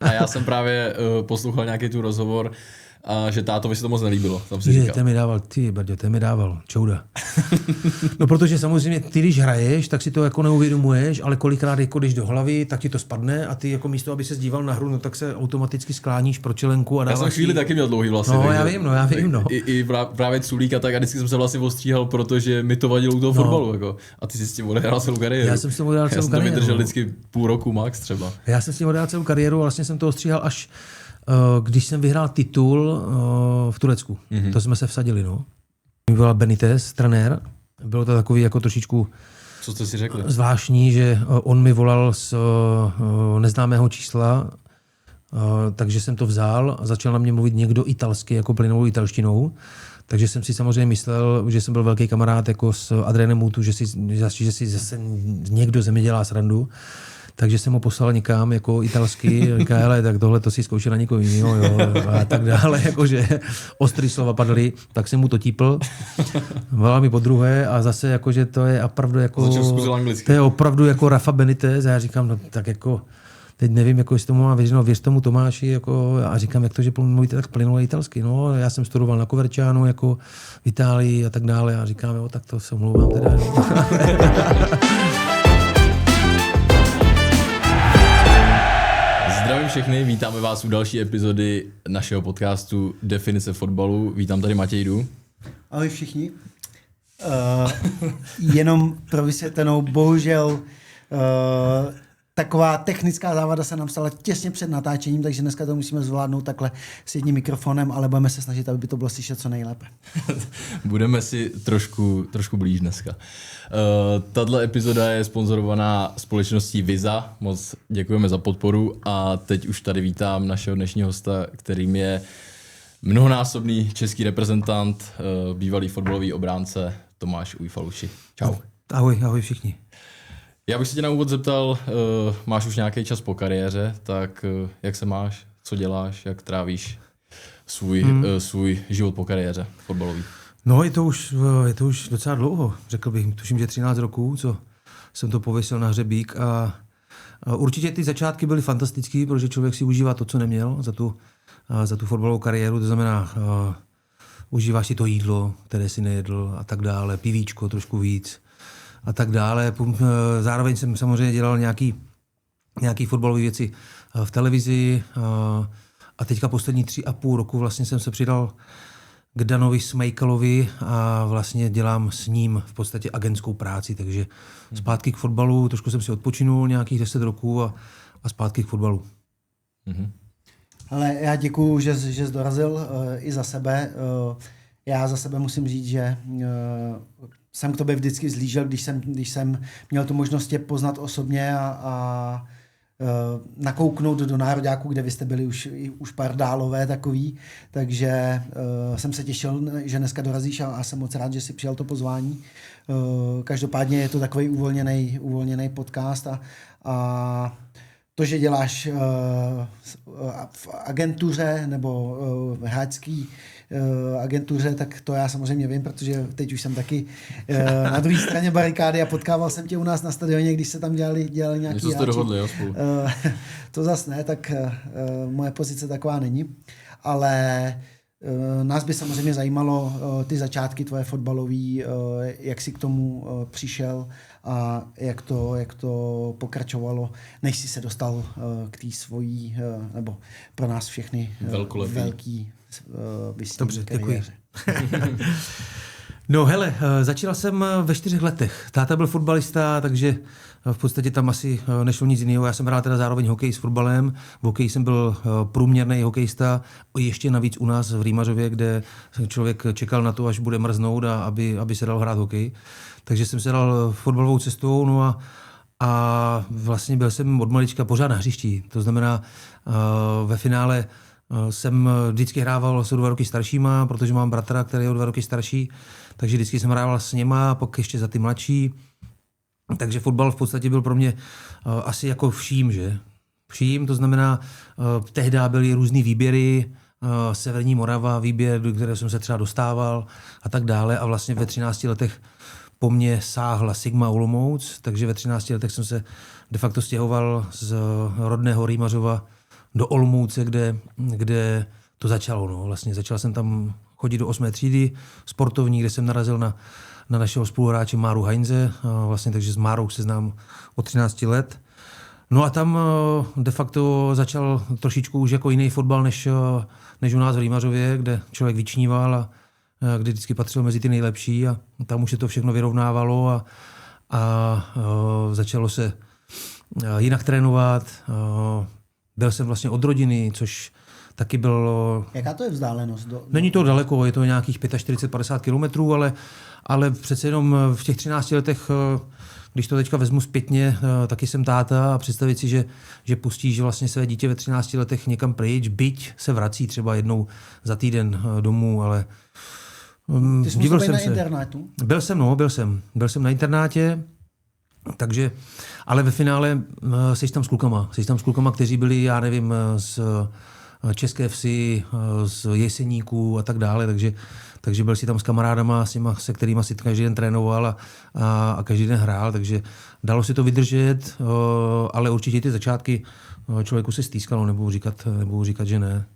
A já jsem právě poslouchal nějaký tu rozhovor, a že tátovi se to moc nelíbilo. Tam si říkal. Ten mi dával, čouda. No protože samozřejmě ty, když hraješ, tak si to jako neuvědomuješ, ale kolikrát jako jdeš do hlavy, tak ti to spadne a ty jako místo, aby se díval na hru, no tak se automaticky skláníš pro čelenku a dáváš. Já jsem chvíli taky měl dlouhý vlasy. No, já vím. I právě Culíka, tak a vždycky jsem se vlastně ostříhal, protože mi to vadilo u toho fotbalu. Jako. A ty si s tím odehrál celou kariéru. Já jsem s tím odehrál celou kariéru. Já jsem to vydržel vždycky půl roku max třeba. Já jsem s tím odehrál celou kariéru a vlastně jsem to ostříhal až když jsem vyhrál titul v Turecku. Mm-hmm. To jsme se vsadili, no. Byl Benitez, trenér. Bylo to takový jako trošičku co jste si řekli? Zvláštní, že on mi volal z neznámého čísla, takže jsem to vzal a začal na mě mluvit někdo italsky, jako plynovou italštinou. Takže jsem si samozřejmě myslel, že jsem byl velký kamarád jako s Adrianem Mutu, že si zase někdo ze mě dělá srandu. Takže jsem ho poslal někam jako italsky, říká, hele, tak tohle to si zkoušel na někoho jiného, jo, a tak dále, jakože ostrý slova padly, tak jsem mu to típl, volal mi podruhé a zase jakože to je opravdu jako, to je opravdu jako Rafa Benitez a já říkám, no tak jako, teď nevím, jako jestli tomu mám věřit, no věř tomu Tomáši, jako, a říkám, jak to, že mluvíte tak plynule italsky, no, já jsem studoval na Covercianu, jako v Itálii a tak dále a říkám, jo, tak to se omlouvám teda. Zdravím všechny, vítáme vás u další epizody našeho podcastu Definice fotbalu. Vítám tady Matějdu. Ahoj všichni. Jenom pro vysvětlenou, bohužel taková technická závada se nám stala těsně před natáčením, takže dneska to musíme zvládnout takhle s jedním mikrofonem, ale budeme se snažit, aby to bylo slyšet co nejlépe. Budeme si trošku blíž dneska. Tato epizoda je sponzorovaná společností Visa. Moc děkujeme za podporu a teď už tady vítám našeho dnešního hosta, kterým je mnohonásobný český reprezentant, bývalý fotbalový obránce Tomáš Ujfaluši. Čau. Ahoj všichni. Já bych se tě na úvod zeptal, máš už nějaký čas po kariéře, tak jak se máš, co děláš, jak trávíš svůj život po kariéře fotbalový? No je to už docela dlouho, řekl bych, tuším, že 13 roků, co jsem to pověsil na hřebík a určitě ty začátky byly fantastický, protože člověk si užívá to, co neměl za tu fotbalovou kariéru, to znamená užíváš si to jídlo, které si nejedl a tak dále, pivíčko trošku víc a tak dále. Zároveň jsem samozřejmě dělal nějaký fotbalové věci v televizi a teďka poslední 3,5 roku vlastně jsem se přidal k Danovi Smejkalovi a vlastně dělám s ním v podstatě agentskou práci, takže zpátky k fotbalu, trošku jsem si odpočinul nějakých 10 roků a zpátky k fotbalu. Ale já děkuju, že jsi dorazil i za sebe. Já za sebe musím říct, že jsem k tobě vždycky vzlížel, když jsem měl tu možnost tě poznat osobně a nakouknout do nároďáku, kde vy jste byli už pardálové takový, takže jsem se těšil, že dneska dorazíš a jsem moc rád, že jsi přijal to pozvání. Každopádně je to takový uvolněný podcast a to, že děláš v agentuře nebo v hráčský agentuře, tak to já samozřejmě vím, protože teď už jsem taky na druhé straně barikády a potkával jsem tě u nás na stadioně, když se tam dělali nějaký něco jste dohodli, jo, spolu. To zase ne, tak moje pozice taková není, ale nás by samozřejmě zajímalo ty začátky tvoje fotbalový, jak jsi k tomu přišel a jak to pokračovalo, než jsi se dostal k té svojí, nebo pro nás všechny velký Dobře, děkuji. No hele, začínal jsem ve 4 letech. Táta byl fotbalista, takže v podstatě tam asi nešlo nic jiného. Já jsem hrál teda zároveň hokej s fotbalem. V hokeji jsem byl průměrný hokejista, ještě navíc u nás v Rýmařově, kde člověk čekal na to, až bude mrznout a aby se dal hrát hokej. Takže jsem se dal fotbalovou cestou, no a vlastně byl jsem od malička pořád na hřišti. To znamená, ve finále jsem vždycky hrával s o 2 roky staršíma, protože mám bratra, který je o 2 roky starší, takže vždycky jsem hrával s něma, pak ještě za ty mladší. Takže fotbal v podstatě byl pro mě asi jako vším, že? Vším, to znamená, tehdy byly různý výběry, Severní Morava, výběr, do kterého jsem se třeba dostával a tak dále a vlastně ve 13 letech po mně sáhla Sigma Olomouc, takže ve 13 letech jsem se de facto stěhoval z rodného Rýmařova do Olomouce, kde to začalo. No. Vlastně začal jsem tam chodit do 8. třídy sportovní, kde jsem narazil na našeho spoluhráče Máru Heinze, vlastně, takže s Márou se znám od 13 let. No a tam de facto začal trošičku už jako jiný fotbal, než u nás v Rýmařově, kde člověk vyčníval a kde vždycky patřil mezi ty nejlepší a tam už se to všechno vyrovnávalo a začalo se jinak trénovat. Byl jsem vlastně od rodiny, což taky bylo... Jaká to je vzdálenost? Není to daleko, je to nějakých 45-50 kilometrů, ale přece jenom v těch 13 letech, když to teďka vezmu zpětně, taky jsem táta a představit si, že pustíš vlastně své dítě ve 13 letech někam pryč, byť se vrací třeba jednou za týden domů, ale ty jsi musel být na internátu? Byl jsem na internátě, takže, ale ve finále jsi tam s klukama, kteří byli, já nevím, z České Vsi, z Jeseníků a tak dále, takže byl si tam s kamarádama, se kterými si každý den trénoval a každý den hrál, takže dalo si to vydržet, ale určitě ty začátky člověku se stýskalo, nebudu říkat, že ne.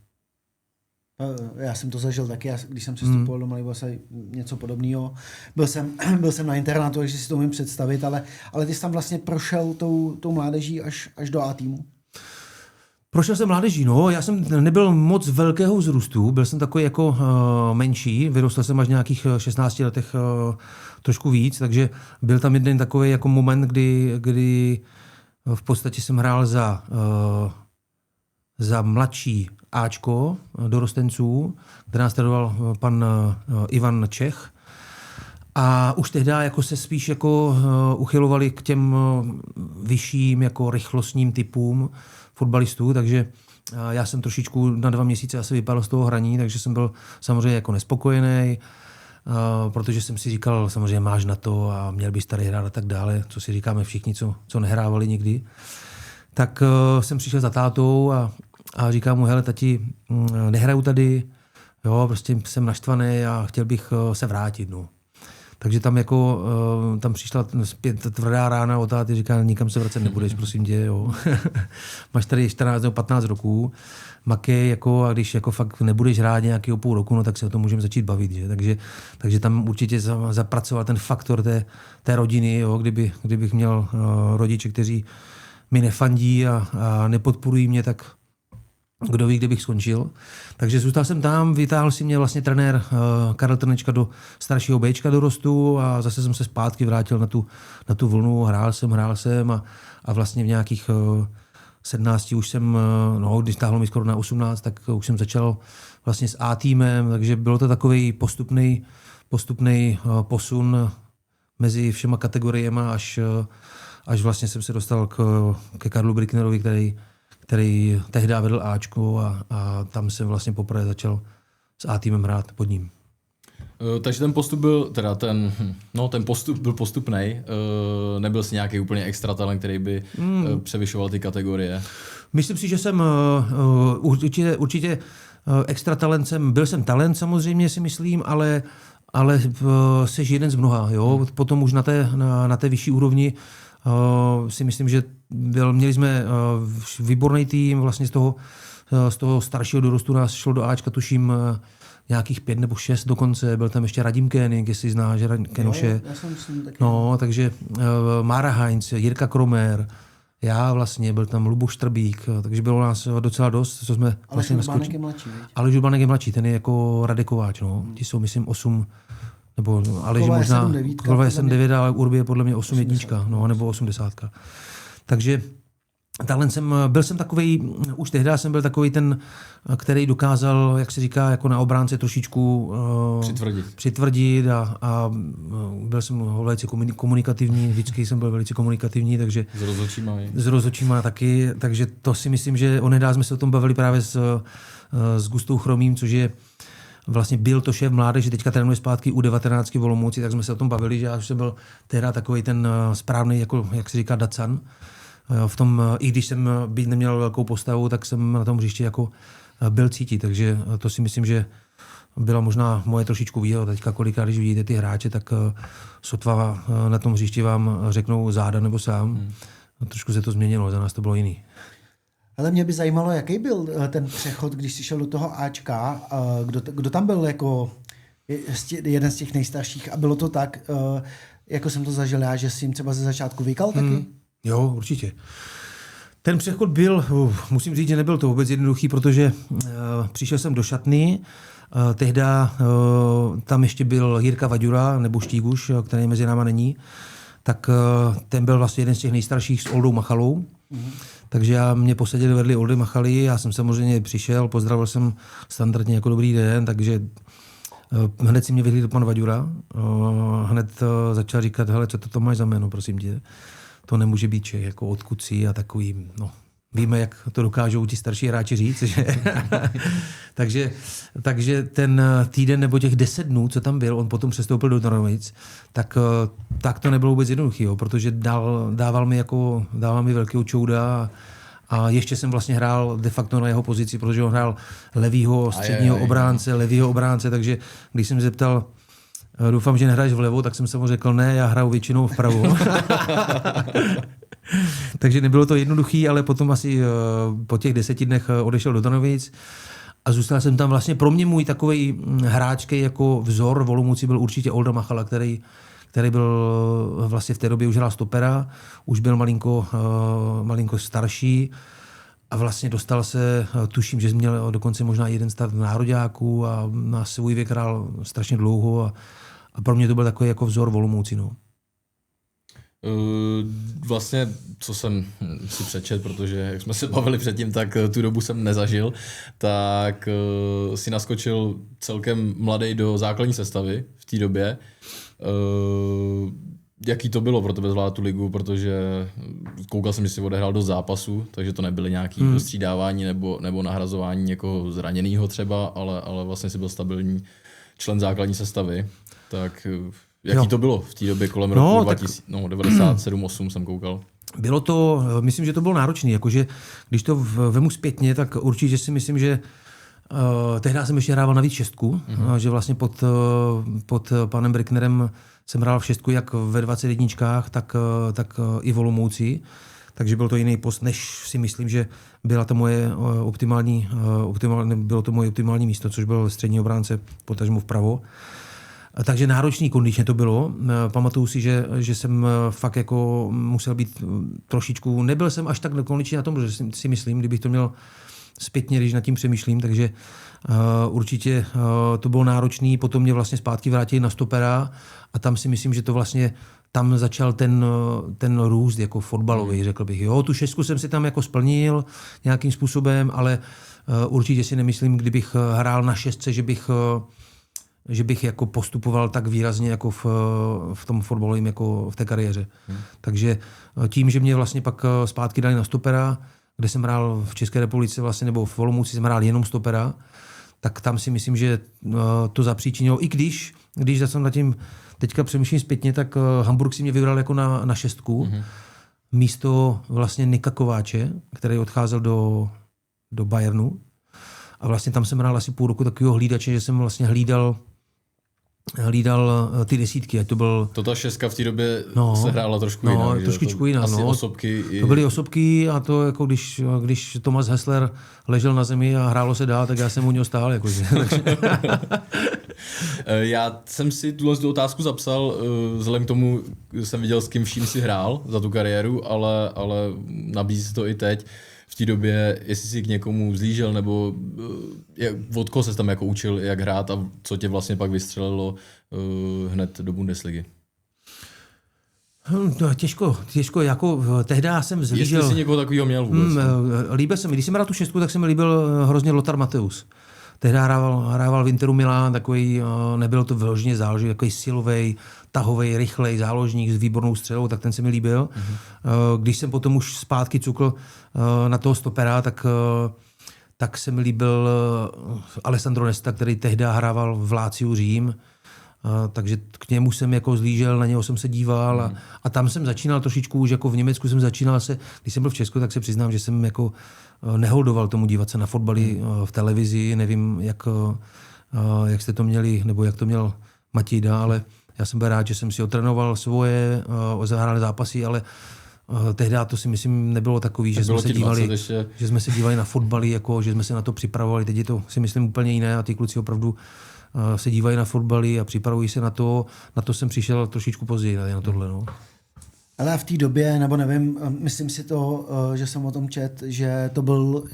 Já jsem to zažil taky, když jsem přestupoval do Mladé Boleslavi, něco podobného. Byl jsem na internátu, takže si to umím představit, ale ty jsi tam vlastně prošel tou mládeží až do A týmu. Prošel jsem mládeží, no, já jsem nebyl moc velkého vzrůstu, byl jsem takový jako menší, vyrostl jsem až nějakých 16 letech trošku víc, takže byl tam jeden takový jako moment, kdy v podstatě jsem hrál za mladší Ačko dorostenců, kde nás trénoval pan Ivan Čech. A už tehdy jako se spíš jako uchylovali k těm vyšším jako rychlostním typům fotbalistů, takže já jsem trošičku na 2 měsíce asi vypadl z toho hraní, takže jsem byl samozřejmě jako nespokojený, protože jsem si říkal, samozřejmě máš na to a měl bys tady hrát a tak dále, co si říkáme všichni, co nehrávali nikdy. Tak jsem přišel za tátou a říkám mu, hele tati, nehraju tady, jo, prostě jsem naštvaný a chtěl bych se vrátit, no. Takže tam přišla tvrdá rána od táty, říká, nikam se vracet nebudeš, prosím tě, jo. Máš tady 14 nebo 15 roků, makej, jako, a když jako fakt nebudeš hrát nějakého půl roku, no tak se o tom můžeme začít bavit, že? Takže tam určitě zapracoval ten faktor té rodiny, jo, kdybych měl rodiče, kteří mi nefandí a nepodporují mě, tak kdo ví, kde bych skončil. Takže zůstal jsem tam, vytáhl si mě vlastně trenér Karel Trnečka do staršího Bčka dorostu a zase jsem se zpátky vrátil na tu vlnu, hrál jsem a vlastně v nějakých 17 už jsem, no, když táhlo mi skoro na 18, tak už jsem začal vlastně s A týmem, takže bylo to takový postupný posun mezi všema kategoriemi, až vlastně jsem se dostal ke Karlu Bricknerovi, který tehdy vedl Ačko a tam jsem vlastně poprvé začal s A týmem hrát pod ním. Takže ten postup byl, ten postup byl postupnej. Nebyl jsi nějaký úplně extra talent, který by převyšoval ty kategorie? Myslím si, že jsem určitě extra talent byl jsem talent samozřejmě, si myslím, ale jsi jeden z mnoha. Jo? Potom už na té vyšší úrovni si myslím, že měli jsme výborný tým, vlastně z toho staršího dorostu nás šlo do Ačka, tuším nějakých 5 nebo 6 dokonce, byl tam ještě Radim Kénik, jestli znáš Kenoše. No, takže Mára Heinz, Jirka Kromer, já vlastně, byl tam Luboš Trbík, takže bylo nás docela dost, co jsme vlastně naskočili. Ale Žurbánek je mladší, Ale Žurbánek je mladší, ten je jako Radek Kováč, no. Ti jsou, myslím, 8, nebo, ale že možná Kolva je 7-9, ale Urbi je podle mě 8-1, no, nebo 80. Takže byl jsem takovej, už tehdy jsem byl takový ten, který dokázal, jak se říká, jako na obránce trošičku přitvrdit a byl jsem velice komunikativní, vždycky jsem byl velice komunikativní, takže s rozhodčíma taky, takže to si myslím, že onedá jsme se o tom bavili právě s Gustou Chromým, což je vlastně byl to šéf mládeže, teďka trénuje zpátky U19 v Olomouci, tak jsme se o tom bavili, že já už jsem byl tehdy takový ten správný, jako, jak se říká, dacan. V tom, i když jsem být neměl velkou postavu, tak jsem na tom hřišti jako byl cítit, takže to si myslím, že byla možná moje trošičku výhoda. Teďka kolikrát, když vidíte ty hráče, tak sotva na tom hřišti vám řeknou záda nebo sám. Trošku se to změnilo, za nás to bylo jiný. Ale mě by zajímalo, jaký byl ten přechod, když jsi šel do toho Ačka, kdo tam byl jako jeden z těch nejstarších a bylo to tak, jako jsem to zažil já, že jsi jim třeba ze začátku vykal taky? Jo, určitě. Ten přechod byl, musím říct, že nebyl to vůbec jednoduchý, protože přišel jsem do šatny, tehda tam ještě byl Jirka Vaďura, nebo Štíguš, který mezi náma není, tak ten byl vlastně jeden z těch nejstarších s Oldou Machalou. Takže mě posadili vedli Oldy Machaly, já jsem samozřejmě přišel, pozdravil jsem standardně jako dobrý den, takže hned si mě vyhlídl pan Vaďura, hned začal říkat, hele, co to máš za jméno, prosím tě. To nemůže být Čech, jako odkud jsi a takový, no, víme, jak to dokážou ti starší hráči říct, že? takže ten týden nebo těch 10 dnů, co tam byl, on potom přestoupil do Trnovic, tak to nebylo vůbec jednoduchý, protože dával mi velkého čouda a ještě jsem vlastně hrál de facto na jeho pozici, protože on hrál levýho středního obránce, takže když jsem zeptal, doufám, že nehraješ vlevo, tak jsem se mu řekl, ne, já hraju většinou vpravo. Takže nebylo to jednoduchý, ale potom asi po těch 10 dnech odešel do Trnovic a zůstal jsem tam vlastně. Pro mě můj takovej hráčkej jako vzor v Olomouci byl určitě Olda Machala, který byl vlastně v té době už hrál stopera, už byl malinko starší a vlastně dostal se, tuším, že měl dokonce možná jeden start v nároďáku a na svůj věk hrál strašně dlouho a pro mě to byl takový jako vzor v Olomouci. No. Vlastně, co jsem si přečet, protože jak jsme se bavili předtím, tak tu dobu jsem nezažil, tak si naskočil celkem mladý do základní sestavy v té době. Jaký to bylo pro tebe zvládat tu ligu, protože koukal jsem, že jsi odehrál do zápasu, takže to nebyly nějaký dostřídávání nebo nahrazování někoho zraněného třeba, ale vlastně si byl stabilní člen základní sestavy. Tak jaký to bylo v té době kolem roku 97-8 jsem koukal? Bylo to, myslím, že to bylo náročné, jakože když to vemu zpětně, tak určitě si myslím, že tehdy jsem ještě hrával navíc šestku, že vlastně pod panem Bricknerem jsem hrál v šestku jak ve 21, tak i v Olomouci. Takže byl to jiný post, než si myslím, že byla to moje bylo to moje optimální místo, což byl střední obránce, potažmo vpravo. Takže náročný kondičně to bylo. Pamatuju si, že jsem fakt jako musel být trošičku, nebyl jsem až tak kondičně na tom, že si myslím, kdybych to měl zpětně, když nad tím přemýšlím, takže určitě to bylo náročný, potom mě vlastně zpátky vrátili na stopera a tam si myslím, že to vlastně tam začal ten růst jako fotbalový, řekl bych. Jo, tu šestku jsem si tam jako splnil nějakým způsobem, ale určitě si nemyslím, kdybych hrál na šestce, že bych jako postupoval tak výrazně jako v tom fotbalovém, jako v té kariéře. Takže tím, že mě vlastně pak zpátky dali na stopera, kde jsem hrál v České republice vlastně, nebo v Olomouci jsem hrál jenom stopera, tak tam si myslím, že to zapříčinilo. I když jsem nad tím teďka přemýšlím zpětně, tak Hamburg si mě vybral jako na šestku, místo vlastně Nika Kováče, který odcházel do Bayernu. A vlastně tam jsem hrál asi půl roku takového hlídače, že jsem vlastně hlídal ty desítky, ať to byl... To ta šestka v té době se hrála trošku jinak. No, trošičku jinak. Asi osobky. To byly osobky a to jako když Thomas Hessler ležel na zemi a hrálo se dál, tak já jsem u něho stál. Jakože. Já jsem si tuhle otázku zapsal, vzhledem k tomu, že jsem viděl, s kým vším si hrál za tu kariéru, ale nabízí se to i teď. V té době, jestli jsi k někomu zlížel, nebo od koho ses tam jako učil, jak hrát a co tě vlastně pak vystřelilo hned do Bundesligy? Těžko, jako tehdy jsem zlížel. Jestli jsi někoho takového měl vůbec? Líbil jsem, když jsem hrál tu šestku, tak se mi líbil hrozně Lothar Matthäus. Tehdy hrával v Interu Milán, takový, nebylo to vyloženě záložník, takový silovej, tahovej, rychlej záložník s výbornou střelou, tak ten se mi líbil. Když jsem potom už zpátky cukl na toho stopera, tak se mi líbil Alessandro Nesta, který tehdy hrával v Láciu Řím. Takže k němu jsem jako zlížel, na něho jsem se díval a tam jsem začínal trošičku, už jako v Německu jsem začínal když jsem byl v Česku, tak se přiznám, že jsem jako neholdoval tomu dívat se na fotbaly v televizi, nevím, jak jste to měli, nebo jak to měl Matějda, ale já jsem byl rád, že jsem si otrénoval svoje zahrané zápasy, ale Tehdy to si myslím nebylo takový, že jsme se dívali na fotbaly, jako, že jsme se na to připravovali. Teď je to si myslím úplně jiné a ty kluci opravdu se dívají na fotbaly a připravují se na to. Na to jsem přišel trošičku později, na tohle. No. Ale v té době, nebo nevím, myslím si to, že jsem o tom čet, že to byl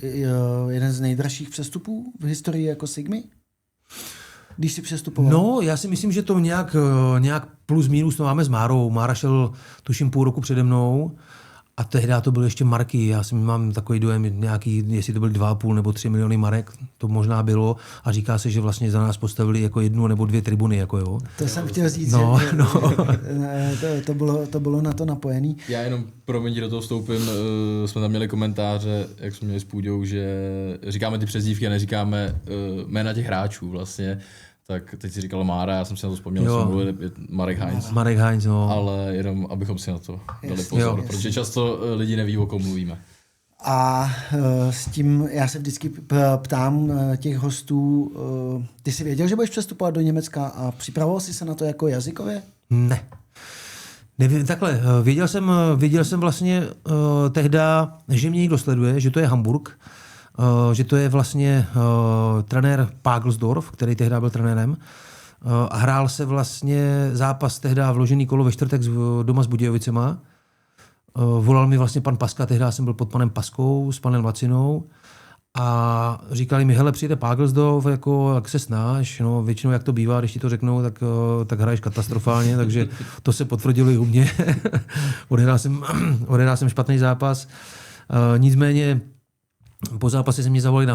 jeden z nejdražších přestupů v historii jako Sigmy? Když si přestupoval? No, já si myslím, že to nějak plus minus to máme s Márou. Mára šel tuším půl roku přede mnou a tehdy to byly ještě marky. Já si mám takový dojem nějaký, jestli to byly 2,5 nebo 3 miliony marek, to možná bylo a říká se, že vlastně za nás postavili jako 1 nebo 2 tribuny. Jako jo. To jsem chtěl říct, že to bylo na to napojený. Já jenom promiň, do toho vstoupím, jsme tam měli komentáře, jak jsme měli s Půďou, že říkáme ty přezdívky a neříkáme jména těch hráčů vlastně. Tak teď si říkal Mára, já jsem si na to vzpomněl, že jsme mluvili Marek Heinz, no. Ale jenom abychom si na to dali pozor, protože často lidi neví, o kom mluvíme. A s tím já se vždycky ptám těch hostů, ty jsi věděl, že budeš přestupovat do Německa a připravoval jsi se na to jako jazykově? Ne. Nevím, takhle, věděl jsem vlastně tehda, že mě někdo sleduje, že to je Hamburg, že to je vlastně trenér Pagelsdorf, který tehdy byl trenérem. A hrál se vlastně zápas tehdy vložený kolo ve čtvrtek doma s Budějovicema. Volal mi vlastně pan Paska, tehdy jsem byl pod panem Paskou, s panem Lacinou. A říkali mi, hele, přijde Pagelsdorf, jako, jak se snáš, no, většinou jak to bývá, když ti to řeknou, tak hraješ katastrofálně, takže to se potvrdilo i u mě. odehrál jsem špatný zápas. Nicméně po zápase se mě zavolali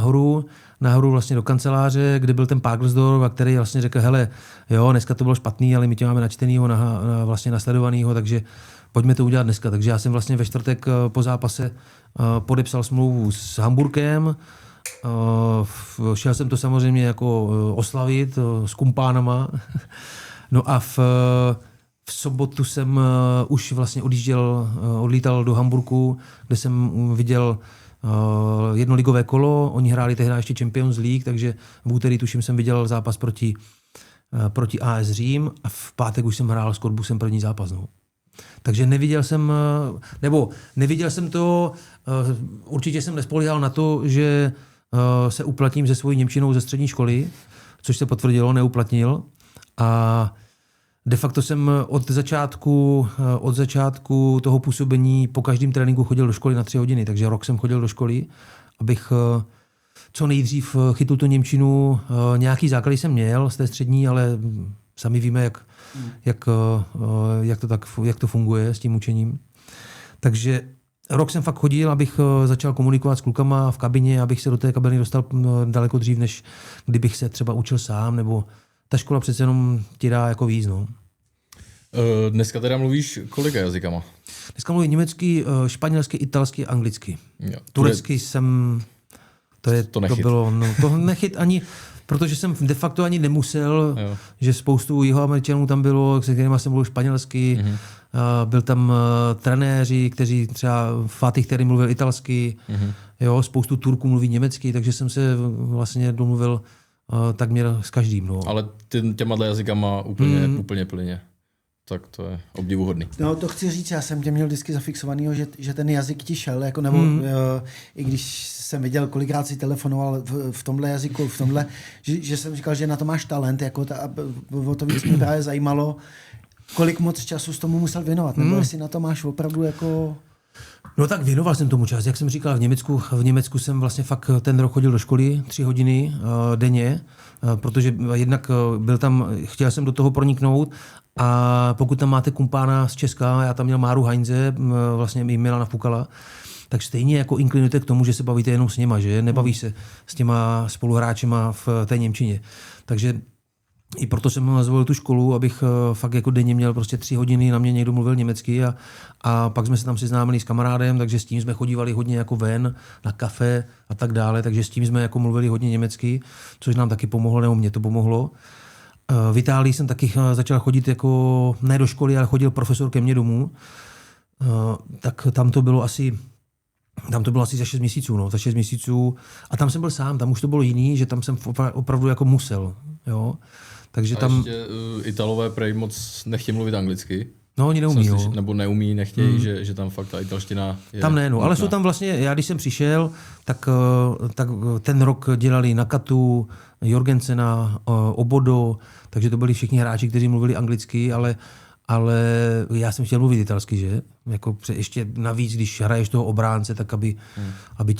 nahoru vlastně do kanceláře, kde byl ten Pagelsdorf, a který vlastně řekl, hele, jo, dneska to bylo špatný, ale my tě máme načtenýho, vlastně nasledovanýho, takže pojďme to udělat dneska. Takže já jsem vlastně ve čtvrtek po zápase podepsal smlouvu s Hamburkem, šel jsem to samozřejmě jako oslavit s kumpánama, no a v sobotu jsem už vlastně odlítal do Hamburku, kde jsem viděl jednoligové kolo, oni hráli tehdy ještě Champions League, takže v úterý tuším jsem viděl zápas proti AS Řím a v pátek už jsem hrál s Cottbusem první zápas. No. Takže neviděl jsem to, určitě jsem nespoléhal na to, že se uplatním se svojí němčinou ze střední školy, což se potvrdilo, neuplatnil a de facto jsem od začátku toho působení po každém tréninku chodil do školy na 3 hodiny, takže rok jsem chodil do školy, abych co nejdřív chytl tu němčinu. Nějaký základy jsem měl z té střední, ale sami víme, jak to funguje s tím učením. Takže rok jsem fakt chodil, abych začal komunikovat s klukama v kabině, abych se do té kabiny dostal daleko dřív, než kdybych se třeba učil sám, nebo ta škola přece jenom ti dá jako víc. No. Dneska teda mluvíš kolika jazykama? Dneska mluvím německy, španělsky, italsky, anglicky. Jo. Turecky jsem... To nechyt ani, protože jsem de facto ani nemusel, jo. Že spoustu Jihoameričanů tam bylo, se kterými jsem mluvil španělsky, byl tam trenéři, kteří třeba Fatih, který mluvil italsky, jo, spoustu Turků mluví německy, takže jsem se vlastně domluvil takměr s každým. No. Ale těma jazykama úplně plyně. Tak to je obdivuhodný. No to chci říct, já jsem tě měl vždycky zafixovanýho, že ten jazyk ti šel, jako, nebo i když jsem viděl, kolikrát si telefonoval v tomhle jazyku, v tomhle, že jsem říkal, že na to máš talent, jako o to víc mě právě zajímalo, kolik moc času s tomu musel věnovat, nebo jestli na to máš opravdu jako... No tak věnoval jsem tomu čas, jak jsem říkal, v Německu jsem vlastně fakt ten rok chodil do školy 3 hodiny denně, protože jednak chtěl jsem do toho proniknout a pokud tam máte kumpána z Česka, já tam měl Máru Heinze, vlastně i Milana Fukala, tak stejně jako inklinujete k tomu, že se bavíte jenom s něma, že nebaví se s těma spoluhráčima v té němčině. Takže i proto jsem zvolil tu školu, abych fakt jako denně měl prostě 3 hodiny, na mě někdo mluvil německy a pak jsme se tam seznámili s kamarádem, takže s tím jsme chodívali hodně jako ven, na kafe a tak dále, takže s tím jsme jako mluvili hodně německy, což nám taky pomohlo, nebo mě to pomohlo. V Itálii jsem taky začal chodit jako, ne do školy, ale chodil profesor ke mně domů, tak tam to bylo asi za 6 měsíců, no, za 6 měsíců a tam jsem byl sám, tam už to bylo jiný, že tam jsem opravdu jako musel, jo. Takže a ještě Italové prej moc nechtějí mluvit anglicky. No, oni neumí, nebo neumí, nechtějí, že tam fakt ta italština je... Tam ne, no, ale jsou tam vlastně, já když jsem přišel, tak ten rok dělali Nakatu, Jorgensena, Obodo, takže to byli všichni hráči, kteří mluvili anglicky, ale já jsem chtěl mluvit italsky, že? Jako ještě navíc, když hraješ toho obránce, tak aby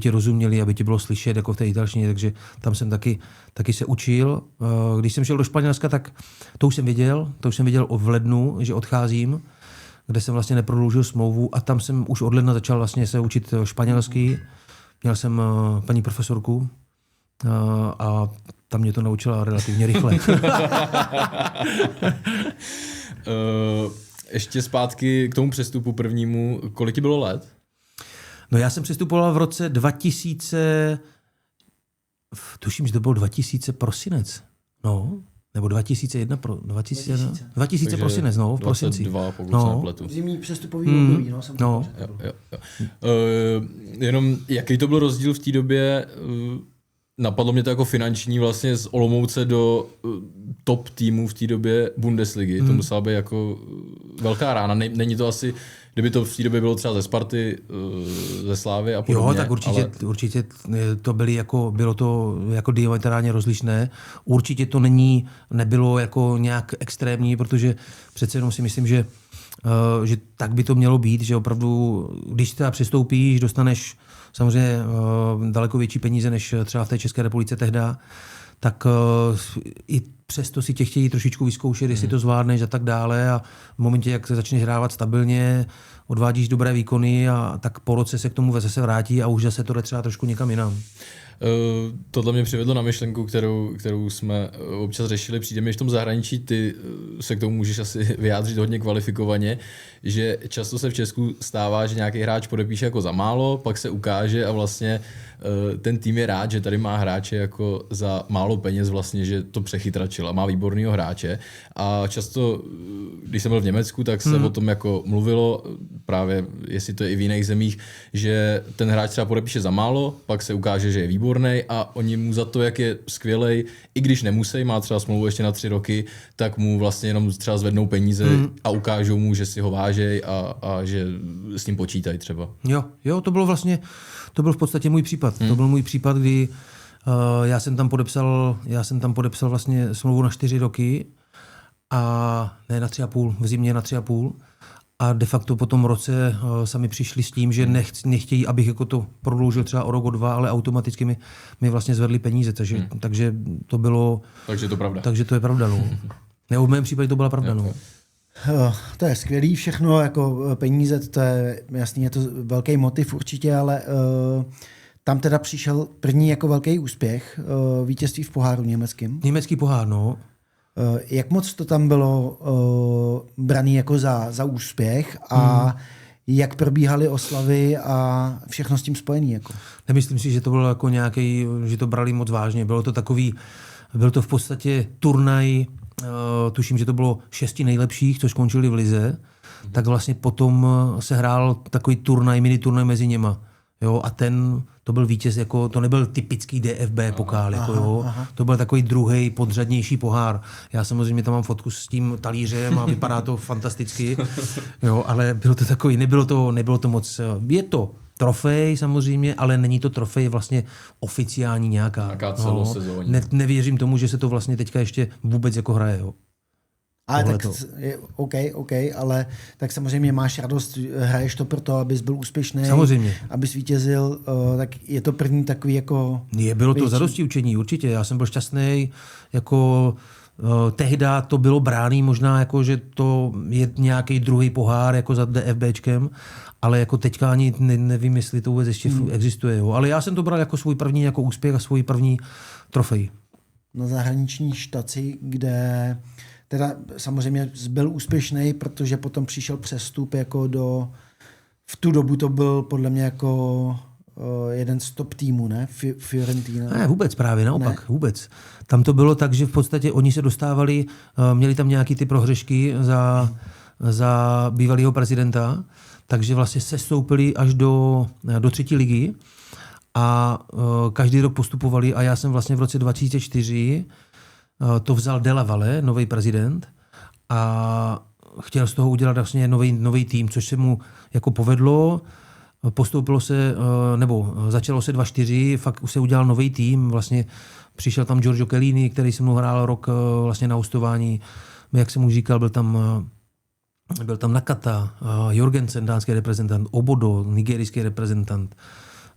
ti rozuměli, aby ti bylo slyšet jako v té italštině, takže tam jsem taky se učil. Když jsem šel do Španělska, tak to už jsem věděl v lednu, že odcházím, kde jsem vlastně neprodloužil smlouvu a tam jsem už od ledna začal vlastně se učit španělsky. Měl jsem paní profesorku a tam mě to naučila relativně rychle. Ještě zpátky k tomu přestupu prvnímu. Kolik ti bylo let? No já jsem přestupoval v roce 2000, tuším, že to bylo 2000 prosinec. No, nebo 2001, 2000 prosinec, no, v prosinci. 22, pokud se nepletu. Zimní přestupový období, no, jsem to jo. Jenom jaký to byl rozdíl v té době? Napadlo mě to jako finanční vlastně z Olomouce do top týmů v té době Bundesligy. To musela být jako velká rána. Není to asi, kdyby to v té době bylo třeba ze Sparty, ze Slávy a podobně. Jo, tak určitě to bylo to jako diametrálně rozlišné. Určitě to nebylo jako nějak extrémní, protože přece jenom si myslím, že tak by to mělo být, že opravdu, když teda přestoupíš, dostaneš samozřejmě daleko větší peníze, než třeba v té České republice tehda, tak i přesto si tě chtějí trošičku vyzkoušet, jestli to zvládneš a tak dále a v momentě, jak se začneš hrávat stabilně, odvádíš dobré výkony a tak po roce se k tomu zase vrátí a už zase to jde třeba trošku někam jinam. Tohle mě přivedlo na myšlenku, kterou jsme občas řešili. Přijde mi, že v tom zahraničí ty se k tomu můžeš asi vyjádřit hodně kvalifikovaně, že často se v Česku stává, že nějaký hráč podepíše jako za málo, pak se ukáže a vlastně ten tým je rád, že tady má hráče jako za málo peněz vlastně, že to přechytračil a má výborného hráče. A často, když jsem byl v Německu, tak se o tom jako mluvilo, právě jestli to je i v jiných zemích, že ten hráč třeba podepíše za málo, pak se ukáže, že je výborný a oni mu za to, jak je skvělej, i když nemusí, má třeba smlouvu ještě na 3 roky, tak mu vlastně jenom třeba zvednou peníze a ukážou mu, že si ho vážej a že s ním počítají třeba. Jo, to byl v podstatě můj případ. To byl můj případ, kdy já jsem tam podepsal vlastně smlouvu na 4 roky a ne na 3,5, v zimě na 3,5. A de facto po tom roce sami přišli s tím, že nechtějí, abych jako to prodloužil třeba o rok, o 2, ale automaticky mi vlastně zvedli peníze, takže to bylo... Takže to pravda. Takže to je pravda, no. Nebo v mém případě to byla pravda, no. To je skvělý všechno, jako peníze, to je jasný, je to velký motiv určitě, ale tam teda přišel první jako velký úspěch, vítězství v poháru německým. Německý pohár, no. Jak moc to tam bylo braný jako za úspěch a jak probíhaly oslavy a všechno s tím spojený? Jako? Nemyslím si, že to bylo jako nějaký, že to brali moc vážně. Byl to v podstatě turnaj, tuším, že to bylo 6 nejlepších, co skončili v lize, tak vlastně potom se hrál takový mini turnaj mezi něma. Jo, a to byl vítěz, jako, to nebyl typický DFB pokal, to byl takový druhý podřadnější pohár. Já samozřejmě tam mám fotku s tím talířem a vypadá to fantasticky, jo, ale bylo to takový, nebylo to moc, je to trofej samozřejmě, ale není to trofej vlastně oficiální nějaká celosezónní. Nevěřím tomu, že se to vlastně teďka ještě vůbec jako hraje, jo. Ale tak OK, ale tak samozřejmě máš radost, hraješ to proto, abys byl úspěšný, samozřejmě. Abys vítězil, tak je to první takový jako... Bylo to zadosti učení, určitě, já jsem byl šťastný, jako tehda to bylo bráný možná jako, že to je nějaký druhý pohár jako za DFBčkem, ale jako teďka ani nevím, jestli to vůbec ještě existuje, jo. Ale já jsem to bral jako svůj první jako úspěch a svůj první trofej. Na zahraniční štaci, kde teda samozřejmě byl úspěšný, protože potom přišel přestup jako v tu dobu to byl podle mě jako jeden z top týmů, ne? Fiorentina. Ne, vůbec právě, naopak, vůbec. Tam to bylo tak, že v podstatě oni se dostávali, měli tam nějaký ty prohřešky za bývalého prezidenta, takže vlastně sestoupili až do 3. ligy a každý rok postupovali a já jsem vlastně v roce 2004 to vzal De La Valle, nový prezident, a chtěl z toho udělat vlastně nový tým, což se mu jako povedlo. Postoupilo se, nebo začalo se 2-4, fakt už se udělal nový tým, vlastně přišel tam Giorgio Chiellini, který se mnou hrál rok vlastně na hostování, jak jsem už říkal, byl tam Nakata, Jorgensen, dánský reprezentant, Obodo, nigerijský reprezentant,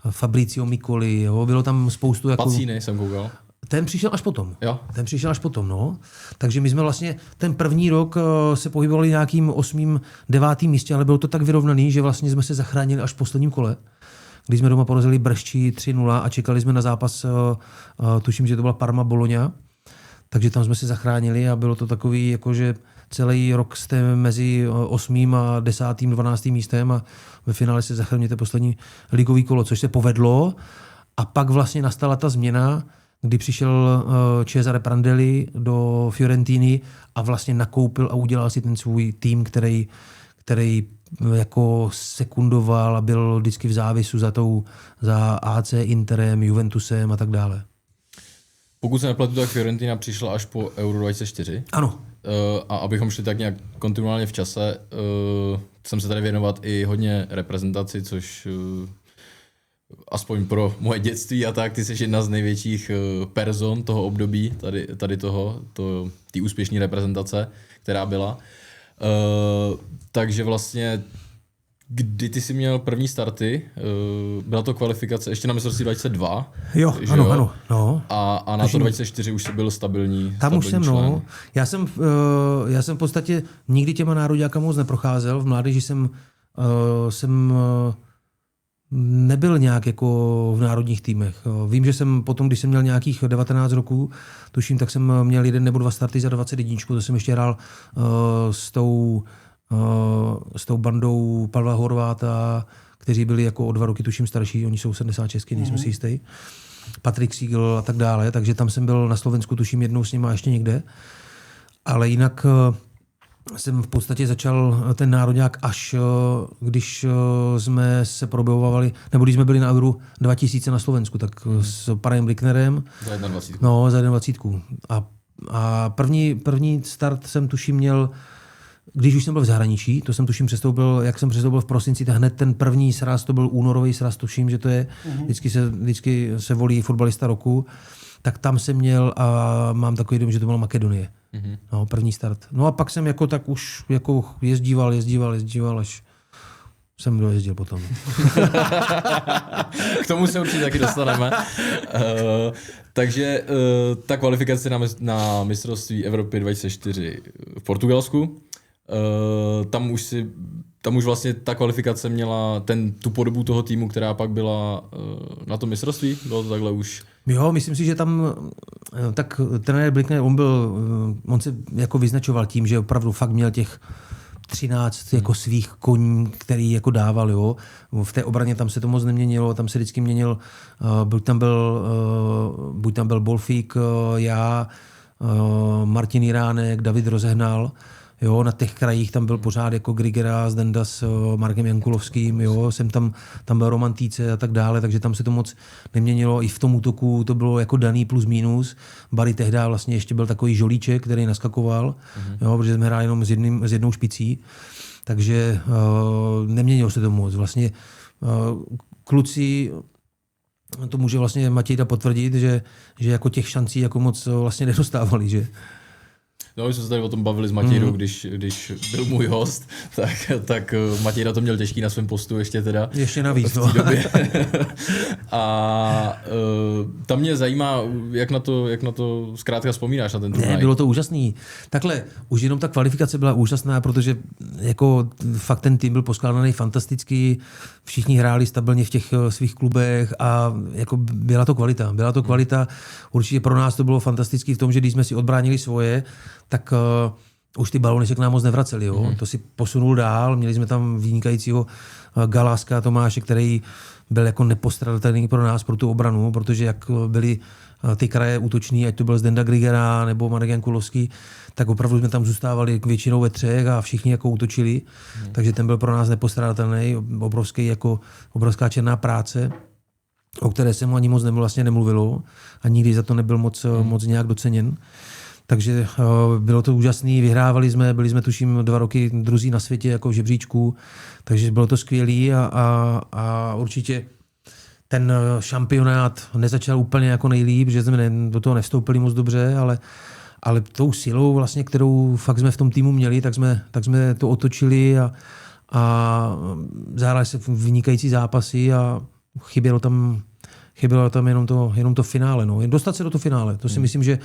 Fabrizio Mikoli, jo, bylo tam spoustu... Pacíny jsem koukal. Ten přišel až potom. Jo. Ten přišel až potom, no. Takže my jsme vlastně ten první rok se pohybovali nějakým 8., 9. místě, ale bylo to tak vyrovnaný, že vlastně jsme se zachránili až v posledním kole, když jsme doma porazili Brzčí 3-0 a čekali jsme na zápas, tuším, že to byla Parma Bologna, takže tam jsme se zachránili a bylo to takový, jakože celý rok jste mezi 8. a 10., 12. místem a ve finále se zachráníte poslední ligový kolo, což se povedlo. A pak vlastně nastala ta změna, kdy přišel Cesare Prandelli do Fiorentiny a vlastně nakoupil a udělal si ten svůj tým, který jako sekundoval a byl vždycky v závisu za AC Interem, Juventusem a tak dále. Pokud se nepletu, tak Fiorentina přišla až po Euro 2024. Ano. A abychom šli tak nějak kontinuálně v čase, jsem se tady věnovat i hodně reprezentaci, což aspoň pro moje dětství a tak, ty jsi jedna z největších person toho období, tady té úspěšné reprezentace, která byla. Takže vlastně, kdy ty jsi měl první starty, byla to kvalifikace ještě na mistrovství 2002. Jo, ano. No. A na to 2024 už jsi byl stabilní. Tam už jsem, člen. no. Já jsem v podstatě nikdy těma nároďákama moc neprocházel. V mládeži jsem nebyl nějak jako v národních týmech. Vím, že jsem potom, když jsem měl nějakých 19 roků, tuším, tak jsem měl 1 nebo 2 starty za 21, to jsem ještě hrál s tou bandou Pavla Horváta, kteří byli jako o 2 roky tuším starší, oni jsou 76, nejsem si jistý. Patrik Siegel a tak dále, takže tam jsem byl na Slovensku tuším jednou s nima a ještě někde. Ale jinak jsem v podstatě začal ten národňák až když jsme se probojovali, nebo když jsme byli na Euro 2000 na Slovensku, tak s Parajem Blicknerem. Za 21. No, za 21. A první start jsem tuším měl, když už jsem byl v zahraničí, to jsem tuším přestoupil, jak jsem přestoupil v prosinci, tak hned ten první sraz, to byl únorový sraz, tuším, že to je, vždycky se volí fotbalista roku, tak tam jsem měl a mám takový dom, že to byla Makedonie. No, první start. No a pak jsem jako tak už jako jezdíval, až jsem dojezdil potom. K tomu se určitě taky dostaneme. Takže ta kvalifikace na mistrovství Evropy 2004 v Portugalsku, tam už vlastně ta kvalifikace měla tu podobu toho týmu, která pak byla na tom mistrovství? Bylo to takhle už? Jo, myslím si, že tam tak trenér Blickner, on se jako vyznačoval tím, že opravdu fakt měl těch 13 jako svých koní, který jako dával, jo. V té obraně tam se to moc neměnilo, tam se vždycky měnil, buď tam byl Bolfík, já, Martin Jiránek, David Rozehnal, jo, na těch krajích tam byl pořád jako Grigera, Zdenda s Markem Jankulovským, jo, tam byl Roman Týce a tak dále, takže tam se to moc neměnilo. I v tom útoku to bylo jako daný plus minus. Barry tehdy vlastně ještě byl takový žolíček, který naskakoval, jo, protože jsme hráli jenom s jednou špicí, takže neměnilo se to moc. Vlastně kluci, to může vlastně Matějda potvrdit, že jako těch šancí jako moc vlastně nedostávali, že? No, my jsme se tady o tom bavili s Matějdou, když byl můj host, tak Matějda to měl těžký na svém postu ještě teda. Ještě navíc, v té době. A tam mě zajímá, jak na to zkrátka vzpomínáš na ten turnaj. Ne, bylo to úžasný. Takhle, už jenom ta kvalifikace byla úžasná, protože jako fakt ten tým byl poskládaný fantasticky, všichni hráli stabilně v těch svých klubech a jako byla to kvalita. Určitě pro nás to bylo fantastické v tom, že když jsme si odbránili svoje, tak už ty balony se k nám moc nevracely. Jo? To si posunul dál, měli jsme tam vynikajícího Galáska Tomáše, který byl jako nepostradatelný pro nás, pro tu obranu, protože jak byly ty kraje útoční, ať to byl Zdenda Grigera nebo Marek Jankulovský, tak opravdu jsme tam zůstávali většinou ve 3 a všichni jako útočili, takže ten byl pro nás nepostradatelný, obrovská černá práce, o které se mu ani moc vlastně nemluvilo a nikdy za to nebyl moc nějak doceněn. Takže bylo to úžasné, vyhrávali jsme, byli jsme tuším 2 roky druzí na světě jako v žebříčku, takže bylo to skvělý a určitě ten šampionát nezačal úplně jako nejlíp, že jsme do toho nevstoupili moc dobře, ale tou silou vlastně, kterou fakt jsme v tom týmu měli, tak jsme to otočili a zahráli se vynikající zápasy a chybělo tam jenom to finále. No. Dostat se do toho finále. To si myslím, že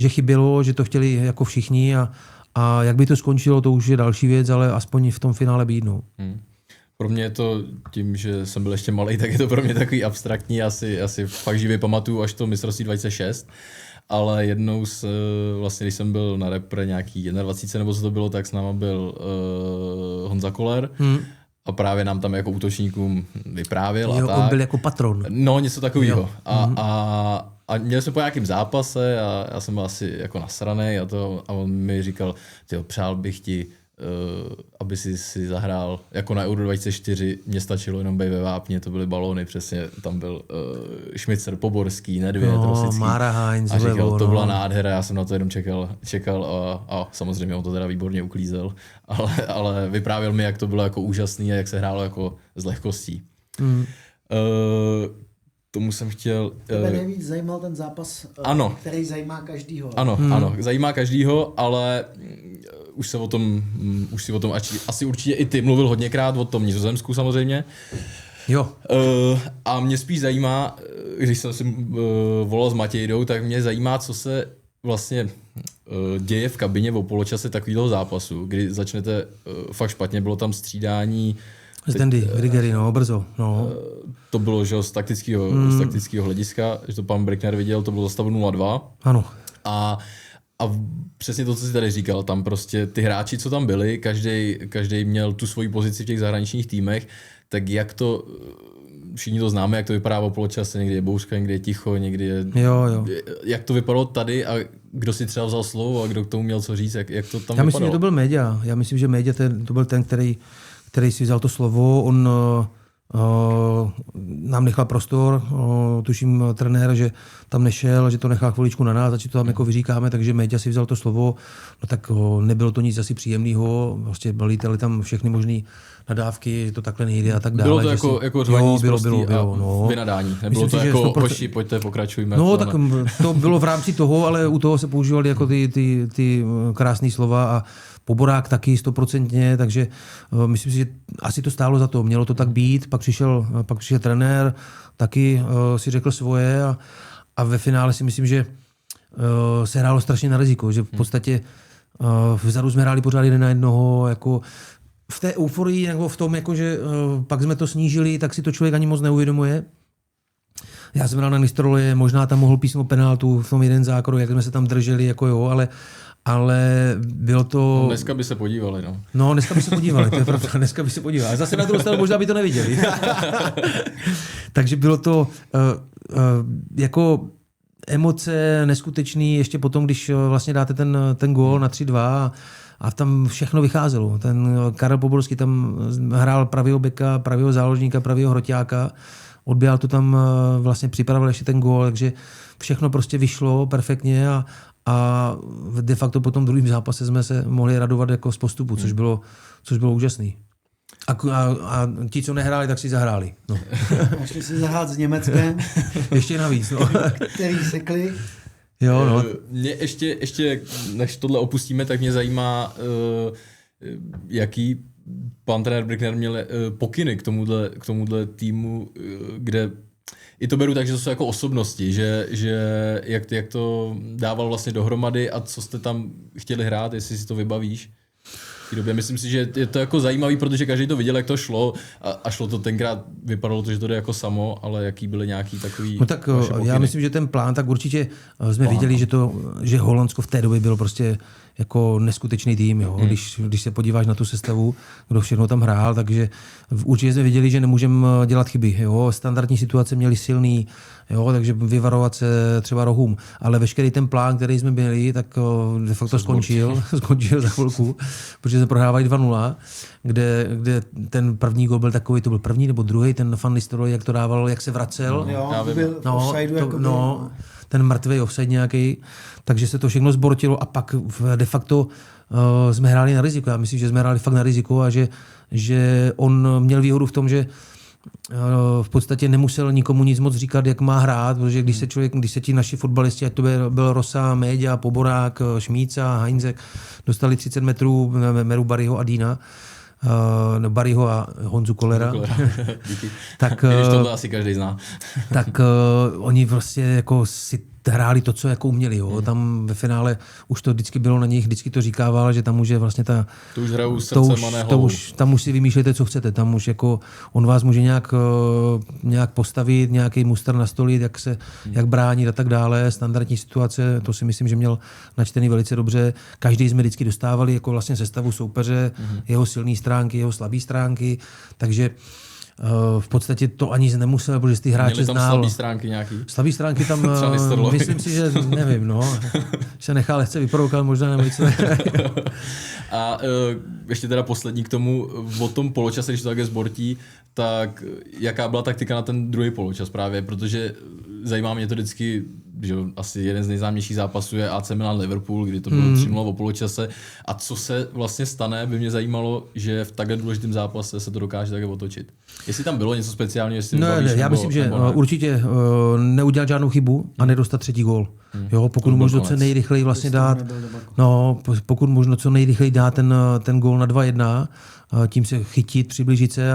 chybělo, že to chtěli jako všichni a jak by to skončilo, to už je další věc, ale aspoň v tom finále být. No. Pro mě je to tím, že jsem byl ještě malý, tak je to pro mě takový abstraktní, asi fakt živě pamatuju až to mistrovství 2006. Ale jednou vlastně, když jsem byl na repre nějaký 21 nebo co to bylo, tak s náma byl Honza Koller a právě nám tam jako útočníkům vyprávěl. Jo, a tak. On byl jako patron. No, něco takového. A měli jsme po nějakém zápase a já jsem byl asi jako nasranej a on mi říkal, tyjo, přál bych ti, aby si zahrál jako na Euro 2004, mně stačilo jenom být ve vápně, to byly balóny, přesně, tam byl Šmicer, Poborský, Nedvěd, Rosický. Mára Heinz, a říkal, to byla nádhera, já jsem na to jenom čekal a samozřejmě on to teda výborně uklízel, ale vyprávěl mi, jak to bylo jako úžasný a jak se hrálo jako s lehkostí. Tomu jsem chtěl... Tebe nejvíc zajímal ten zápas, ano. který zajímá každýho. Ano, zajímá každýho, ale už si o tom asi určitě i ty mluvil hodněkrát, o tom Nizozemsku samozřejmě. Jo. A mě spíš zajímá, když jsem si volal s Matějdou, tak mě zajímá, co se vlastně děje v kabině o poločase takového zápasu, kdy začnete fakt špatně, bylo tam střídání. Zdendy, Grigery, brzo. No. To bylo, že z taktického hlediska, že to pan Brickner viděl, to bylo za stavu 0-2. Ano. A přesně to, co jsi tady říkal, tam prostě ty hráči, co tam byli, každý měl tu svoji pozici v těch zahraničních týmech, tak jak to, všichni to známe, jak to vypadá o poločase, někdy je bouřka, někdy je ticho, někdy je... Jo. Jak to vypadalo tady a kdo si třeba vzal slovo a kdo k tomu měl co říct, jak to tam vypadalo? Já myslím, že to byl Méďa. Já myslím, že Méďa to byl ten, který si vzal to slovo. On nám nechal prostor, tuším trenér, že tam nešel, že to nechá chviličku na nás, a to tam jako vyříkáme, takže Méďa si vzal to slovo, no tak nebylo to nic asi příjemného, prostě byly tam všechny možné nadávky, že to takhle nejde a tak dále. Bylo to jako řvaní zprostý a no. vynadání, nebylo Myslím to si, jako 100%... hoši, pojďte, pokračujme. No tak to bylo v rámci toho, ale u toho se používaly jako ty krásné slova a Poborák taky 100%, takže myslím si, že asi to stálo za to. Mělo to tak být, pak přišel trenér, taky si řekl svoje a ve finále si myslím, že se hrálo strašně na riziko, že v podstatě vzadu jsme hráli pořád 1-1, jako v té euforii, nebo v tom, jako, že pak jsme to snížili, tak si to člověk ani moc neuvědomuje. Já jsem hrál na Nistroje, možná tam mohl písnout penaltu v tom jeden zákroku, jak jsme se tam drželi, jako jo, ale bylo to... Dneska by se podívali, no. No, dneska by se podívali, to je pravda, dneska by se podívali. Zase na druhou stranu možná by to neviděli. Takže bylo to jako emoce neskutečný, ještě potom, když vlastně dáte ten gól na 3-2 a tam všechno vycházelo. Ten Karel Poborský tam hrál pravýho beka, pravýho záložníka, pravýho hroťáka, odběhal to tam, vlastně připravil ještě ten gól, takže všechno prostě vyšlo perfektně a de facto po tom druhém zápase jsme se mohli radovat jako z postupu, což bylo úžasný. A ti, co nehráli, tak si zahráli. No. A šli si zahrát s Německem. Ještě navíc. No. Který sekli. Jo, no. Mě ještě, než tohle opustíme, tak mě zajímá, jaký pan trenér Brickner měl pokyny k tomuhle týmu, kde i to beru tak, že to jsou jako osobnosti, že jak to dával vlastně dohromady a co jste tam chtěli hrát, jestli si to vybavíš. V té době myslím si, že je to jako zajímavý, protože každý to viděl, jak to šlo a šlo to tenkrát, vypadalo to, že to jde jako samo, ale jaký byly nějaký takový... No tak já myslím, že ten plán, tak určitě jsme viděli, že Holandsko v té době bylo prostě jako neskutečný tým, jo. Když se podíváš na tu sestavu, kdo všechno tam hrál, takže určitě jsme viděli, že nemůžeme dělat chyby. Jo. Standardní situace měli silný, jo, takže vyvarovat se třeba rohům. Ale veškerý ten plán, který jsme měli, tak de facto skončil za chvilku, protože jsme prohrávali 2-0, kde ten první gól byl takový, to byl první nebo druhý, ten Van Nistelrooy, jak to dával, jak se vracel. Jo, byl offside, ten mrtvý offside nějaký, takže se to všechno zbortilo a pak de facto jsme hráli na riziko. Já myslím, že jsme hráli fakt na riziko a že on měl výhodu v tom, že v podstatě nemusel nikomu nic moc říkat, jak má hrát, protože když se ti naši fotbalisti, ať to byl Rosa, Méďa, Poborák, Šmíca, Heinzek, dostali 30 metrů Meru Barryho a Dina, Barryho a Honzu Kollera. Tak, když tohle asi každý zná. Tak oni prostě jako si hráli to, co jako uměli. Jo. Tam ve finále už to vždycky bylo na nich, vždycky to říkával, že tam už je vlastně ta... To už hrajou srdcem a ne hlavou. Tam už si vymýšlejte, co chcete. Tam už jako on vás může nějak postavit, nějaký muster nastolit, jak bránit a tak dále. Standardní situace, to si myslím, že měl načtený velice dobře. Každý jsme vždycky dostávali jako vlastně sestavu soupeře, jeho silné stránky, jeho slabé stránky, takže v podstatě to ani nemusel, protože ty hráče znal. Měli tam slabý stránky nějaký? Slabý stránky tam, myslím si, že nevím, no. Se nechá lehce vyprovokovat možná nebo něco. A ještě teda poslední k tomu, o tom poločase, když to také zbortí, tak jaká byla taktika na ten druhý poločas právě, protože zajímá mě to vždycky, že asi jeden z nejznámějších zápasů je AC Milan Liverpool, kdy to bylo 3-0 o poločase. A co se vlastně stane, by mě zajímalo, že v takhle důležitém zápase se to dokáže také otočit. Jestli tam bylo něco speciálního, jestli ne, já myslím, že určitě neudělat žádnou chybu a nedostat třetí gól. Jo, pokud možno co nejrychleji vlastně dát, pokud možno co nejrychleji dát ten gól na 2-1, tím se chytit, přiblížit se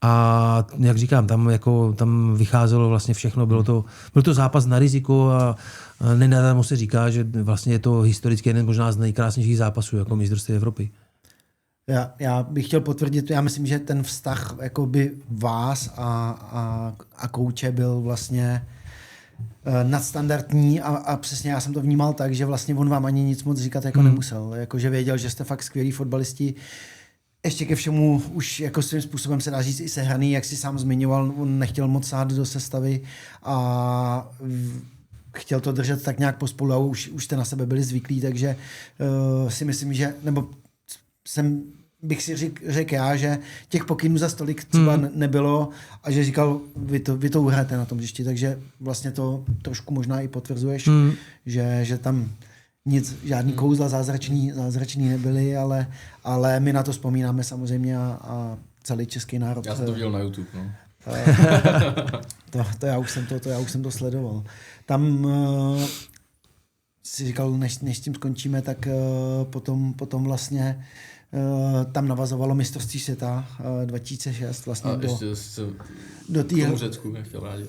a jak říkám, tam vycházelo vlastně všechno, byl to zápas na riziko a nenadarmo se říká, že vlastně je to historicky jeden možná z nejkrásnějších zápasů jako mistrovství Evropy. Já bych chtěl potvrdit, já myslím, že ten vztah jakoby vás a kouče byl vlastně nadstandardní a přesně já jsem to vnímal tak, že vlastně on vám ani nic moc říkat jako nemusel. Jakože věděl, že jste fakt skvělí fotbalisti. Ještě ke všemu už jako svým způsobem se dá říct i sehraný, jak si sám zmiňoval, on nechtěl moc sát do sestavy a chtěl to držet tak nějak pospolu a už jste na sebe byli zvyklí, takže si myslím, že, nebo bych si řekl já, že těch pokynů za stolik třeba nebylo a že říkal, vy to uhrajete na tom hřišti, takže vlastně to trošku možná i potvrzuješ, že tam žádný kouzla zázračný nebyly, ale my na to vzpomínáme samozřejmě a celý český národ. Já jsem to viděl na YouTube, no. To já už jsem to sledoval. Tam si říkal, než s tím skončíme, tak potom vlastně tam navazovalo mistrovství světa 2006 vlastně do té... K tomu Řecku nechtěl rádi.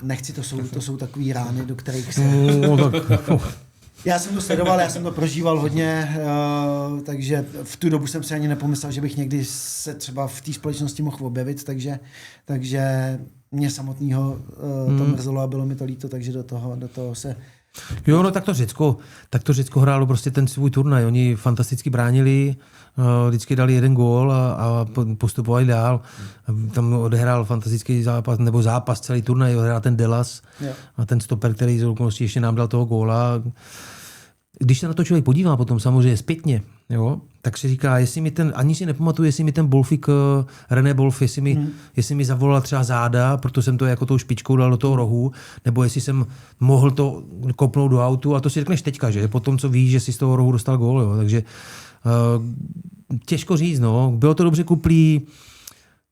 Nechci, to jsou takový rány, do kterých se... Já jsem to sledoval, já jsem to prožíval hodně, takže v tu dobu jsem si ani nepomyslel, že bych někdy se třeba v té společnosti mohl objevit, takže mě samotného to mrzelo a bylo mi to líto, takže do toho se... Jo, no tak to Řecko hrálo prostě ten svůj turnaj. Oni fantasticky bránili, vždycky dali jeden gól a postupovali dál. Tam odehrál fantastický zápas celý turnaj, odehrál ten Delas a ten stoper, který z okolností ještě nám dal toho góla. Když se na to člověk podívá potom samozřejmě zpětně, jo, tak se říká, ani si nepamatuju, jestli mi ten Bolfik, René Bolf, jestli mi zavolal třeba záda, proto jsem to jako tou špičkou dal do toho rohu, nebo jestli jsem mohl to kopnout do autu, a to si řekneš teďka, že potom, co víš, že si z toho rohu dostal gól, jo, takže těžko říct, no, bylo to dobře kuplý,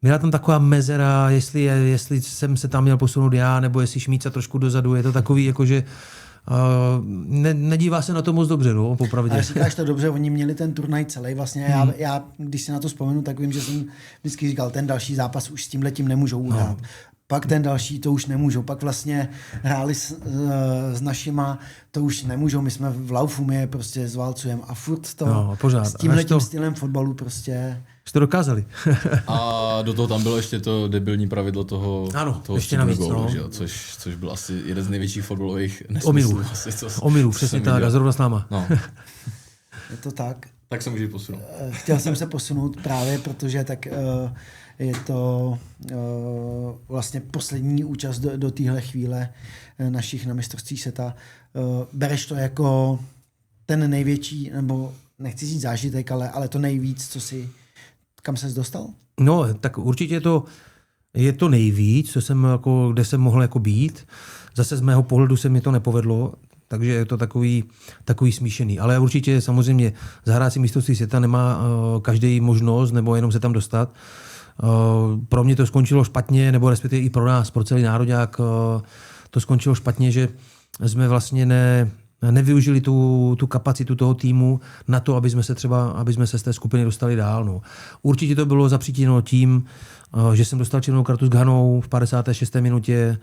byla tam taková mezera, jestli jsem se tam měl posunout já, nebo jestli Šmíca trošku dozadu, je to takový, jakože nedívá se na to moc dobře, no, popravdě. Ale říkáš to dobře, oni měli ten turnaj celý vlastně. Já, když si na to vzpomenu, tak vím, že jsem vždycky říkal, ten další zápas už s tímhletím nemůžou uhrát. No. Pak ten další to už nemůžou. Pak vlastně hráli s našima, to už nemůžou. My jsme v laufu, my je prostě zválcujeme a furt to s tímhletím stylem fotbalu prostě... to dokázali. A do toho tam bylo ještě to debilní pravidlo toho ještě navíc, gólu, že? Což byl asi jeden z největších fotbalových nesmyslů. Omylů, přesně tak, a zrovna s náma. No. Je to tak. Tak se můžeš posunout. Chtěl jsem se posunout právě, protože tak je to vlastně poslední účast do téhle chvíle našich na mistrovství světa. Bereš to jako ten největší, nebo nechci říct zážitek, ale to nejvíc, kam ses dostal? No, tak určitě je to nejvíc, kde jsem mohl jako být. zase z mého pohledu se mi to nepovedlo, takže je to takový smíšený. Ale určitě samozřejmě zahrát si mistrovství světa nemá každý možnost, nebo jenom se tam dostat. Pro mě to skončilo špatně, nebo respektive i pro nás, pro celý nároďák, to skončilo špatně, že jsme vlastně nevyužili tu kapacitu toho týmu na to, aby jsme se z té skupiny dostali dál. No. Určitě to bylo zapříčiněno tím, že jsem dostal červenou kartu s Ghanou v 56. minutě,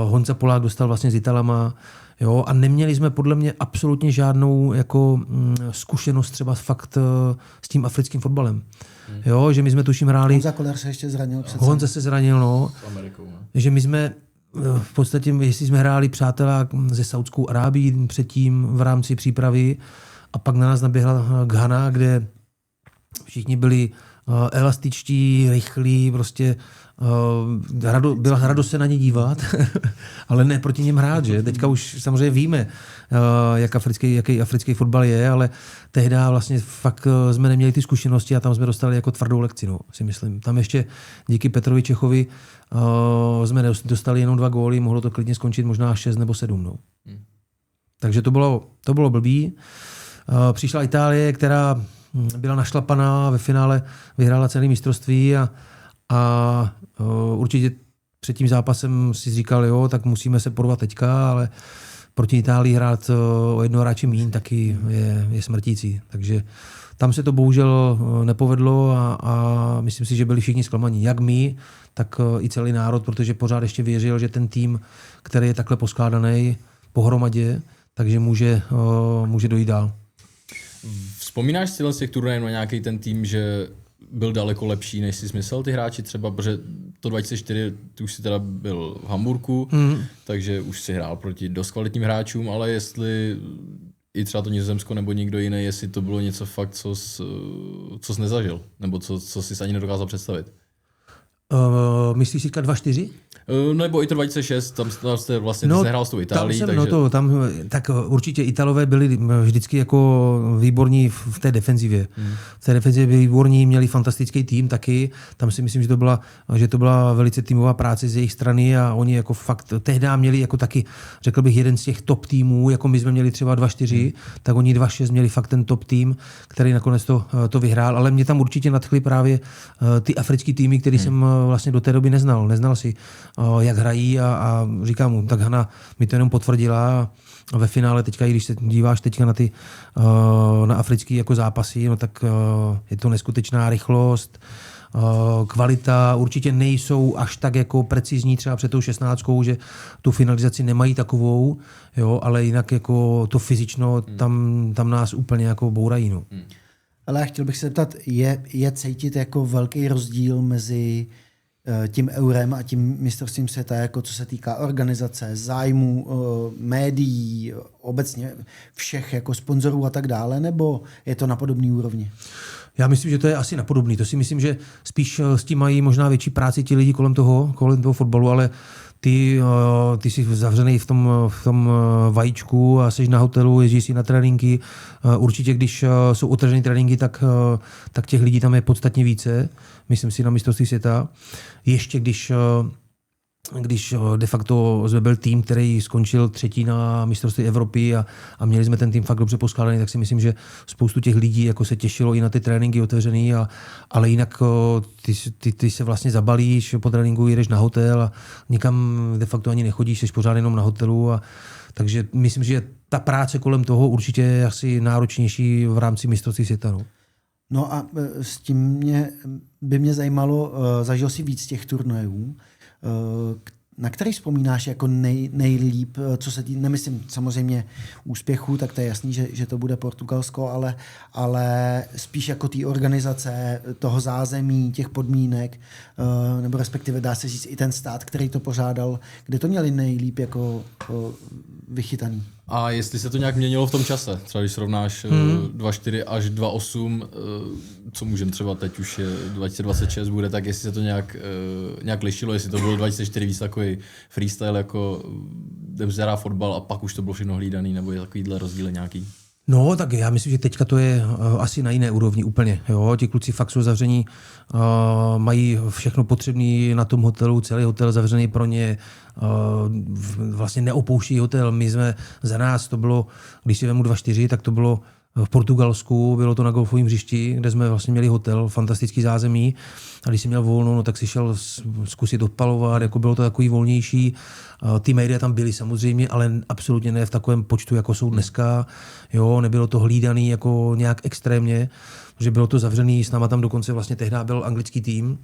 Honza Polák dostal vlastně s Italama, jo, a neměli jsme podle mě absolutně žádnou jako zkušenost třeba fakt s tím africkým fotbalem. Jo, že my jsme tuším hráli... Honza Koller se ještě zranil. Honza se zranil, no. S Amerikou, no. Že my jsme v podstatě, jestli jsme hráli přátelá se Saudskou Arábií předtím v rámci přípravy a pak na nás naběhla Ghana, kde všichni byli elastičtí, rychlí, prostě byla radost se na ně dívat, ale ne proti něm hrát, že? Teďka už samozřejmě víme, jaký africký fotbal je, ale tehdy vlastně fakt jsme neměli ty zkušenosti a tam jsme dostali jako tvrdou lekci, no, si myslím. Tam ještě díky Petrovi Čechovi jsme dostali jenom 2 góly, mohlo to klidně skončit možná 6 nebo 7. No. Takže to bylo blbý. Přišla Itálie, která byla našlapaná, ve finále vyhrála celé mistrovství a určitě před tím zápasem si říkal, jo, tak musíme se porvat teďka, ale proti Itálii hrát o jednoho hráče míň taky je smrtící. Takže tam se to bohužel nepovedlo a myslím si, že byli všichni zklamaní. Jak my, tak i celý národ, protože pořád ještě věřil, že ten tým, který je takhle poskládaný pohromadě, takže může dojít dál. Vzpomínáš si z těch turnajů na nějaký ten tým, že byl daleko lepší, než si myslel ty hráči třeba, protože to 2004, ty už si teda byl v Hamburku, takže už si hrál proti dost kvalitním hráčům, ale jestli i třeba to Nizozemsko nebo někdo jiný, jestli to bylo něco fakt, co jsi nezažil, nebo co jsi ani nedokázal představit. Myslíš si 2-4? Nebo i to 2006, tam jste vlastně nehrál s tou Itálií. Tak určitě Italové byli vždycky jako výborní v té defenzivě. V té defenzivě byli výborní, měli fantastický tým taky. Tam si myslím, že to byla velice týmová práce z jejich strany a oni jako fakt tehdy měli jako taky, řekl bych, jeden z těch top týmů, jako my jsme měli třeba 2-4, tak oni 2-6 měli fakt ten top tým, který nakonec to vyhrál, ale mě tam určitě nadchly právě ty africký týmy, který jsem vlastně do té doby neznal. Neznal si, jak hrají a říkám mu, tak Hana mi to jenom potvrdila a ve finále teďka, i když se díváš teďka na africký jako zápasy, no tak je to neskutečná rychlost, kvalita, určitě nejsou až tak jako precizní třeba před tou 16, že tu finalizaci nemají takovou, jo, ale jinak jako to fyzično tam nás úplně jako bourají. No. Ale chtěl bych se zeptat, je cítit jako velký rozdíl mezi tím eurem a tím mistrovstvím světa, jako co se týká organizace, zájmu, médií, obecně všech jako sponzorů a tak dále, nebo je to na podobné úrovni? Já myslím, že to je asi napodobný. To si myslím, že spíš s tím mají možná větší práci ti lidi kolem toho fotbalu, ale ty jsi zavřený v tom vajíčku a jsi na hotelu, jezdíš si na tréninky. Určitě, když jsou otevřené tréninky, tak těch lidí tam je podstatně více. Myslím si na mistrovství světa. Ještě když de facto jsme byl tým, který skončil 3. na mistrovství Evropy a měli jsme ten tým fakt dobře poskládaný, tak si myslím, že spoustu těch lidí jako se těšilo i na ty tréninky otevřený, ale jinak ty se vlastně zabalíš, po tréninku jedeš na hotel a nikam de facto ani nechodíš, jsi pořád jenom na hotelu. Takže myslím, že ta práce kolem toho určitě je asi náročnější v rámci mistrovství světa. No a s tím by mě zajímalo, zažil jsi víc těch turnajů, na který vzpomínáš jako nejlíp, co se nemyslím samozřejmě úspěchu, tak to je jasný, že to bude Portugalsko, ale spíš jako té organizace, toho zázemí, těch podmínek, nebo respektive dá se říct i ten stát, který to pořádal, kde to měli nejlíp jako vychytaný. A jestli se to nějak měnilo v tom čase, třeba když srovnáš 2.4 až 2.8, co můžeme třeba teď už je 2026 bude, tak jestli se to nějak lišilo, jestli to bylo 2004 víc takový freestyle, jako jdem se hrát fotbal a pak už to bylo všechno hlídaný, nebo je takovýhle rozdíl nějaký? No, tak já myslím, že teďka to je asi na jiné úrovni úplně. Jo? Ti kluci fakt jsou zavření, mají všechno potřebné na tom hotelu, celý hotel zavřený pro ně, vlastně neopouští hotel. My jsme za nás, to bylo, když si vemu 2-4, tak to bylo v Portugalsku, bylo to na golfovém hřišti, kde jsme vlastně měli hotel, fantastický zázemí. A když jsem měl volno, no, tak si šel zkusit odpalovat, jako bylo to takový volnější. Ty média tam byly samozřejmě, ale absolutně ne v takovém počtu, jako jsou dneska. Jo, nebylo to hlídaný jako nějak extrémně, že bylo to zavřený, s náma tam dokonce vlastně tehdy byl anglický tým,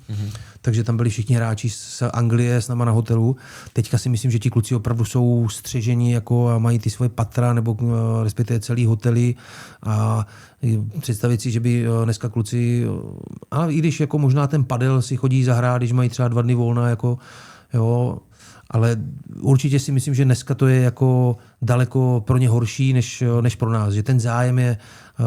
takže tam byli všichni hráči z Anglie s náma na hotelu. Teďka si myslím, že ti kluci opravdu jsou střeženi jako a mají ty svoje patra nebo respektive celý hotely a představit si, že by dneska kluci, a i když jako možná ten padel si chodí zahrát, když mají třeba 2 dny volna, jako, jo, ale určitě si myslím, že dneska to je jako daleko pro ně horší, než pro nás. Že ten zájem je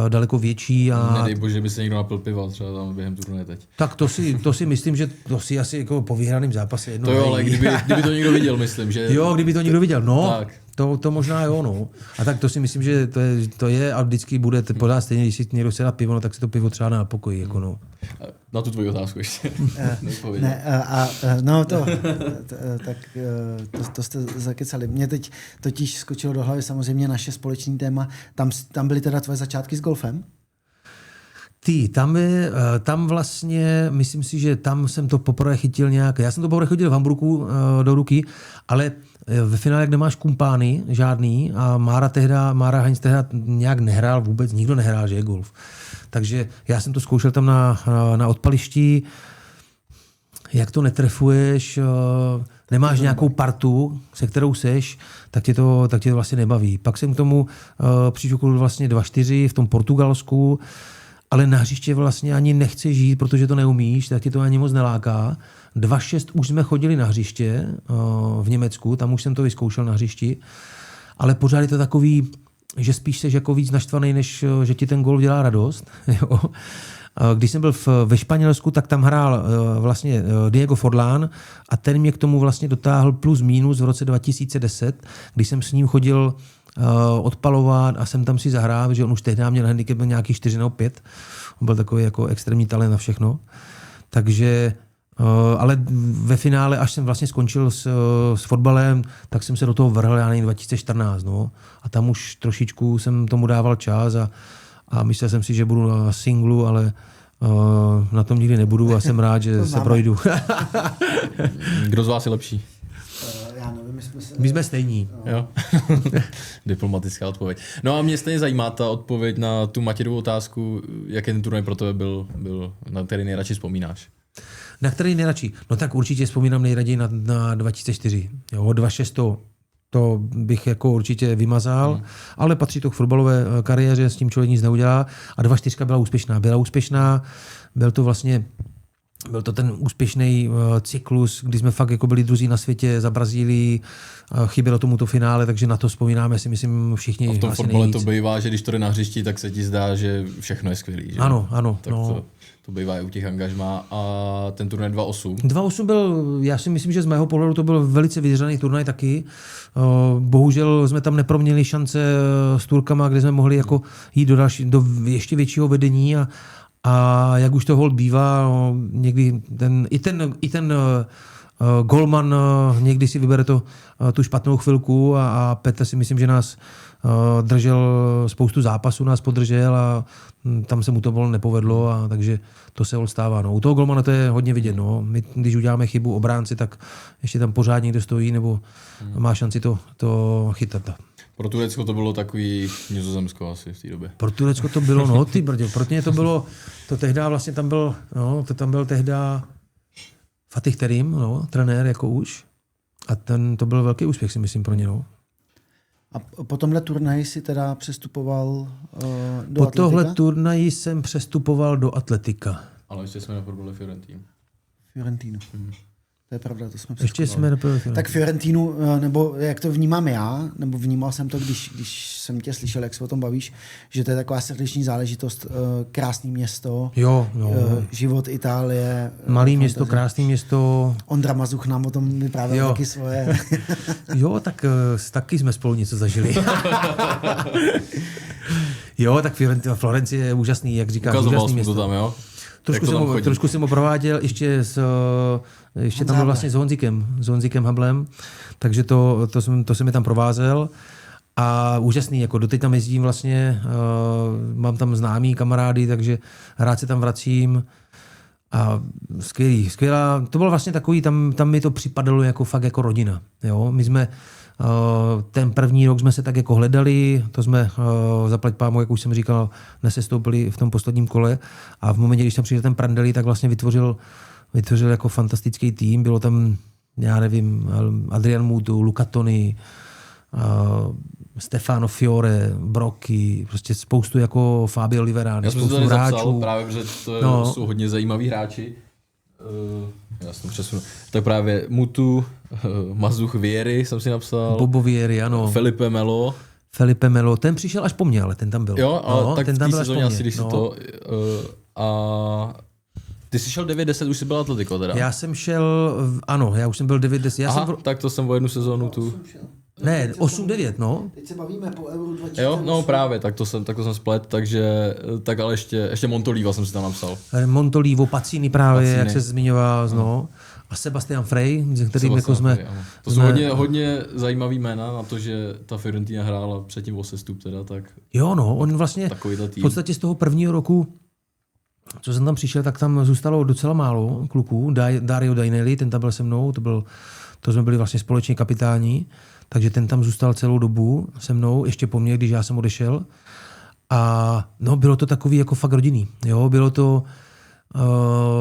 daleko větší. A nedej bože, že by se někdo napil piva třeba tam během turnaje teď. Tak to si myslím, že to si asi jako po vyhraném zápase jedno. To jo, ale kdyby to někdo viděl, myslím, že... Jo, kdyby to někdo viděl, no. Tak. To možná jo, no. A tak to si myslím, že to je a vždycky bude podát stejně, když si někdo chce na pivo, no, tak si to pivo třeba na pokoji, jako no. Na tu tvoji otázku ještě. To jste zakecali. Mě teď totiž skočilo do hlavy samozřejmě naše společný téma. Tam byly teda tvoje začátky s golfem? Tam vlastně, myslím si, že tam jsem to poprvé chytil nějak, já jsem to poprvé chytil v Hamburgu do ruky, ale ve finále, jak nemáš kumpány žádný a Mára Heinz tehda nějak nehrál vůbec, nikdo nehrál, že je golf. Takže já jsem to zkoušel tam na odpališti, jak to netrefuješ, nemáš nějakou partu, se kterou seš, tak tě to vlastně nebaví. Pak jsem k tomu přišel vlastně 2-4 v tom Portugalsku, ale na hřiště vlastně ani nechceš žít, protože to neumíš, tak tě to ani moc neláká. 2-6 už jsme chodili na hřiště v Německu, tam už jsem to vyzkoušel na hřišti, ale pořád je to takový, že spíš seš jako víc naštvaný, než že ti ten golf dělá radost. Jo. Když jsem byl ve Španělsku, tak tam hrál vlastně Diego Forlán a ten mě k tomu vlastně dotáhl plus minus v roce 2010, když jsem s ním chodil odpalovat a jsem tam si zahrál, že on už tehdy měl handicap byl nějaký 4 nebo 5. On byl takový jako extrémní talent na všechno. Takže, ale ve finále, až jsem vlastně skončil s fotbalem, tak jsem se do toho vrhl, já nevím, 2014. No. A tam už trošičku jsem tomu dával čas a myslel jsem si, že budu na singlu, ale na tom nikdy nebudu a jsem rád, že se projdu. Kdo z vás je lepší? Já nevím, my jsme stejní. Jo. Diplomatická odpověď. No a mě stejně zajímá ta odpověď na tu Matědovu otázku, jaký ten turnaj pro tebe byl, na který nejradši vzpomínáš? Na který nejradši? No tak určitě vzpomínám nejraději na 2004. Jo, 2.6 to bych jako určitě vymazal, ale patří to k fotbalové kariéře, s tím člověk nic neudělá. A 2.4 byla úspěšná. Byl to ten úspěšný cyklus, kdy jsme fakt jako byli druzí na světě za Brazílii, chybělo tomuto finále, takže na to vzpomínáme si myslím všichni. A v tom asi fotbale nejvíc. to bývá, že když to jde na hřišti, tak se ti zdá, že všechno je skvělý. Že? Ano. Tak no. to bývá i u těch angažmá. A ten turnaj 2.8? 2.8 byl, já si myslím, že z mého pohledu to byl velice vyhraný turnaj taky. Bohužel jsme tam neproměnili šance s Turkama, kde jsme mohli jako jít do ještě většího vedení a jak už to holt bývá, někdy ten golman někdy si vybere tu špatnou chvilku a Petr si myslím, že nás držel spoustu zápasů, nás podržel a tam se mu to volno nepovedlo, a takže to se holt stává. No. U toho golmana to je hodně vidět. No. My, když uděláme chybu obránci, tak ještě tam pořád někdo stojí nebo má šanci to chytat. Pro Turecko to bylo takový Nizozemsko asi v té době. Pro Turecko to bylo, no ty brdě, pro mě to bylo, to tehda vlastně tam byl tehda Fatih Terim, no, trenér jako už. A to byl velký úspěch, si myslím, pro ně. No. A po tomhle turnaji si teda přestupoval do Po atletika? tohle turnaji jsem přestupoval do atletika. Ale ještě jsme na fotbale Fiorentín. Fiorentinu. To je pravda, to jsme Ještě jsme nebyli. Tak Fiorentinu, nebo jak to vnímám já, nebo vnímal jsem to, když jsem tě slyšel, jak se o tom bavíš, že to je taková srdeční záležitost, krásné město, Jo. život Itálie. Malý město, krásné město. Ondra Mazuch nám o tom vyprávěl taky svoje. Jo, tak taky jsme spolu něco zažili. Jo, tak Florencie je úžasný, jak říkáš, Ukazoval úžasný jsem město. to tam, jo? Trošku jsem ho prováděl ještě tam byl vlastně s Honzikem Hablem, takže to jsem je tam provázel a úžasný, jako doteď tam jezdím vlastně, mám tam známý kamarády, takže rád se tam vracím a skvělá, to bylo vlastně takový, tam mi to připadalo jako fakt jako rodina, jo, my jsme ten první rok jsme se tak jako hledali, to jsme zaplať pámu, jak už jsem říkal, nesestoupili v tom posledním kole a v momentě, když tam přišel ten Prandelli, tak vlastně vytvořil jako fantastický tým, bylo tam, já nevím, Adrian Mutu, Luca Toni, Stefano Fiore, Brocchi, prostě spoustu jako Fabio Liverani, spoustu hráčů. Zapsal, právě, protože to jsou hodně zajímaví hráči. Já jsem přesunu. Tak právě Mutu, Mazuch Vieri jsem si napsal. Bobo Vieri, ano. Felipe Melo, ten přišel až po mně, ale ten tam byl. Jo, ale no, tak ten v tam té byl sezóně asi, když si to... A ty jsi šel 9-10, už jsi byl Atletico teda? Já jsem šel, ano, já už jsem byl 9-10. Tak to jsem o jednu sezónu tu... Ne, 8-9, no. Teď se bavíme po Euro 2008. Jo, no právě, tak to jsem splet, takže, tak ale ještě Montolivo jsem si tam napsal. Montolivo, Pacini právě, jak se zmiňoval, no. A Sebastian Frey, se kterým jako jsme... Frey, to jsou hodně zajímavý jména na to, že ta Fiorentina hrála předtím o sestup teda, tak... Jo, no, on vlastně v podstatě z toho prvního roku, co jsem tam přišel, tak tam zůstalo docela málo kluků. Dario Dainelli, ten tam byl se mnou, to jsme byli vlastně společně kapitáni, takže ten tam zůstal celou dobu se mnou, ještě po mně, když já jsem odešel. A no, bylo to takový jako fakt rodinný. Jo, bylo to,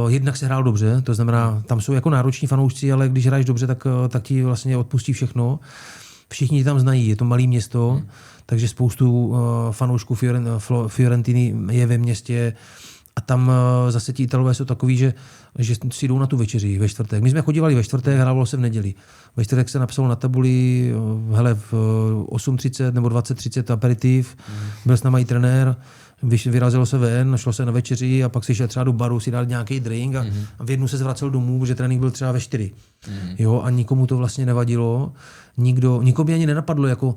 jednak se hrál dobře, to znamená, tam jsou jako nároční fanoušci, ale když hraješ dobře, tak ti vlastně odpustí všechno. Všichni tam znají, je to malé město, takže spoustu fanoušků Fiorentiny je ve městě. A tam zase ti Italové jsou takový, že si jdou na tu večeři ve čtvrtek. My jsme chodívali ve čtvrtek, hrávalo se v neděli. Ve čtvrtek se napsalo na tabuli, hele, v 8:30 nebo 20:30 aperitiv, byl s náma i trenér, vyrazilo se ven, šlo se na večeři a pak si šel třeba do baru, si dal nějaký drink a v jednu se zvracel domů, protože trénink byl třeba ve 4. Jo, a nikomu to vlastně nevadilo. Nikomu ani nenapadlo jako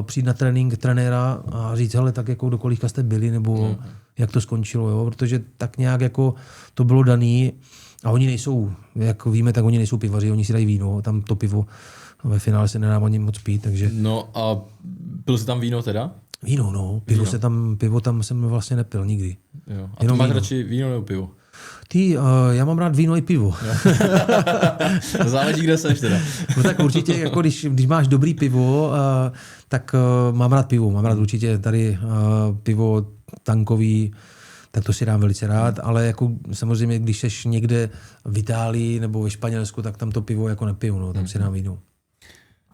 přijít na trénink trenéra a říct, hele, tak jako do kolika jste byli, nebo jak to skončilo, jo? Protože tak nějak jako to bylo daný a oni nejsou, jak víme, tak oni nejsou pivaři, oni si dají víno, tam to pivo ve finále se nedá ani moc pít, takže... No a pil jsi tam víno teda? Víno, no. Pivo tam jsem vlastně nepil nikdy. Jo. A ty máš radši víno nebo pivo? Já mám rád víno i pivo. Záleží, kde seš teda. No tak určitě, jako když máš dobrý pivo, tak mám rád pivo. Mám rád určitě tady pivo tankový, tak to si dám velice rád, ale jako samozřejmě, když seš někde v Itálii nebo ve Španělsku, tak tam to pivo jako nepiju, no, tam si dám víno.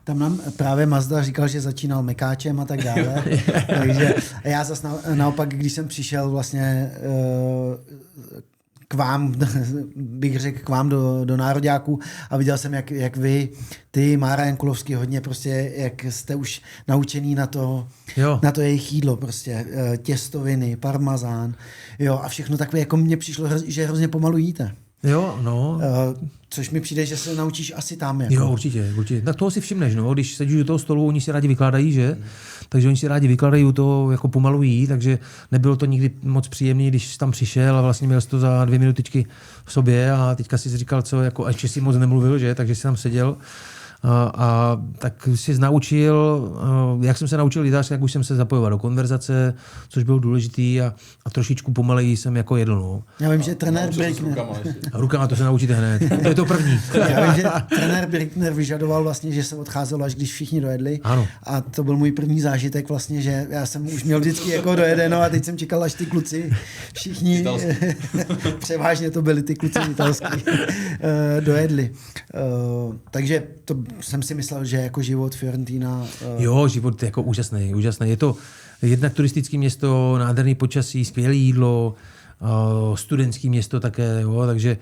Tam nám právě Mazda říkal, že začínal mekáčem a tak dále. Takže já zase naopak, když jsem přišel vlastně k vám, bych řekl, k vám do nároďáků a viděl jsem, jak vy, ty, Mára Jankulovský, hodně prostě, jak jste už naučený na to jejich jídlo, prostě těstoviny, parmazán, jo, a všechno takové, jako mně přišlo, že hrozně pomalu jíte. Jo, no. Což mi přijde, že se naučíš asi tam. Jako. Jo, určitě. Tak toho si všimneš, no. Když sedíš do toho stolu, oni si rádi vykládají, že? Takže oni si rádi vykládají to jako pomalu jí, takže nebylo to nikdy moc příjemný, když jsi tam přišel a vlastně měl jsi to za 2 minutičky v sobě a teďka si říkal, co, jako, a ještě si moc nemluvil, že? Takže jsi tam seděl. A tak si naučil, jak jsem se naučil italsky, jak už jsem se zapojoval do konverzace, což bylo důležitý a trošičku pomaleji jsem jako jedl. No. Já vím, že trenér Brickner... Rukama to se naučíte hned, to je to první. Já vím, že trenér Brickner vyžadoval vlastně, že se odcházel, až když všichni dojedli. Ano. A to byl můj první zážitek vlastně, že já jsem už měl vždycky jako dojedeno a teď jsem čekal, až ty kluci všichni, převážně to byli ty kluci italský, dojedli. Takže to jsem si myslel, že jako život Fiorentina... Jo, život je jako úžasný. Je to jednak turistické město, nádherný počasí, skvělé jídlo, studentské město také, jo, takže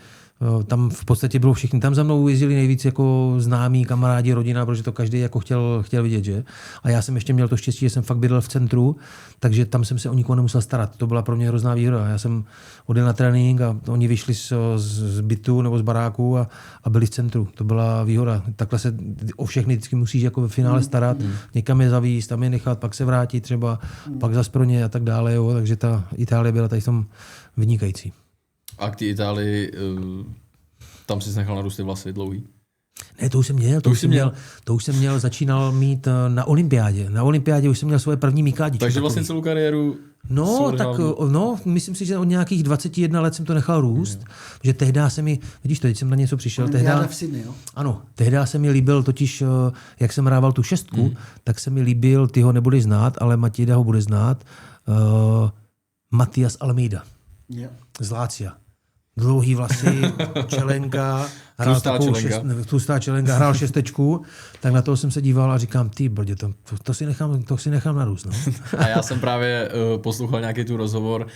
tam v podstatě bylo všichni. Tam za mnou jezdili nejvíc jako známí, kamarádi, rodina, protože to každý jako chtěl vidět, že? A já jsem ještě měl to štěstí, že jsem fakt bydlel v centru, takže tam jsem se o nikoho nemusel starat. To byla pro mě hrozná výhoda. Já jsem odjel na trénink a oni vyšli z bytu nebo z baráku a byli v centru. To byla výhoda. Takhle se o všechny vždycky musíš jako ve finále starat, někam je zavíst, tam je nechat, pak se vrátit třeba, pak zas pro ně a tak dále. Jo? Takže ta Itálie byla tady v tom vynikající. A k té Itálii, tam jsi nechal narůst ty vlasy dlouhý? Ne, to už jsem měl. To už jsem měl, začínal mít na olympiádě. Na olympiádě už jsem měl svoje první mikádičky. Takže vlastně celou kariéru... myslím si, že od nějakých 21 let jsem to nechal růst, že tehdy se mi, vidíš to, teď jsem na něco přišel. Olympiáda v Sydney, jo? Ano, tehdy se mi líbil totiž, jak jsem hrával tu 6, tak se mi líbil, ty ho nebudeš znát, ale Matějda ho bude znát, Matias Almeida. Yeah. Z Lácia. Dlouhý vlasy, čelenka, tlustá čelenka, hrál 6, tak na toho jsem se díval a říkám, ty brdě, to si nechám narůst. No. A já jsem právě poslouchal nějaký tu rozhovor,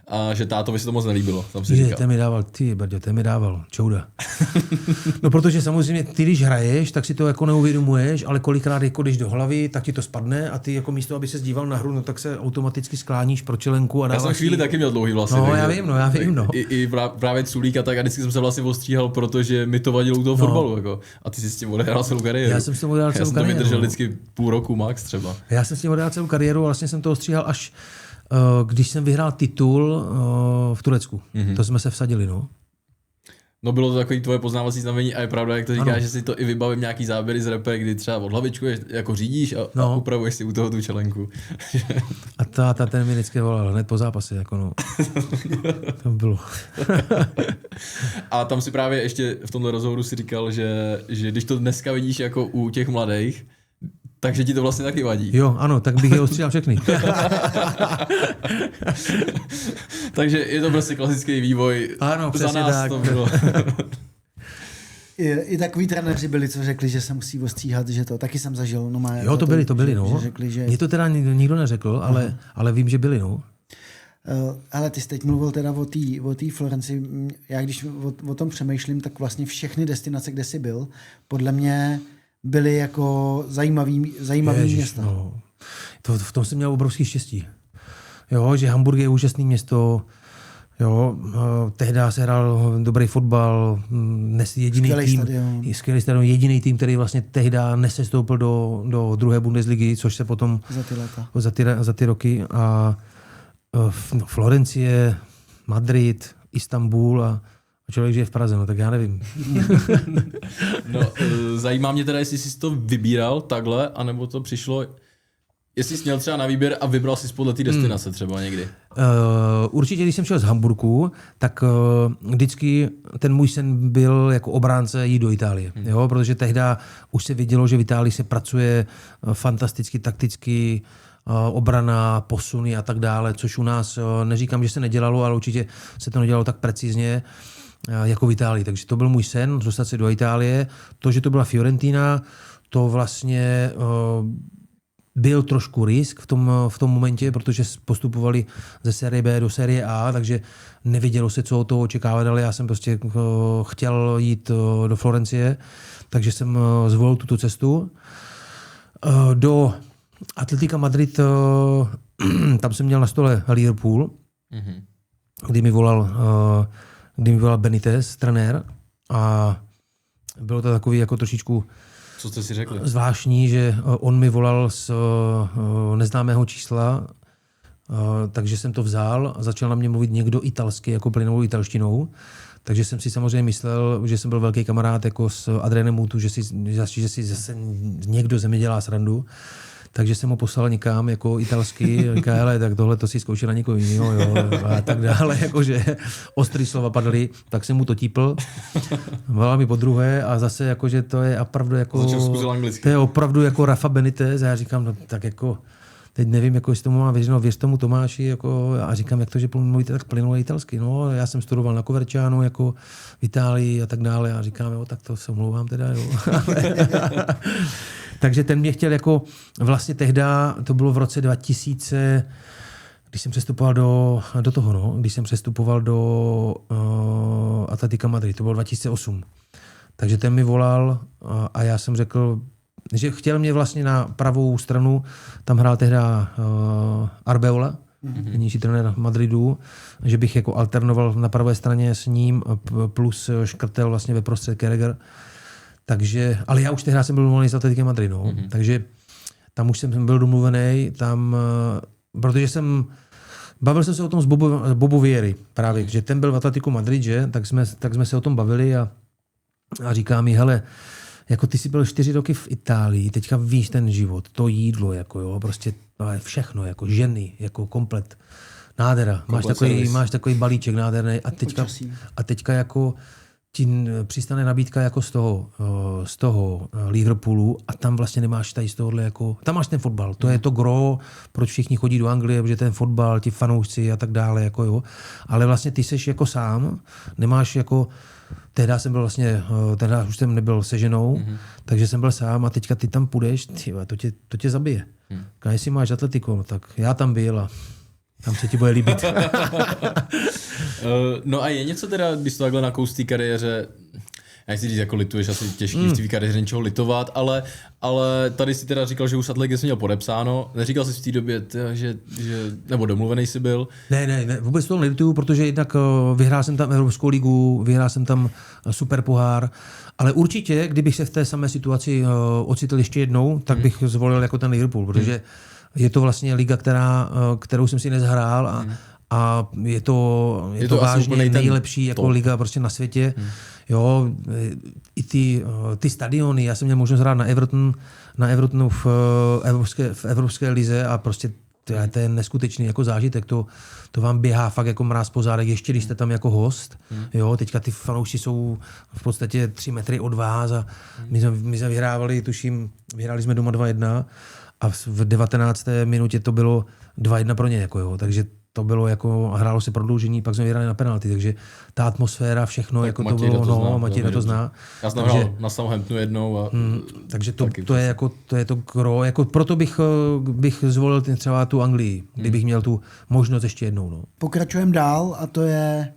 a že tátovi se to moc nelíbilo. Tam si říkal. Ten mi dával, čouda. No protože samozřejmě ty, když hraješ, tak si to jako neuvědomuješ, ale kolikrát jako jdeš do hlavy, tak ti to spadne a ty jako místo, aby se díval na hru, no tak se automaticky skláníš pro čelenku a dáváš. Já jsem chvíli taky měl dlouhý vlasy. No, já vím. I právě Culíka, tak a vždycky jsem se vlastně ostříhal, protože mi to vadilo u toho fotbalu. Jako. A ty jsi s tím odehrál celou kariéru. Já jsem s tím odehrál celou kariéru. Já jsem to vydržel vždycky půl roku max třeba. Já jsem s tím odehrál celou kariéru a vlastně jsem to ostříhal až když jsem vyhrál titul v Turecku. To jsme se vsadili, no. No bylo to takový tvoje poznávací znamení a je pravda, jak to říkáš, že si to i vybavím nějaký záběry z repe, kdy třeba od hlavičku jako řídíš a upravuješ si u toho tu čelenku. A táta ten mi vždycky volal hned po zápase, jako no. To bylo. A tam si právě ještě v tomhle rozhovoru si říkal, že když to dneska vidíš jako u těch mladých, takže ti to vlastně taky vadí. Jo, ano, tak bych je ostříhal všechny. Takže je to prostě klasický vývoj. Ano, za nás tak. To bylo. I takový trenéři byli, co řekli, že se musí ostříhat, že to taky jsem zažil. No, jo, to byli, no. Řekli, že... Mně to teda nikdo neřekl, ale vím, že byli, no. Ale ty jsi teď mluvil teda o té Florenci. Já když o tom přemýšlím, tak vlastně všechny destinace, kde jsi byl, podle mě byly jako zajímavý města. No. V tom jsem měl obrovský štěstí. Jo, že Hamburg je úžasné město. Jo, tehdy se hrál dobrý fotbal, skvělý stadion, jediný tým, který vlastně tehdy nesestoupil do druhé Bundesligy, což se potom za ty roky a Florencie, Madrid, Istanbul a člověk žije v Praze, no tak já nevím. No, zajímá mě teda, jestli jsi to vybíral takhle, anebo to přišlo, jestli jsi měl třeba na výběr a vybral jsi podle té destinace třeba někdy. Určitě, když jsem šel z Hamburku, tak vždycky ten můj sen byl jako obránce jít do Itálie. Jo? Protože tehdy už se vidělo, že v Itálii se pracuje fantasticky, takticky, obrana, posuny a tak dále, což u nás, neříkám, že se nedělalo, ale určitě se to nedělalo tak precizně jako v Itálii. Takže to byl můj sen, dostat se do Itálie. To, že to byla Fiorentina, to vlastně byl trošku risk v tom momentě, protože postupovali ze série B do série A, takže nevědělo se, co od toho očekávat, ale já jsem prostě chtěl jít do Florencie, takže jsem zvolil tuto cestu. Do Atletica Madrid, tam jsem měl na stole Liverpool, kdy mi volal Benitez, trenér, a bylo to takový jako trošičku co jste si řekli? Zvláštní, že on mi volal z neznámého čísla, takže jsem to vzal a začal na mě mluvit někdo italsky, jako plynovou italštinou. Takže jsem si samozřejmě myslel, že jsem byl velký kamarád jako s Adrianem Mutu, že si zase někdo ze mě dělá srandu. Takže jsem ho poslal někam jako italsky, říká, hele, tak tohle to si zkoušel na někoho jiného, jo, a tak dále, jakože ostrý slova padly, tak jsem mu to típl, volal mi podruhé a zase jakože to je opravdu jako, to je opravdu jako Rafa Benitez a já říkám, no tak jako, teď nevím, jako jestli tomu mám věřit, no věř tomu Tomáši, jako, a říkám, jak to, že mluvíte tak plynule italsky, no, já jsem studoval na Covercianu, jako v Itálii a tak dále a říkám, jo, tak to se omlouvám teda, jo. Takže ten mě chtěl jako vlastně tehda, to bylo v roce 2000, když jsem přestupoval do toho, no, když jsem přestupoval do Atletica Madrid, to bylo 2008. Takže ten mi volal a já jsem řekl, že chtěl mě vlastně na pravou stranu, tam hrál tehda Arbeola, nynější trenér Madridu, že bych jako alternoval na pravé straně s ním plus škrtel vlastně ve prostřed Carragher. Takže, ale já už tehdy jsem byl domluvený s Atletikem Madrid, no. Takže tam už jsem byl domluvený, tam, protože bavil jsem se o tom s Bobo Vieri právě, že ten byl v Atletiku Madrid, že? Tak jsme se o tom bavili a říká mi, hele, jako ty jsi byl 4 roky v Itálii, teďka víš ten život, to jídlo, jako jo, prostě všechno, jako ženy, jako komplet, nádhera. Máš takový balíček nádherný a teďka jako ti přistane nabídka jako z toho Liverpoolu a tam vlastně nemáš tady z tohohle jako, tam máš ten fotbal, to je to gro, proč všichni chodí do Anglie, protože ten fotbal, ti fanoušci a tak dále, jako jo, ale vlastně ty seš jako sám, nemáš jako, tehdy jsem byl vlastně, tehdy už jsem nebyl se ženou, takže jsem byl sám a teďka ty tam půjdeš, to tě zabije. Jestli máš Atletico, no tak já tam byl a tam se ti bude líbit. No a je něco teda, když to takhle nakous v té kariéře, já si říct, jako lituješ, asi těžký v té kariéře něčeho litovat, ale tady si teda říkal, že už s Atletikem jsi měl podepsáno. Neříkal jsi v té době, že nebo domluvený jsi byl? Ne, vůbec to nelituju, protože jednak vyhrál jsem tam Evropskou ligu, vyhrál jsem tam super pohár, ale určitě, kdybych se v té samé situaci ocitl ještě jednou, tak bych zvolil jako ten Liverpool, protože je to vlastně liga, kterou jsem si nezhrál a je to vážně nejlepší jako liga prostě na světě. Jo, i ty stadiony, já jsem měl možnost hrát na Evertonu v Evropské lize a prostě to je neskutečný jako zážitek, to vám běhá fakt jako mráz po zádech, ještě když jste tam jako host. Jo, teďka ty fanoušci jsou v podstatě 3 metry od vás a my jsme vyhráli jsme doma 2-1 a v 19. minutě to bylo 2-1 pro ně, jako jo, takže to bylo jako, hrálo se prodloužení, pak jsme vyhráli na penalty, takže ta atmosféra, všechno, tak jako Matěj to bylo, Matěj to zná. Já jsem hrál na Southamptonu jednou. Takže to je to gro, jako proto bych zvolil třeba tu Anglii, kdybych měl tu možnost ještě jednou. No. Pokračujeme dál a to je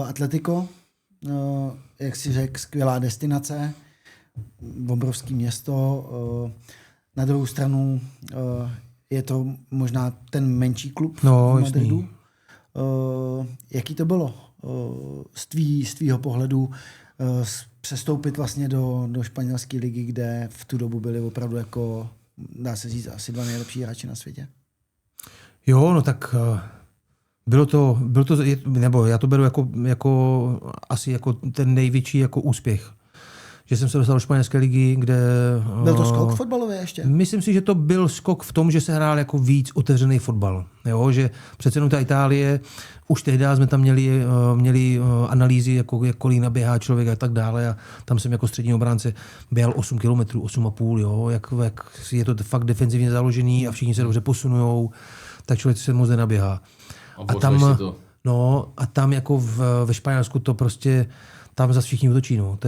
Atletico, jak si řekl, skvělá destinace, obrovské město, na druhou stranu je to možná ten menší klub v Madridu. Jaký to bylo z tvýho pohledu přestoupit vlastně do španělské ligy, kde v tu dobu byli opravdu jako, dá se říct, asi 2 nejlepší hráči na světě? Jo, no tak bylo to, nebo já to beru jako asi jako ten největší jako úspěch. Že jsem se dostal do španělské ligy, kde... Byl to skok fotbalový ještě? Myslím si, že to byl skok v tom, že se hrál jako víc otevřený fotbal. Jo, že přece jenom ta Itálie, už tehdy jsme tam měli analýzy, jako kolik naběhá člověk a tak dále a tam jsem jako střední obránce běhal 8 km, 8,5, jo, jak je to fakt defenzivně založený a všichni se dobře posunujou, tak člověk se moc nenaběhá. A tam jako ve Španělsku to prostě tam zase všichni útočí, no.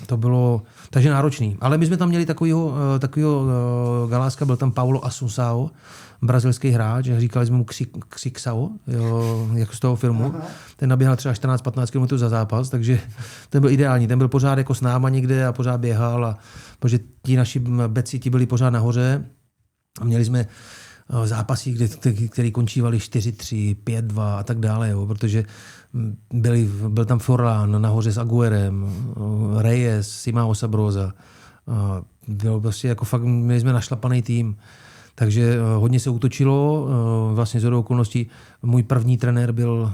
To bylo takže náročný. Ale my jsme tam měli takovýho galáska, byl tam Paulo Assunção, brazilský hráč, říkali jsme mu Xixao, jako z toho filmu. Ten naběhal třeba 14-15 km za zápas, takže ten byl ideální. Ten byl pořád jako s náma někde a pořád běhal, protože ti naši beci byli pořád nahoře a měli jsme zápasy, které končívaly 4-3, 5-2 a tak dále, jo, protože byl tam Forlán nahoře s Aguerem, Reyes, Simao Sabrosa. Bylo prostě jako fakt, my jsme našlapaný tým. Takže hodně se útočilo, vlastně z okolností. Můj první trenér byl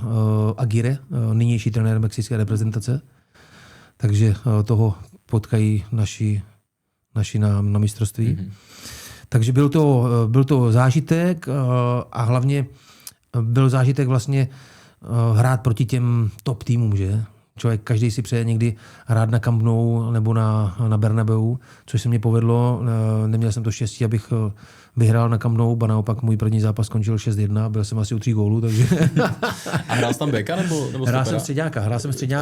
Aguirre, nynější trenér mexické reprezentace. Takže toho potkají naši na mistrovství. Takže byl to zážitek a hlavně byl zážitek vlastně hrát proti těm top týmům, že? Člověk, každý si přeje někdy hrát na Camp Nou nebo na Bernabeu, což se mě povedlo. Neměl jsem to štěstí, abych vyhrál na Camp Nou, a naopak můj první zápas skončil 6-1, byl jsem asi u 3 gólů, takže... A hrál jsi tam beka nebo Hrál jsem středňáka. A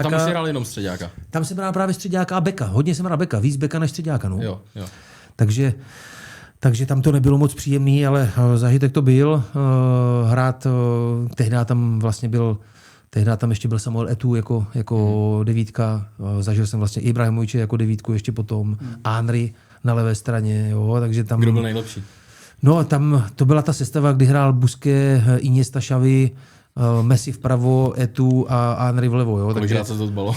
tam jsi hrál jenom středňáka? Tam jsem hrál právě středňáka a beka. Hodně jsem hrál beka, víc beka než středňáka, no. Jo. Takže Takže tam to nebylo moc příjemný, ale zážitek to byl. Hrát, tehdy tam ještě byl Samuel Eto'o jako devítka. Zažil jsem vlastně Ibrahimoviče jako devítku ještě potom. Henry na levé straně. Jo, takže tam... Kdo byl nejlepší? No, tam to byla ta sestava, kdy hrál Busquets, Iniesta, Xavi, Messi vpravo, Eto'o a Henry vlevo. Jo. Kolikrát se to zbalo?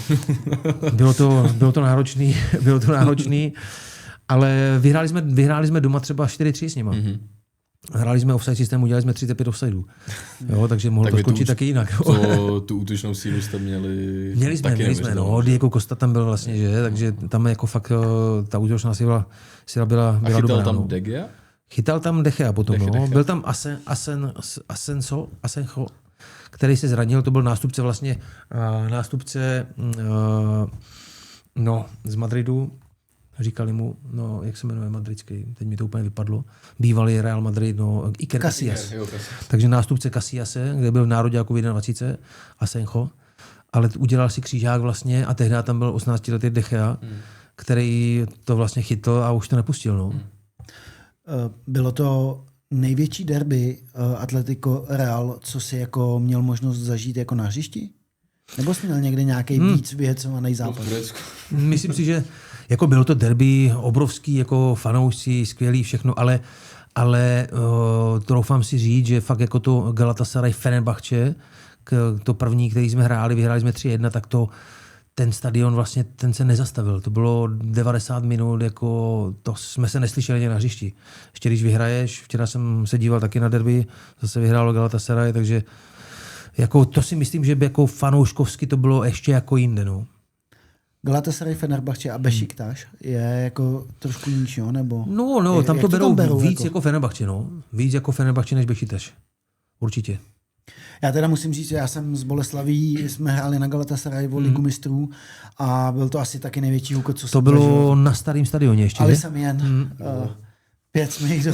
Bylo to náročný, ale vyhráli jsme doma třeba 4-3 s nima. Mm-hmm. Hráli jsme offside systém, udělali jsme 35 offsideů. Jo, takže mohlo to skončit taky jinak. Tu útočnou sílu jste měli. Měli jsme, no. Diego Costa tam byl vlastně, že? Takže tam jako fakt ta útočná síla byla a chytal dobrá. Tam De Gea? Chytal tam De Gea potom, no. Byl tam Asenjo, který se zranil, to byl nástupce z Madridu. Říkali mu, jak se jmenuje madridský, teď mi to úplně vypadlo, bývalý Real Madrid, Iker Casillas. Takže nástupce Casillase, kde byl v národě jako v 21, Asenjo, ale udělal si křížák vlastně a tehdy tam byl 18letý De Gea, který to vlastně chytl a už to nepustil. No. Bylo to největší derby Atletico Real, co si jako měl možnost zažít jako na hřišti? Nebo jsi měl někde nějaký víc vyhecovaný zápas? Myslím si, že jako bylo to derby, obrovský, jako fanoušci, skvělý, všechno, ale troufám si říct, že fakt jako to Galatasaray Fenerbahce, to první, který jsme vyhráli jsme 3-1, tak ten stadion vlastně, ten se nezastavil. To bylo 90 minut, jako to jsme se neslyšeli na hřišti. Ještě když vyhraješ, včera jsem se díval taky na derby, zase vyhrálo Galatasaray, takže jako to si myslím, že by jako fanouškovsky to bylo ještě jako jinde. No. Galatasaray, Fenerbahce a Bešiktaš je jako trošku níž, jo? Nebo tam to berou víc jako Fenerbahce, no. Víc jako Fenerbahce než Bešiktaš. Určitě. Já teda musím říct, že já jsem z Boleslaví, jsme hráli na Galatasaray o Ligu mistrů a byl to asi taky největší úkol, co jsem to bylo zažil. Na starém stadioně ještě, Ale že? jsem jen. 5 jsme jich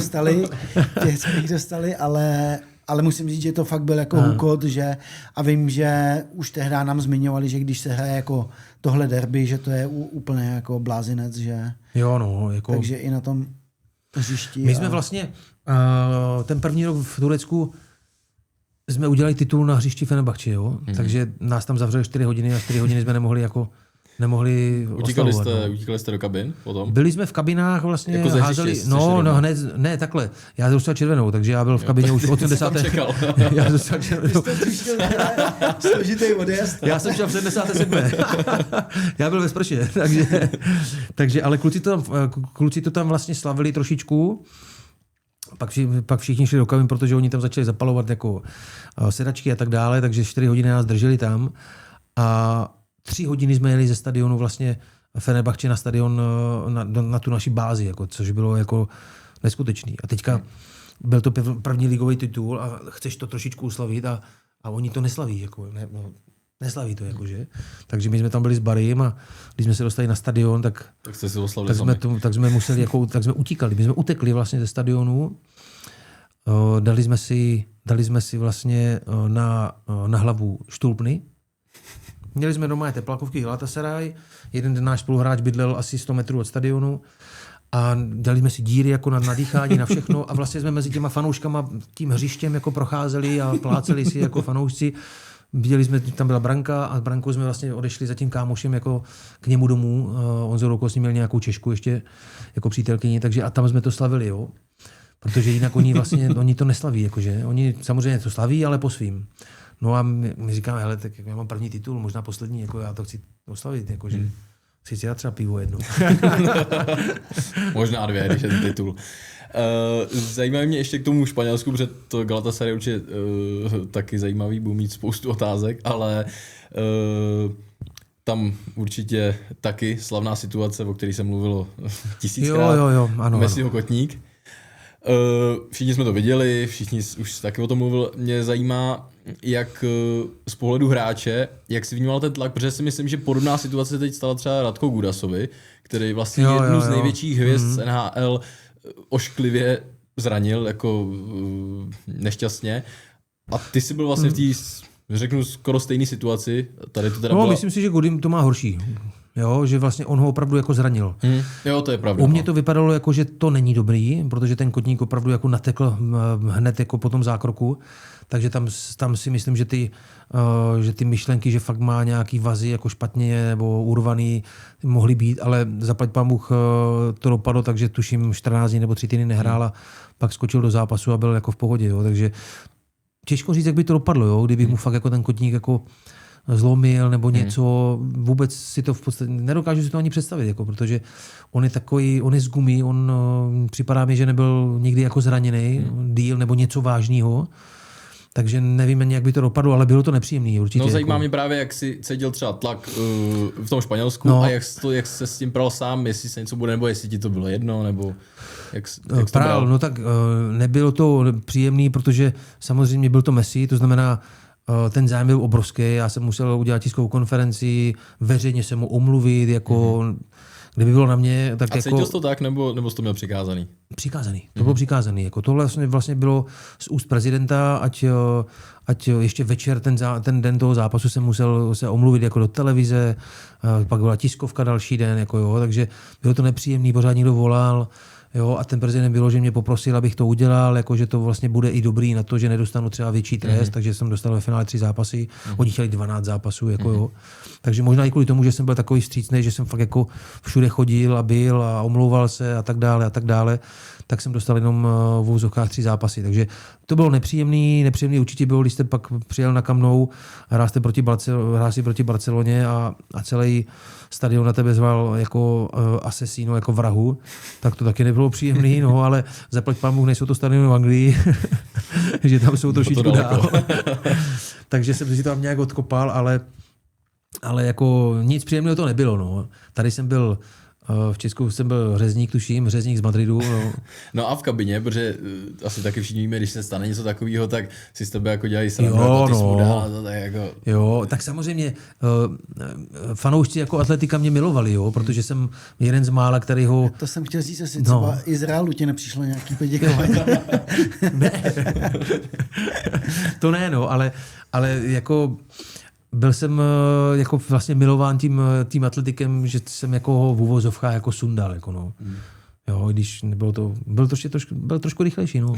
dostali, ale musím říct, že to fakt byl jako úkol, že a vím, že už tehdy nám zmiňovali, že když se hraje jako tohle derby, že to je úplně jako blázinec, že... Jo, no, jako... Takže i na tom hřišti. My jsme vlastně ten první rok v Turecku jsme udělali titul na hřišti Fenerbahce, jo? Takže nás tam zavřeli 4 hodiny a 4 hodiny jsme nemohli Utíkali jste do kabin potom? Byli jsme v kabinách vlastně, jako házeli, hned, ne takhle, já dostal červenou, takže já byl v kabině už 80. Já dostal červenou. Složitý odjezd. Já jsem šel v 77. Já byl ve sprše, takže ale kluci to tam vlastně slavili trošičku. Pak všichni šli do kabin, protože oni tam začali zapalovat jako sedačky a tak dále, takže 4 hodiny nás drželi tam a 3 hodiny jsme jeli ze stadionu vlastně Fenerbahce na stadion na tu naši bázi, jako, což bylo jako neskutečný. A teďka byl to první ligový titul a chceš to trošičku uslavit a oni to neslaví. Jako, neslaví to, jakože. Takže my jsme tam byli s Barrym a když jsme se dostali na stadion, tak jsme utíkali. My jsme utekli vlastně ze stadionu. Dali jsme si vlastně na hlavu štulpny. Měli jsme doma teplakovky Galatasaray, jeden náš spoluhráč bydlel asi 100 metrů od stadionu a dali jsme si díry jako na dýchání, na všechno a vlastně jsme mezi těma fanouškama tím hřištěm jako procházeli a pláceli si jako fanoušci. Viděli jsme, tam byla branka a s brankou jsme vlastně odešli za tím kámošem jako k němu domů. On z s ním měl nějakou Češku ještě jako přítelkyni, takže a tam jsme to slavili, jo. Protože jinak oni to neslaví, jakože. Oni samozřejmě to slaví, ale po svým. No a my říkáme, hele, tak já mám první titul, možná poslední, jako já to chci oslavit, jakože chci si dát třeba pivo jedno. Možná 2, když je ten titul. Zajímavé mě ještě k tomu Španělsku, protože to Galatasaray určitě taky zajímavý, budu mít spoustu otázek, ale tam určitě taky slavná situace, o které se mluvilo 1000krát. Jo, ano. Messiho kotník. Všichni jsme to viděli, všichni už taky o tom mluvil. Mě zajímá, jak z pohledu hráče, jak si vnímal ten tlak, protože si myslím, že podobná situace teď stala třeba Radko Gudasovi, který vlastně jednu z největších hvězd z NHL ošklivě zranil, jako nešťastně. A ty jsi byl vlastně v té, řeknu, skoro stejné situaci. Tady to teda myslím si, že Gudim to má horší. jo, že vlastně on ho opravdu jako zranil. Jo, to je pravda. U mě to vypadalo jako, že to není dobrý, protože ten kotník opravdu jako natekl hned jako po tom zákroku, takže tam si myslím, že ty myšlenky, že fakt má nějaký vazy jako špatně nebo urvaný, mohly být, ale zaplať pán Bůh to dopadlo, takže tuším 14 dní nebo 3 týdny nehrál a pak skočil do zápasu a byl jako v pohodě, jo, takže těžko říct, jak by to dopadlo, jo, kdyby mu fakt jako ten kotník jako zlomil nebo něco, vůbec si to v podstatě nedokážu si to ani představit, jako, protože on je takový, on je z gumy, on připadá mi, že nebyl nikdy jako zraněný díl nebo něco vážného, takže nevím ani, jak by to dopadlo, ale bylo to nepříjemný určitě. No zajímá jako. mě právě, jak si cítil třeba tlak v tom Španělsku a jak se s tím pral sám, jestli se něco bude, nebo jestli ti to bylo jedno, nebo jak to bral? No tak nebylo to příjemný, protože samozřejmě byl to Messi, to znamená, ten zájem byl obrovský, já jsem musel udělat tiskovou konferenci, veřejně se mu omluvit, jako kdyby bylo na mě, tak a jako... cítil jsi to tak, nebo jsi to měl přikázaný? Přikázaný, to bylo přikázaný. Jako tohle vlastně bylo z úst prezidenta, ať ještě večer ten den toho zápasu jsem musel se omluvit jako do televize, pak byla tiskovka další den, jako jo, takže bylo to nepříjemný, pořád někdo volal. Jo, a ten prezident bylo, že mě poprosil, abych to udělal, jako, že to vlastně bude i dobrý na to, že nedostanu třeba větší trest, takže jsem dostal ve finále 3 zápasy, oni chtěli 12 zápasů. Jako, jo. Takže možná i kvůli tomu, že jsem byl takový vstřícný, že jsem fakt jako všude chodil a byl a omlouval se a tak dále, tak jsem dostal jenom v úvozovkách 3 zápasy. Takže to bylo nepříjemný určitě bylo, když jste pak přijel na Camp Nou, hrál si proti Barceloně a celý stadion na tebe zval jako asesíno, jako vrahu, tak to taky nebylo příjemný, no, ale zaplať pán Bůh, nejsou to stadiony v Anglii, že tam jsou trošičku dál. Takže jsem si tam nějak odkopal, ale jako nic příjemného to nebylo. No. Tady jsem byl v Česku jsem byl řezník z Madridu. No a v kabině, protože asi taky všichni víme, když se stane něco takového, tak si z tebe jako dělají srandu, ty smudá, tak jako... Jo, tak samozřejmě fanoušci jako atletika mě milovali, jo, protože jsem jeden z mála, který ho... To jsem chtěl říct, asi třeba Izraelu ti nepřišlo nějaký poděkování. Ne. To ne, no, ale jako... Byl jsem jako vlastně milován tím atletikem, že jsem jako ho v uvozovkách jako sundal. Jako no. Jo, když nebylo to, byl trošku rychlejší. No.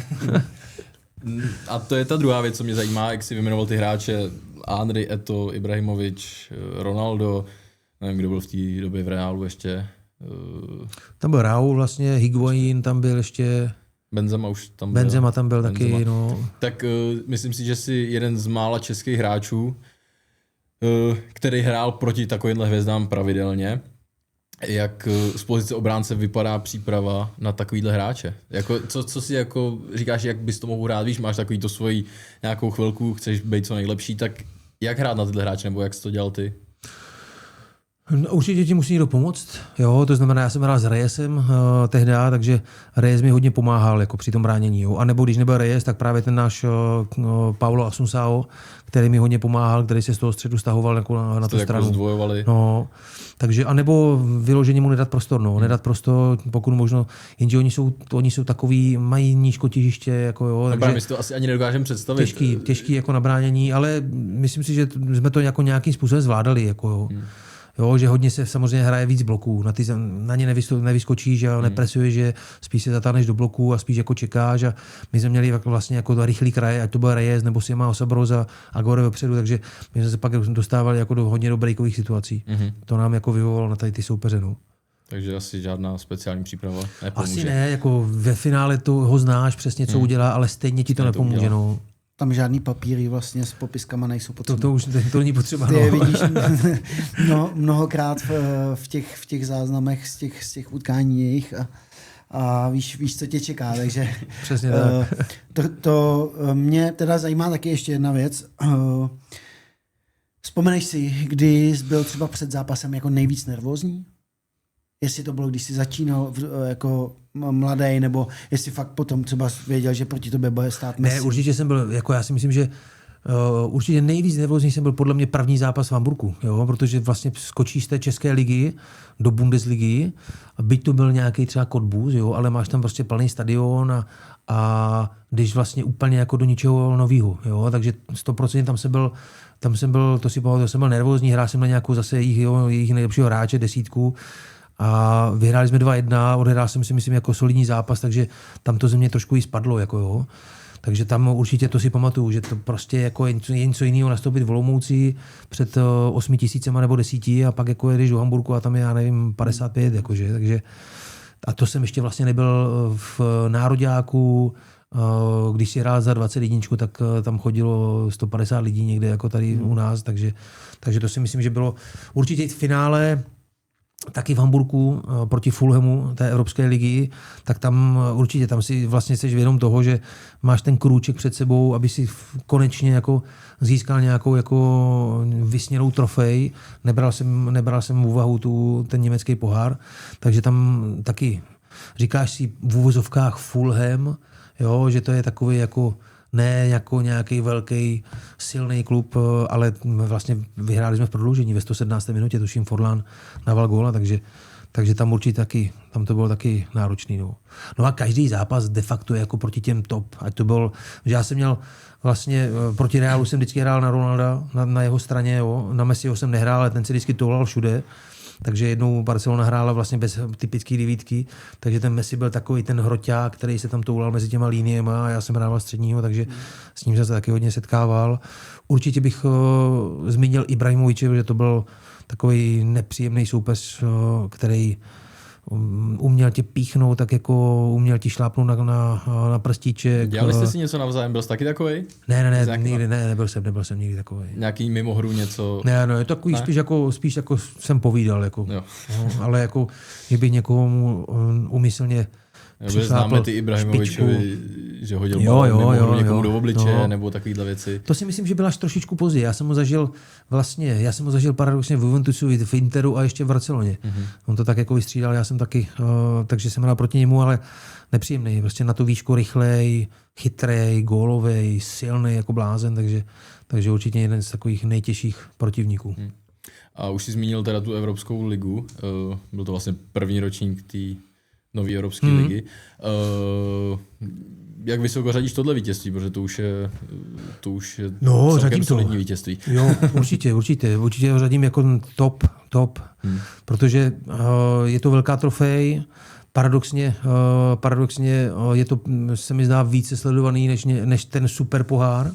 A to je ta druhá věc, co mě zajímá, jak jsi vyjmenoval ty hráče. Andrej, Eto, Ibrahimovič, Ronaldo, nevím, kdo byl v té době v Reálu ještě. Tam byl Raúl vlastně, Higuaín tam byl ještě. Benzema už tam byl. Benzema tam byl taky, no. Tak myslím si, že jsi jeden z mála českých hráčů, který hrál proti takovýmhle hvězdám pravidelně. Jak z pozice obránce vypadá příprava na takovýhle hráče? Jako, co si jako říkáš, jak bys to mohl hrát? Víš, máš takový to svoji nějakou chvilku, chceš být co nejlepší, tak jak hrát na tyhle hráče, nebo jak jsi to dělal ty? No, určitě ti musí někdo pomoct, jo, to znamená, já jsem hrál s Reyesem tehdy, takže Reyes mi hodně pomáhal jako při tom bránění, jo. A nebo když nebyl Reyes, tak právě ten náš Paulo Assunção, který mi hodně pomáhal, který se z toho středu stahoval jako na tu stranu. Jako zdvojovali. No, takže, anebo vyloženě mu nedat prostor, nedat prostor, pokud možno, jenže oni jsou takový, mají nízko těžiště, jako jo. Takže my si to asi ani nedokážeme představit. Těžký jako na bránění, ale myslím si, že jsme to jako nějakým způsobem zvládali, jako jo. Jo, že hodně se samozřejmě hraje víc bloků, na ně nevyskočíš a nepresuješ, že spíš se zatáhneš do bloků a spíš jako čekáš a my jsme měli vlastně jako rychlý kraje, ať to byl Reyes nebo Sima Osabros a Agore vepředu, takže my jsme se pak dostávali jako hodně do breakových situací. To nám jako vyvolalo na tady ty soupeře. No. Takže asi žádná speciální příprava nepomůže. Asi ne, jako ve finále to ho znáš přesně, co udělá, ale stejně ti to nepomůže. No. Tam žádný papíry vlastně s popiskama nejsou potřeba. To není potřeba. Ty vidíš mnohokrát v těch záznamech z těch utkání jejich a víš, co tě čeká. Takže přesně tak. To mě teda zajímá taky ještě jedna věc. Vzpomeneš si, kdy jsi byl třeba před zápasem jako nejvíc nervózní? Jestli to bylo, když jsi začínal jako mladý, nebo jestli fakt potom třeba věděl, že proti tobě bude stát Messi? Ne, určitě jsem byl, jako já si myslím, že Určitě nejvíc nervózní jsem byl podle mě první zápas v Hamburku, jo, protože vlastně skočíš z té české ligy do Bundesligy, a byť to byl nějaký třeba Cottbus, jo, ale máš tam prostě plný stadion a jdeš vlastně úplně jako do ničeho nového, jo, takže 100% tam jsem byl, to si pamatuju, jsem byl nervózní, hrál jsem na nějakou zase jejich nejlepšího hráče, 10. A vyhráli jsme 2-1, odehrál jsem si myslím jako solidní zápas, takže tam to ze mě trošku i spadlo, jako jo. Takže tam určitě to si pamatuju, že to prostě jako je něco jiného nastoupit v Olomouci před 8 000 nebo 10 a pak jako jedeš do Hamburku a tam je, já nevím, 55, jakože, takže a to jsem ještě vlastně nebyl v nároďáku, když si hrál za 21, tak tam chodilo 150 lidí někde jako tady u nás, takže to si myslím, že bylo určitě v finále taky v Hamburku proti Fulhamu té Evropské ligy, tak tam určitě tam si vlastně jsi vědom toho, že máš ten krůček před sebou, aby si konečně jako získal nějakou jako vysnělou trofej. Nebral jsem v úvahu ten německý pohár, takže tam taky říkáš si v úvozovkách Fulham, jo, že to je takový jako ne jako nějaký velký silný klub, ale vlastně vyhráli jsme v prodloužení ve 117. minutě, tuším Forlán naval góla, takže tam určitě taky, tam to bylo taky náročný. No a každý zápas de facto je jako proti těm top. Ať to byl, že já jsem měl vlastně proti Realu jsem vždycky hrál na Ronalda, na jeho straně, jo. Na Messiho jsem nehrál, ale ten se vždycky toulal všude. Takže jednou Barcelona hrála vlastně bez typické devítky, takže ten Messi byl takový ten hroťák, který se tam toulal mezi těma líniema a já jsem hrával středního, takže s ním jsem se taky hodně setkával. Určitě bych zmínil Ibrahimoviče, že to byl takový nepříjemný soupeř, který uměl tě píchnout, tak jako uměl ti šlápnout na prstíček. Dělali jste si něco navzájem? Byl jsi taky takový? Ne, nikdy ne, nebyl jsem nikdy takový. Nějaký mimo hru něco? Ne, no, je to takový spíš jako jsem povídal, jako, no, ale jako, kdybych někoho umyslně známe ty Ibrahimovičovi, že hodil balón mimo hru někomu do obličeje, nebo takovýhle věci. To si myslím, že byla až trošičku později. Já jsem ho zažil paradoxně v Juventusu, v Interu a ještě v Barceloně. On to tak jako vystřídal, já jsem taky, takže jsem hrál proti němu, ale nepříjemný. Prostě na tu výšku rychlej, chytrej, gólovej, silný jako blázen, takže určitě jeden z takových nejtěžších protivníků. A už jsi zmínil teda tu Evropskou ligu. Byl to vlastně první ročník té nové Evropské ligy. Jak vysoko řadíš tohle vítězství, protože to už je celkem solidní vítězství. Jo, určitě ho řadím jako top, protože je to velká trofej, paradoxně je to, se mi zdá, více sledovaný než ten super pohár.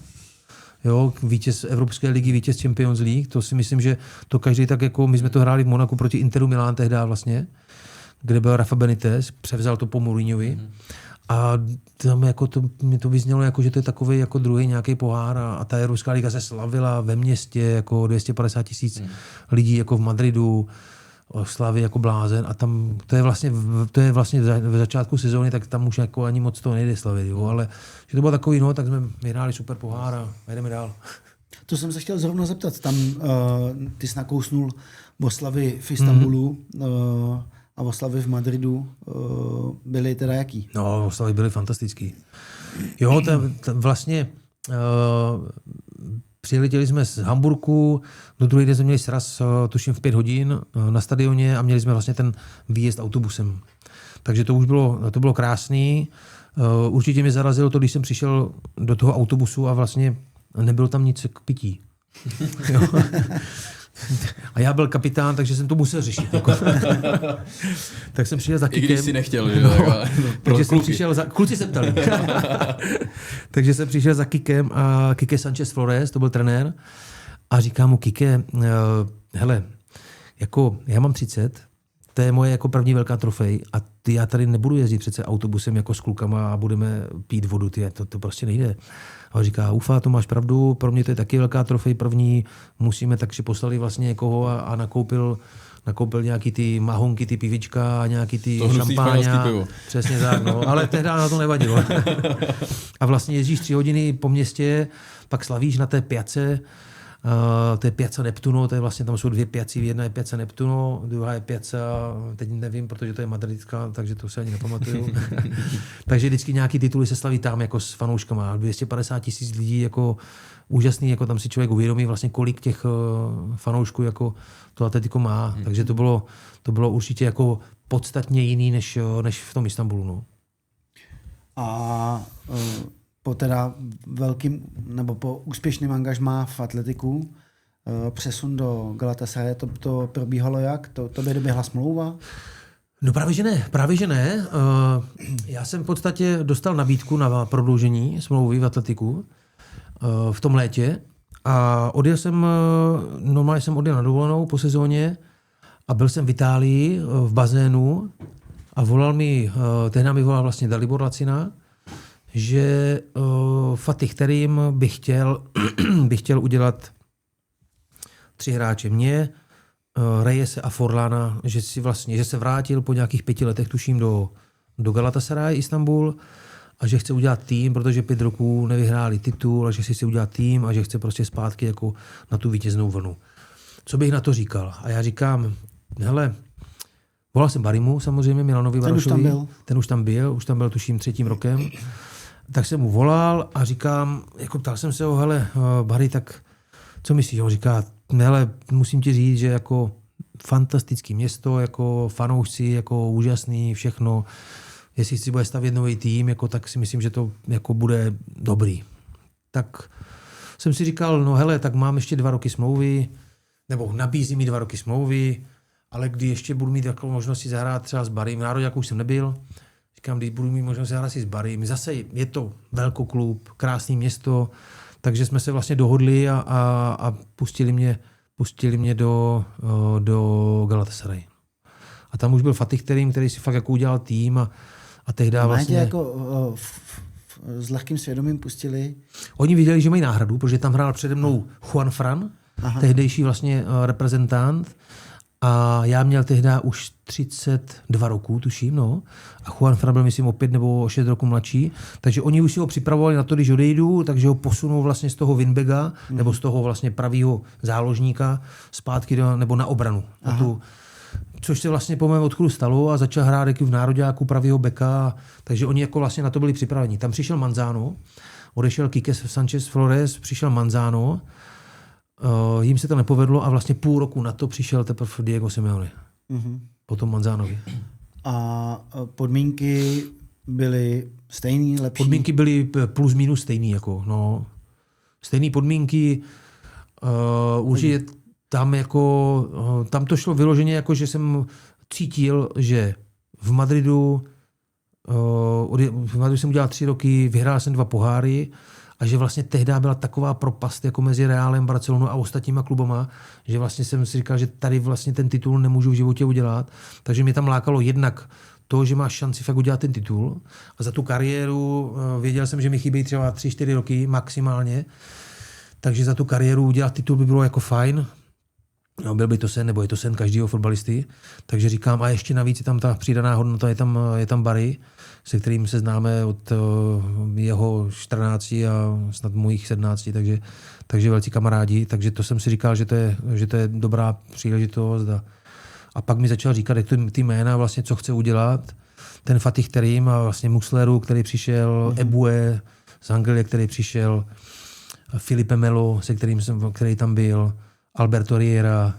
Jo, vítěz Evropské ligy, vítěz Champions League, to si myslím, že to každý tak jako, my jsme to hráli v Monaku proti Interu Milán tehdy vlastně, kde byl Rafa Benitez, převzal to po Mourinhovi. A tam jako mě to vyznělo, jako, že to je takový jako druhý nějaký pohár a ta Evropská liga se slavila ve městě, jako 250 000 lidí jako v Madridu, slavy jako blázen a tam to je vlastně v začátku sezóny, tak tam už jako ani moc to nejde slavit, jo, ale že to bylo takový, no, tak jsme vyhráli super pohár a jdeme dál. To jsem se chtěl zrovna zeptat, tam ty jsi nakousnul oslavy v Istanbulu, a oslavy v Madridu byly teda jaký? No, oslavy byly fantastický. Jo, vlastně přiletěli jsme z Hamburku, do druhý den jsme měli sraz, tuším v 5 hodin na stadioně a měli jsme vlastně ten výjezd autobusem. Takže to bylo krásný. Určitě mě zarazilo to, když jsem přišel do toho autobusu a vlastně nebylo tam nic k pití. Jo. A já byl kapitán, takže jsem to musel řešit. Jako. Tak jsem přišel za Kikem. I když si nechtěl, že? Takže jsem přišel kluci se ptali. Takže jsem přišel za Kikem a Kike Sanchez Flores, to byl trenér. A říkám mu, Kike, hele, jako já mám 30, to je moje jako první velká trofej a já tady nebudu jezdit přece autobusem jako s klukama a budeme pít vodu, to prostě nejde. A on říká, ufa, to máš pravdu, pro mě to je taky velká trofej první, musíme, takže poslali vlastně někoho a nakoupil nějaký ty mahonky, ty pivička a nějaký ty šampáňa. Přesně tak, no, ale tehdy na to nevadilo. A vlastně jezdíš 3 hodiny po městě, pak slavíš na té piace To je Piazza Neptuno, to je vlastně, tam jsou dvě piaci, jedna je Piazza Neptuno, druhá je Piazza, teď nevím, protože to je madridská, takže to se ani nepamatuju. Takže vždycky nějaký tituly se slaví tam jako s fanouškama. 250 000 lidí, jako úžasný, jako tam si člověk uvědomí vlastně, kolik těch fanoušků jako to Atletico má. Takže to bylo určitě jako podstatně jiný než v tom Istanbulu. No. A po teda velkým, nebo po úspěšném angažmá v Atletiku přesun do Galatasaraje, to probíhalo jak? To by doběhla smlouva? No právě že ne. Já jsem v podstatě dostal nabídku na prodloužení smlouvy v Atletiku v tom létě a normálně jsem odjel na dovolenou po sezóně a byl jsem v Itálii v bazénu a tehdy mi volal vlastně Dalibor Lacina, že Fatih Terim by chtěl udělat 3 hráče mě, Reyese a Forlana, že se vrátil po nějakých 5 letech, tuším, do Galatasaray Istanbul a že chce udělat tým, protože 5 roků nevyhráli titul a že si chce udělat tým a že chce prostě zpátky jako na tu vítěznou vlnu. Co bych na to říkal? A já říkám, hele, volal jsem Barimu samozřejmě, Milanovi Barošovi. Ten už tam byl tuším 3. rokem. Tak jsem mu volal a říkám, jako ptal jsem se ho, hele, Barry, tak co myslíš? On říká, hele, musím ti říct, že jako fantastický město, jako fanoušci, jako úžasný, všechno. Jestli si bude stavět nový tým, jako, tak si myslím, že to jako bude dobrý. Tak jsem si říkal, no hele, tak mám ještě 2 roky smlouvy, nebo nabízí mi 2 roky smlouvy, ale kdy ještě budu mít jako možnost si zahrát třeba s Barrym, národňáku už jsem nebyl, říkám, když budu mít možnost zahrát si s Barrym, zase je to velkoklub, krásné město, takže jsme se vlastně dohodli a pustili mě do Galatasaray. A tam už byl Fatih Terim, který si fakt jako udělal tým a tehdy vlastně... jako s lehkým svědomím pustili? Oni viděli, že mají náhradu, protože tam hrál přede mnou Juan Fran, tehdejší vlastně reprezentant. A já měl tehdy už 32 roků, tuším, no. A Juan Fran byl, myslím, o 5 nebo o 6 roků mladší. Takže oni už si ho připravovali na to, když odejdu, takže ho posunou vlastně z toho winbacka, nebo z toho vlastně pravýho záložníka zpátky nebo na obranu. Což se vlastně po mém odchodu stalo a začal hrát v nároďáku pravýho beka. Takže oni jako vlastně na to byli připraveni. Tam přišel Manzano, odešel Quique Sanchez Flores, přišel Manzano. Jim se to nepovedlo a vlastně půl roku na to přišel teprve Diego Simeone. Potom Manzanovi. A podmínky byly stejný, lepší? Podmínky byly plus minus stejný. Jako, no. Stejné podmínky. Určitě tam to šlo vyloženě, jako, že jsem cítil, že v Madridu jsem udělal 3 roky, vyhrál jsem 2 poháry a že vlastně tehdy byla taková propast jako mezi Realem, Barcelonou a ostatníma klubama, že vlastně jsem si říkal, že tady vlastně ten titul nemůžu v životě udělat. Takže mě tam lákalo jednak to, že máš šanci fakt udělat ten titul a za tu kariéru věděl jsem, že mi chybí třeba 3-4 roky maximálně, takže za tu kariéru udělat titul by bylo jako fajn. No, byl by to sen, nebo je to sen každého fotbalisty. Takže říkám, a ještě navíc je tam ta přidaná hodnota, je tam Barry, se kterým se známe od jeho 14 a snad mojich 17, takže velcí kamarádi. Takže to jsem si říkal, že to je dobrá příležitost. A pak mi začal říkat, jak ty jména, vlastně, co chce udělat. Ten Fatih Terim a vlastně Musleru, který přišel, Ebue z Anglie, který přišel, Filipe Melo, který tam byl, Alberto Riera,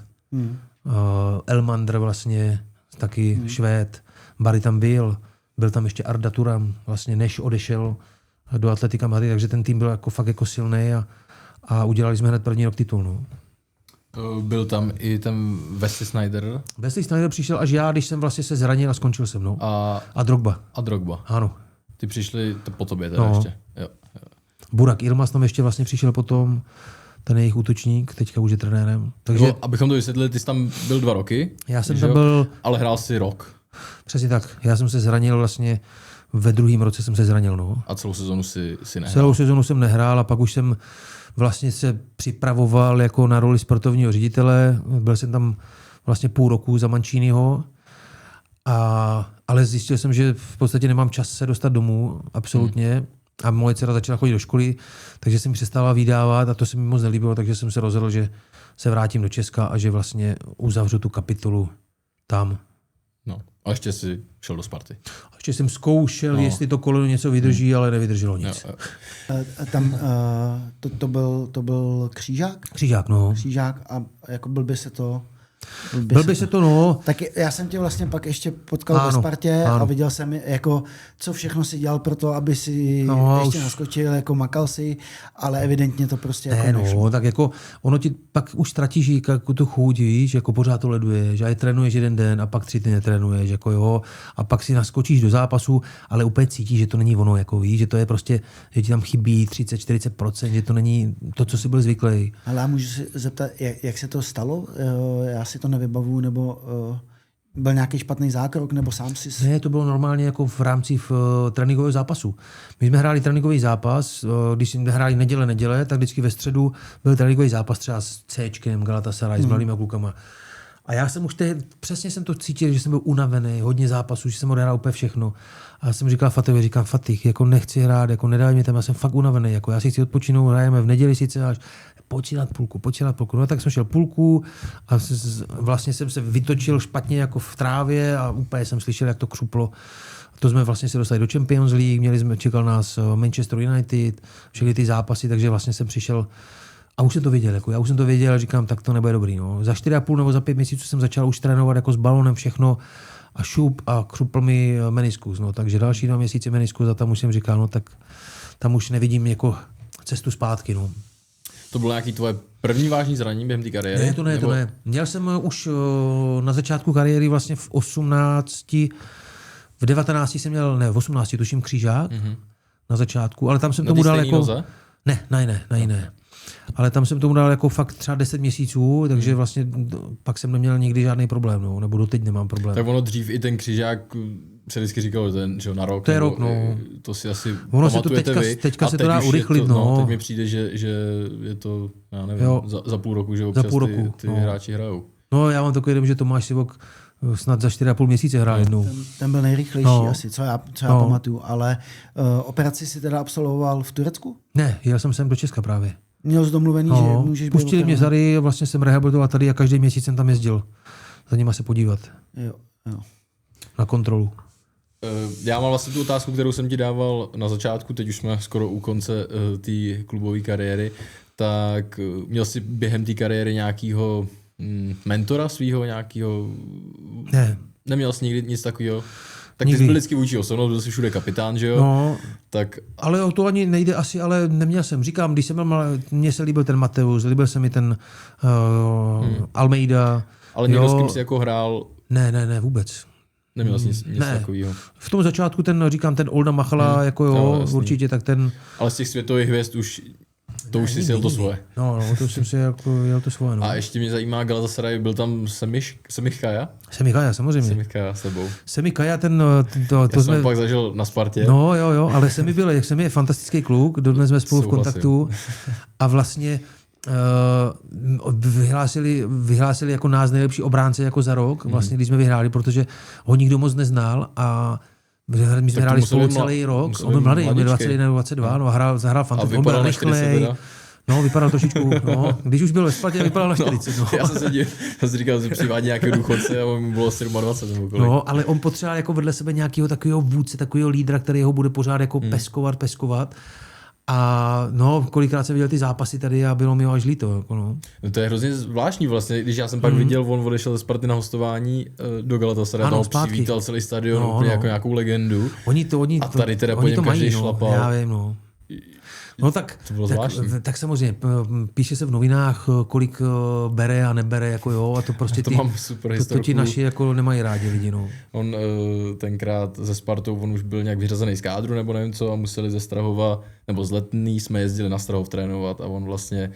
Elmander vlastně, taky Švéd, Barry tam byl tam ještě Arda Turan, vlastně než odešel do Atletica Madrid, takže ten tým byl jako fakt jako silný a udělali jsme hned první rok titul. No. Byl tam i ten Wesley Sneijder. Wesley Sneijder přišel až já, když jsem vlastně se zranil a skončil se mnou. A Drogba. A Drogba. Ano. Ty přišli po tobě teda ještě. Jo. Burak Yilmaz tam ještě vlastně přišel potom, ten jejich útočník, teďka už je trenérem. Takže... Jo, abychom to vysvětlili, ty jsi tam byl 2 roky. Já jsem tam byl... Ale hrál si rok. Přesně tak. Já jsem se zranil vlastně, ve 2. roce jsem se zranil. No. A celou sezonu si nehrál? Celou sezonu jsem nehrál a pak už jsem vlastně se připravoval jako na roli sportovního ředitele. Byl jsem tam vlastně půl roku za Manciniho. Ale zjistil jsem, že v podstatě nemám čas se dostat domů, absolutně. A moje dcera začala chodit do školy, takže jsem přestala vydávat a to se mi moc nelíbilo, takže jsem se rozhodl, že se vrátím do Česka a že vlastně uzavřu tu kapitolu tam. No. A ještě si šel do Sparty. A ještě jsem zkoušel, jestli to koleno něco vydrží, ale nevydrželo nic. Jo. Tam to byl Křížák? Křížák, no. Křížák a jako byl by se to... Byl by se to, no. Tak já jsem tě vlastně pak ještě potkal ve Spartě a viděl jsem, jako, co všechno si dělal pro to, aby si ještě naskočil, jako makal si, ale evidentně to prostě jako nešlo. No, tak jako ono ti pak už ztratíš jako tu chuť, víš, jako pořád to leduješ, a trénuješ jeden den a pak 3 dny netrénuješ, jako jo, a pak si naskočíš do zápasu, ale úplně cítíš, že to není ono, jako víš, že to je prostě, že ti tam chybí 30-40%, že to není to, co jsi byl zvyklý. Ale já můžu se zeptat, jak se to stalo? Já si to nevybavu, nebo byl nějaký špatný zákrok, nebo sám si... Ne, to bylo normálně jako v rámci tréninkového zápasu. My jsme hráli tréninkový zápas, když jsme hráli neděle, tak vždycky ve středu byl tréninkový zápas třeba s Cčkem, Galatasaray, s mladými klukama. A já jsem už přesně jsem to cítil, že jsem byl unavený, hodně zápasů, že jsem odehrál úplně všechno. A já jsem říkal Fatovi, Fatih, jako nechci hrát, jako nedaj mi tam, já jsem fakt unavený, jako já si chci odpočinout, hrajeme v neděli sice až počínat půlku. No tak jsem šel půlku a vlastně jsem se vytočil špatně jako v trávě a úplně jsem slyšel, jak to křuplo. To jsme vlastně se dostali do Champions League, čekal nás Manchester United, všechny ty zápasy, takže vlastně jsem přišel a už jsem to věděl, jako já už jsem to věděl a říkám, tak to nebude dobrý. No. Za 4,5 nebo za 5 měsíců jsem začal už trénovat jako s balonem všechno a šup a křupl mi meniskus. No. Takže další 2 měsíce meniskus a tam už jsem říkal, no tak tam už nevidím jako cestu zpátky. No. To bylo nějaký tvoje první vážný zranění během té kariéry? Ne, to ne. Měl jsem už na začátku kariéry vlastně v 18, v 19 jsem měl, ne, v 18 tuším křížák na začátku, ale tam jsem tomu dal jako... Noze? Ne. Ale tam jsem tomu dal jako fakt třeba 10 měsíců, takže vlastně pak jsem neměl nikdy žádný problém, no, nebo doteď nemám problém. Tak ono dřív i ten křížák se vždycky říkalo, že na rok. To je rok, no. To si asi ono se to teďka se to dá urychlit, no. Teď mi přijde, že je to, já nevím, za půl roku, že občas ty hráči hrajou. No, já mám takový dojem, že Tomáš Sivok snad za 4,5 měsíce hrál jednou. Ten byl nejrychlejší asi, co já pamatuju, ale operaci si teda absolvoval v Turecku? Ne, jel jsem sem do Česka právě. Měl jsi domluvený, že můžeš být... Pustili mě tady, vlastně jsem rehabilitoval tady a každý měsíc jsem tam jezdil za nima se podívat. Jo. Na kontrolu. Já mám vlastně tu otázku, kterou jsem ti dával na začátku, teď už jsme skoro u konce té klubové kariéry, tak měl jsi během té kariéry nějakého mentora svýho, nějakého... Ne. Neměl jsi nikdy nic takového? Tak ty jsi byl vždycky vůči osobnou, byl jsi všude kapitán, že jo? No, tak... ale o to ani nejde asi, ale neměl jsem. Říkám, když jsem byl malý, mně se líbil ten Mateus, líbil se mi ten Almeida. Ale někdo s kým jsi jako hrál? Ne, vůbec. Neměl jsi nic takového. V tom začátku ten Olda Machala, jako jo, určitě, tak ten... Ale z těch světových hvězd už si jel to svoje. No, to jsem si jako jel to svoje. No. A ještě mě zajímá Galatasaray, byl tam Semih Kaya? Semih Kaya, samozřejmě. Semih Kaya s tebou. Semih Kaya, Já jsem pak zažil na Spartě. No jo, ale Semih je fantastický kluk, dodnes jsme spolu v kontaktu a vlastně vyhlásili jako nás nejlepší obránce jako za rok, vlastně když jsme vyhráli, protože ho nikdo moc neznal a my jsme hráli spolu celý rok, on byl mladý, on byl 21 nebo 22, no, zahrál fantasticky, on byl rychlej, no, vypadal trošičku, no, když už byl ve Spartě, vypadal na 40. No. Já jsem si říkal, že přivádí nějakého důchodce a mu bylo 27 nebo kolik. No, ale on potřeboval jako vedle sebe nějakého takového vůdce, takového lídra, který ho bude pořád jako peskovat. A no, kolikrát jsem viděl ty zápasy tady a bylo mi ho až líto. Jako no. No to je hrozně zvláštní vlastně, když já jsem pak viděl, on odešel ze Sparty na hostování do Galatasaray, tam přivítal celý stadion úplně jako nějakou legendu. Oni a tady teda po něm každý šlapal. Já vím, no. No tak samozřejmě, píše se v novinách, kolik bere a nebere, jako jo, a to prostě to ti naši jako nemají rádi lidi, no. On tenkrát ze Spartou, on už byl nějak vyřazený z kádru nebo nevím co a museli ze Strahova, nebo z Letný jsme jezdili na Strahov trénovat a on vlastně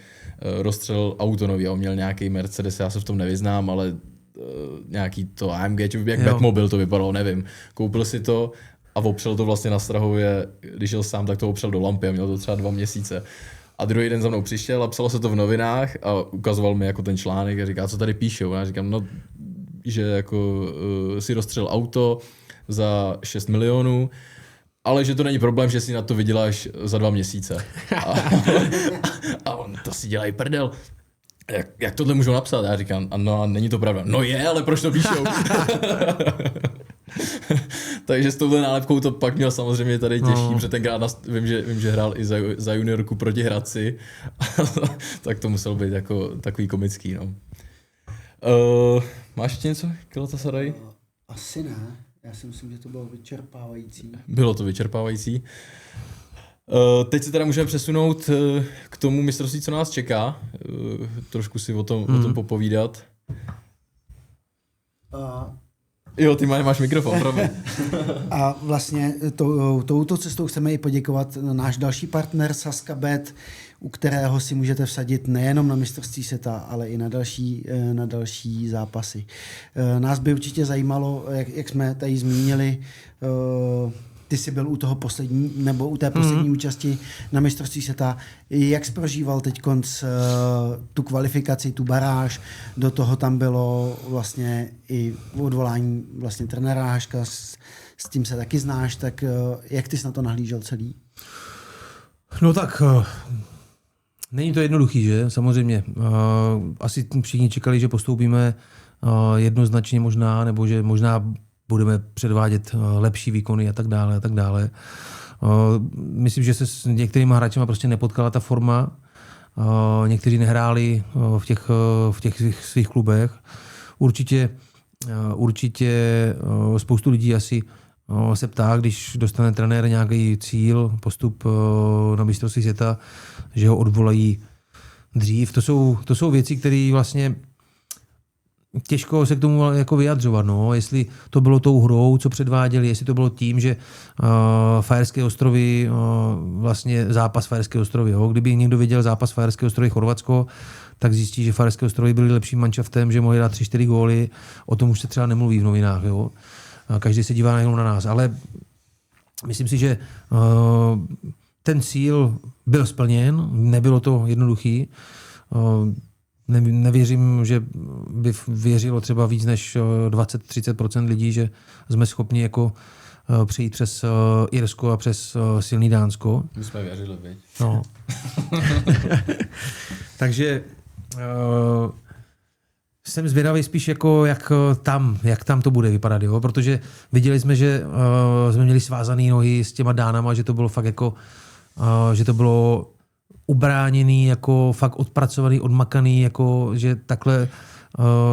rozstřelil auto nový a on měl nějaký Mercedes, já se v tom nevyznám, ale nějaký to AMG, jak Batmobil to vypadalo, nevím. Koupil si to a opřel to vlastně na Strahově, když jel sám, tak to opřel do lampy a měl to třeba 2 měsíce. A druhý den za mnou přišel a psalo se to v novinách a ukazoval mi jako ten článek a říká, co tady píšou. A já říkám, no, že jako si rozstřelil auto za 6 milionů ale že to není problém, že si na to vyděláš za 2 měsíce. A on, to si dělají prdel. Jak tohle můžou napsat? Já říkám, no, není to pravda. No je, ale proč to píšou? Takže s touhle nálepkou to pak měl samozřejmě tady těžší, protože tenkrát vím, že hrál i za juniorku proti Hradci, tak to muselo být jako takový komický. No. Máš ještě něco, Galatasaray? Asi ne. Já si myslím, že to bylo vyčerpávající. Bylo to vyčerpávající. Teď se teda můžeme přesunout k tomu mistrovství, co nás čeká. Trošku si o tom popovídat. Jo, ty máš mikrofon, promiň. A vlastně touto cestou chceme i poděkovat náš další partner Sazka Bet, u kterého si můžete vsadit nejenom na mistrovství světa, ale i na další zápasy. Nás by určitě zajímalo, jak jsme tady zmínili, ty jsi byl u toho u té poslední účasti na mistrovství světa. Jak jsi prožíval teď tu kvalifikaci, tu baráž, do toho tam bylo vlastně i odvolání vlastně trenéra Haška, s tím se taky znáš, tak jak ty jsi na to nahlížel celý? No tak, není to jednoduchý, že? Samozřejmě. Asi všichni čekali, že postoupíme jednoznačně možná, nebo že možná budeme předvádět lepší výkony a tak dále a tak dále. Myslím, že se s některýma hráčima prostě nepotkala ta forma. Někteří nehráli v těch svých klubech. Určitě spoustu lidí asi se ptá, když dostane trenér nějaký cíl, postup na mistrovství světa, že ho odvolají dřív. To jsou věci, které vlastně těžko se k tomu jako vyjadřovat, no. Jestli to bylo tou hrou, co předváděli, jestli to bylo tím, že Fajerské ostrovy, vlastně zápas Fajerské ostrovy, jo. Kdyby někdo viděl zápas Fajerské ostrovy Chorvatsko, tak zjistí, že Fajerské ostrovy byly lepším manšaftem, že mohli dát 3-4 góly, o tom už se třeba nemluví v novinách, jo. Každý se dívá jenom na nás, ale myslím si, že ten cíl byl splněn, nebylo to jednoduchý. Nevěřím, že by věřilo třeba víc než 20-30% lidí, že jsme schopni jako přejít přes Irsko a přes silný Dánsko. My jsme věřili, viď? No. Takže jsem zvědavý spíš jako jak tam to bude vypadat, jo? Protože viděli jsme, že jsme měli svázané nohy s těma Dánama, že to bylo fakt jako, že to bylo ubráněný, jako fakt odpracovaný, odmakaný, jako že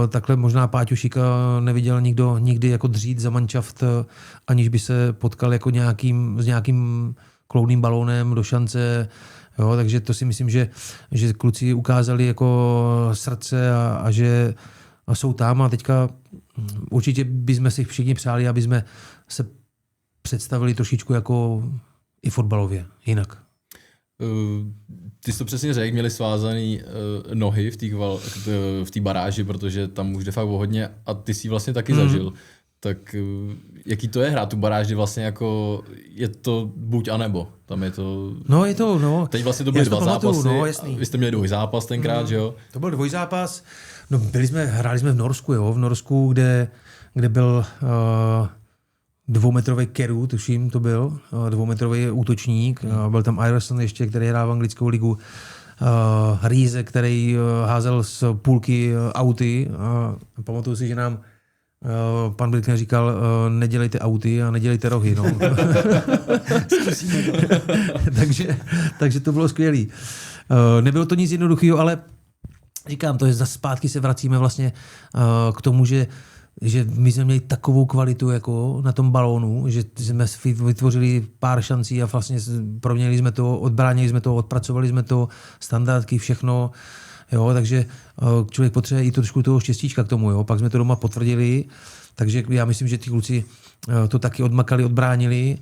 takhle možná Páťu Šika neviděl nikdo nikdy jako dřít za manšaft, aniž by se potkal jako s nějakým kloudným balónem do šance. Jo, takže to si myslím, že kluci ukázali jako srdce a že jsou tam a teďka určitě bychom si všichni přáli, aby jsme se představili trošičku jako i fotbalově, jinak. Ty jsi to přesně řekl, měli svázaný nohy v té baráži, protože tam už jde fakt o hodně a ty jsi vlastně taky zažil. Tak jaký to je hrát tu baráž, kdy vlastně jako je to buď a nebo. Tam je to... No je to, no. Teď vlastně to byly 2 zápasy. No, jasný. Vy jste měli dvojzápas tenkrát, že jo? To byl dvojzápas. No hráli jsme v Norsku, jo. V Norsku, kde byl 2metrový Keru, tuším to byl, 2metrový útočník. Byl tam Iverson ještě, který hrál v anglickou ligu. Riese, který házel z půlky auty. Pamatuju si, že nám pan Bilkner říkal, nedělejte auty a nedělejte rohy. No. takže to bylo skvělý. Nebylo to nic jednoduchého, ale říkám, to je zase zpátky se vracíme vlastně k tomu, že my jsme měli takovou kvalitu jako na tom balónu, že jsme vytvořili pár šancí a vlastně proměnili jsme to, odbránili jsme to, odpracovali jsme to, standardky, všechno. Jo, takže člověk potřebuje i trošku toho štěstíčka k tomu. Jo. Pak jsme to doma potvrdili, takže já myslím, že ty kluci to taky odmakali, odbránili.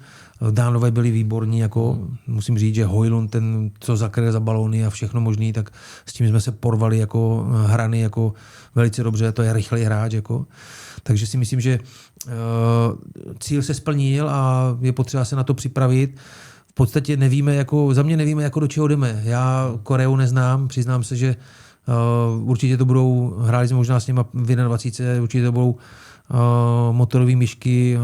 Dánové byli výborní, jako musím říct, že Højlund, ten, co zakryje za balóny a všechno možný, tak s tím jsme se porvali jako hrany jako velice dobře, to je rychlý hráč. Jako. Takže si myslím, že cíl se splnil a je potřeba se na to připravit. V podstatě nevíme, za mě nevíme, jako do čeho jdeme. Já Koreu neznám, přiznám se, že určitě to budou, hráli jsme možná s nimi v 21, určitě to budou motorové myšky,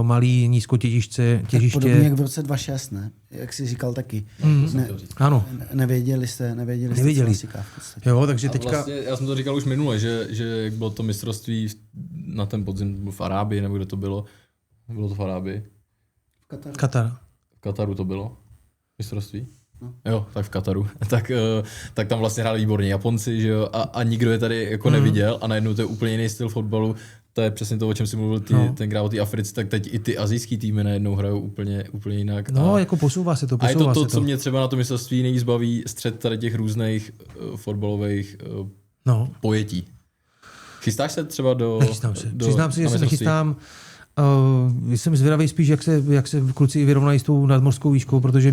malý nízkotěžiště. Tak podobně jak v roce 2006, ne? Jak jsi říkal taky. Ano. Nevěděli jste, Jo, takže teďka... Vlastně, já jsem to říkal už minule, že jak bylo to mistrovství na ten podzim v Arábii, nebo kde to bylo? Bylo to v Arábii? Katar. V Kataru to bylo? Mistrovství? No. Jo, tak v Kataru. tak tam vlastně hráli výborně Japonci, že jo, a nikdo je tady jako neviděl a najednou to je úplně jiný styl fotbalu. To je přesně to, o čem jsi mluvil tenkrát o té Africe, tak teď i ty asijský týmy najednou hrajou úplně jinak. No, jako posouvá se to. A je to, co mě třeba na tom mistrovství nejvíc baví, střed tady těch různých fotbalových pojetí. Chystáš se třeba do... Nechystám se. Přiznám si, že se nechystám. Jsem zvědavý spíš, jak se kluci vyrovnají s tou nadmořskou výškou, protože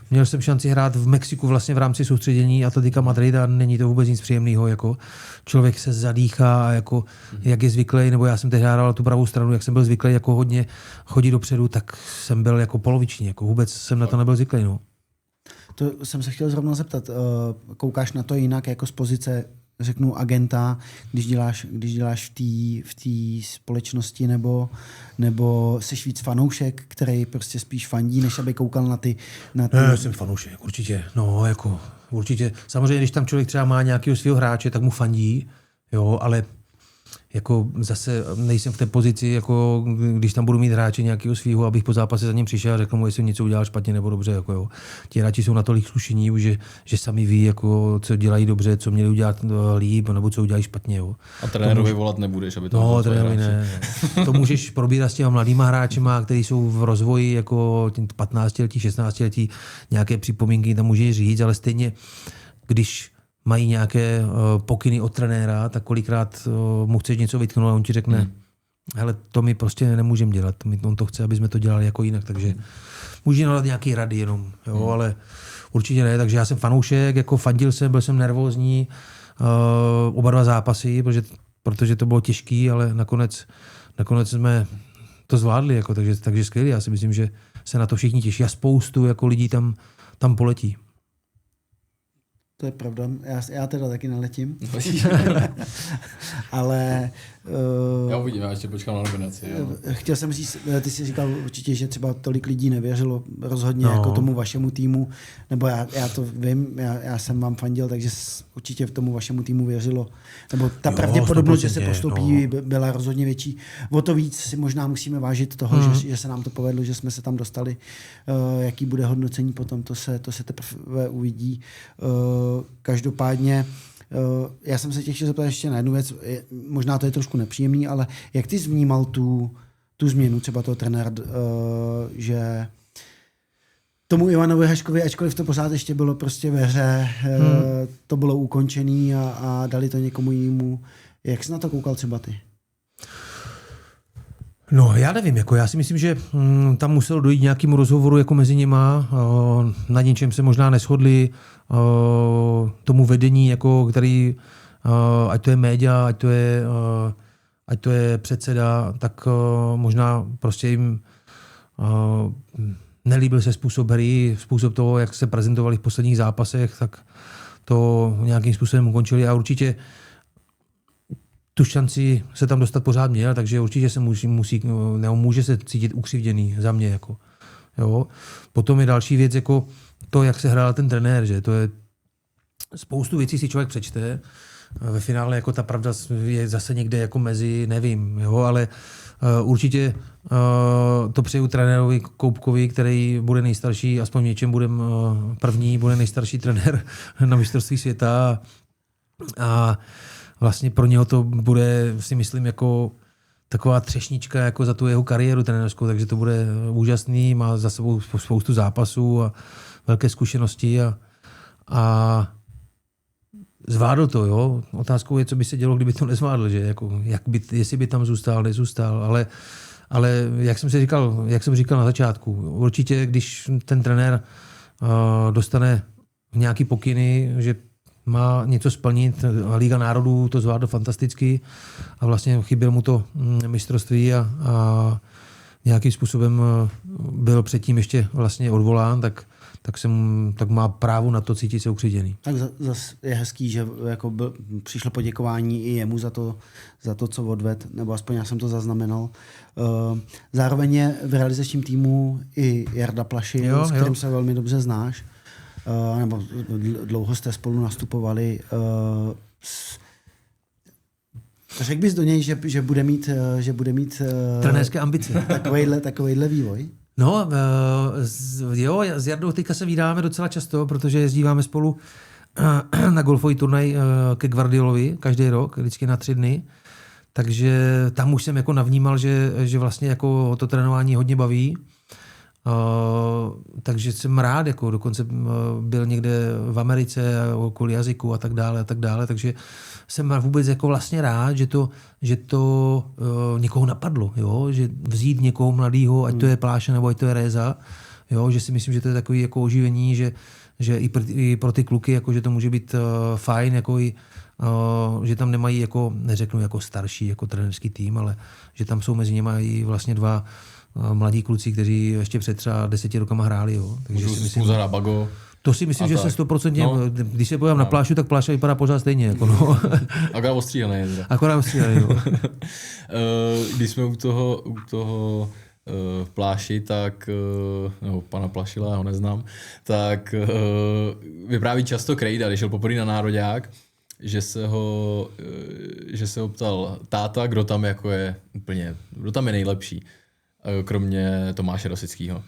měl jsem šanci hrát v Mexiku vlastně v rámci soustředění Atletica Madrid a není to vůbec nic příjemného. Jako člověk se zadýchá, jako, jak je zvyklý, nebo já jsem teď hrál tu pravou stranu, jak jsem byl zvyklý jako hodně chodit dopředu, tak jsem byl jako poloviční, jako vůbec jsem na to nebyl zvyklý. No. To jsem se chtěl zrovna zeptat, koukáš na to jinak jako z pozice, řeknu, agenta, když děláš v té společnosti, nebo jsi víc fanoušek, který prostě spíš fandí, než aby koukal na ty... Já jsem fanoušek, určitě. No, jako, určitě. Samozřejmě, když tam člověk třeba má nějakého svého hráče, tak mu fandí, jo, ale jako zase nejsem v té pozici, jako když tam budu mít hráče nějakého svého, abych po zápase za ním přišel a řekl mu, jestli něco udělal špatně nebo dobře. Jako jo. Ti hráči jsou natolik zkušení, že sami ví, jako, co dělají dobře, co měli udělat líp, nebo co udělají špatně. Jo. A trenérovi volat nebudeš, aby to... No, trenérovi ne. To můžeš probírat s těma mladýma hráčima, kteří jsou v rozvoji, jako 15letí, 16letí, nějaké připomínky tam můžeš říct, ale stejně, když mají nějaké pokyny od trenéra, tak kolikrát mu chceš něco vytknout a on ti řekne, hele, to my prostě nemůžeme dělat, on to chce, aby jsme to dělali jako jinak, takže můžeme dát nějaký rady jenom, jo, ale určitě ne, takže já jsem fanoušek, jako fandil jsem, byl jsem nervózní, oba dva zápasy, protože to bylo těžký, ale nakonec jsme to zvládli, jako, takže skvělý, já si myslím, že se na to všichni těší a spoustu jako lidí tam poletí. To je pravda, já teda taky neletím. Ale... Já uvidím, já ještě počkám na nominaci. Chtěl jsem říct, ty jsi říkal určitě, že třeba tolik lidí nevěřilo rozhodně jako tomu vašemu týmu, nebo já to vím, já jsem vám fandil, takže určitě v tomu vašemu týmu věřilo. Nebo ta pravděpodobnost, že se postoupí, byla rozhodně větší. O to víc si možná musíme vážit toho, že se nám to povedlo, že jsme se tam dostali. Jaký bude hodnocení potom, to se teprve uvidí. Každopádně já jsem se tě chtěl zeptat ještě na jednu věc, možná to je trošku nepříjemný, ale jak ty jsi vnímal tu změnu třeba toho trenéra, že tomu Ivanovi Haškovi, ačkoliv to pořád ještě bylo prostě ve hře, to bylo ukončený a dali to někomu jinému. Jak jsi na to koukal třeba ty? No, já nevím, jako já si myslím, že tam muselo dojít nějakému rozhovoru jako mezi nima, na něčem se možná neshodli, tomu vedení, jako který, ať to je média, ať to je předseda, tak možná prostě jim nelíbil se způsob hry, způsob toho, jak se prezentovali v posledních zápasech, tak to nějakým způsobem ukončili a určitě tu šanci se tam dostat pořád měl, takže určitě se může se cítit ukřivděný za mě. Jako. Jo. Potom je další věc, jako to, jak se hrál ten trenér, že to je spoustu věcí si člověk přečte. Ve finále jako ta pravda je zase někde jako mezi, nevím, jo, ale určitě to přeju trenérovi Koupkovi, který bude nejstarší, aspoň v něčem bude první, bude nejstarší trenér na mistrovství světa a vlastně pro něho to bude, si myslím, jako taková třešnička jako za tu jeho kariéru trenérskou, takže to bude úžasný, má za sebou spoustu zápasů a velké zkušenosti a zvládl to, jo. Otázkou je, co by se dělo, kdyby to nezvládl, že jako, jestli by tam zůstal, nezůstal, ale jak jsem říkal na začátku, určitě, když ten trenér dostane nějaký pokyny, že má něco splnit, Liga národů to zvládl fantasticky a vlastně chyběl mu to mistrovství a nějakým způsobem byl předtím ještě vlastně odvolán, tak tak má právo na to cítit se ukřiděný. Tak zase je hezký, že jako přišlo poděkování i jemu za to, co odved, nebo aspoň já jsem to zaznamenal. Zároveň je v realizačním týmu i Jarda Plašil, s kterým se velmi dobře znáš, nebo dlouho jste spolu nastupovali. Řekl bys do něj, že bude mít trenérské ambice. Takovejhle vývoj? No, jo, s Jardou teďka se vídáme docela často, protože jezdíváme spolu na golfový turnaj ke Guardiolovi každý rok, vždycky na 3 dny. Takže tam už jsem jako navnímal, že vlastně jako to trénování hodně baví. Takže jsem rád, jako dokonce byl někde v Americe kvůli jazyku a tak dále, takže jsem vůbec jako vlastně rád, že to někoho napadlo, jo? Že vzít někoho mladýho, ať to je Pláša nebo ať to je Réza, jo? Že si myslím, že to je takový jako oživení, že i pro ty kluky, jako, že to může být fajn, jako i, že tam nemají, jako, neřeknu jako starší jako trenérský tým, ale že tam jsou mezi nimi i vlastně 2 mladí kluci, kteří ještě před třeba 10 rokama hráli. Jo. Takže si myslím, Bago. To si myslím, že se 100%, když se podívám na Plášu, tak Pláša vypadá pořád stejně. Jako, no. Akorát ostříhaný. Akorát ostříhaný, no. Když jsme u toho Pláši, tak, nebo pana Plašila, já ho neznám, tak vypráví často Krejda, když šel poprvé na nároďák, že se ho ptal táta, kdo tam jako je úplně, kdo tam je nejlepší, kromě Tomáše Rosického.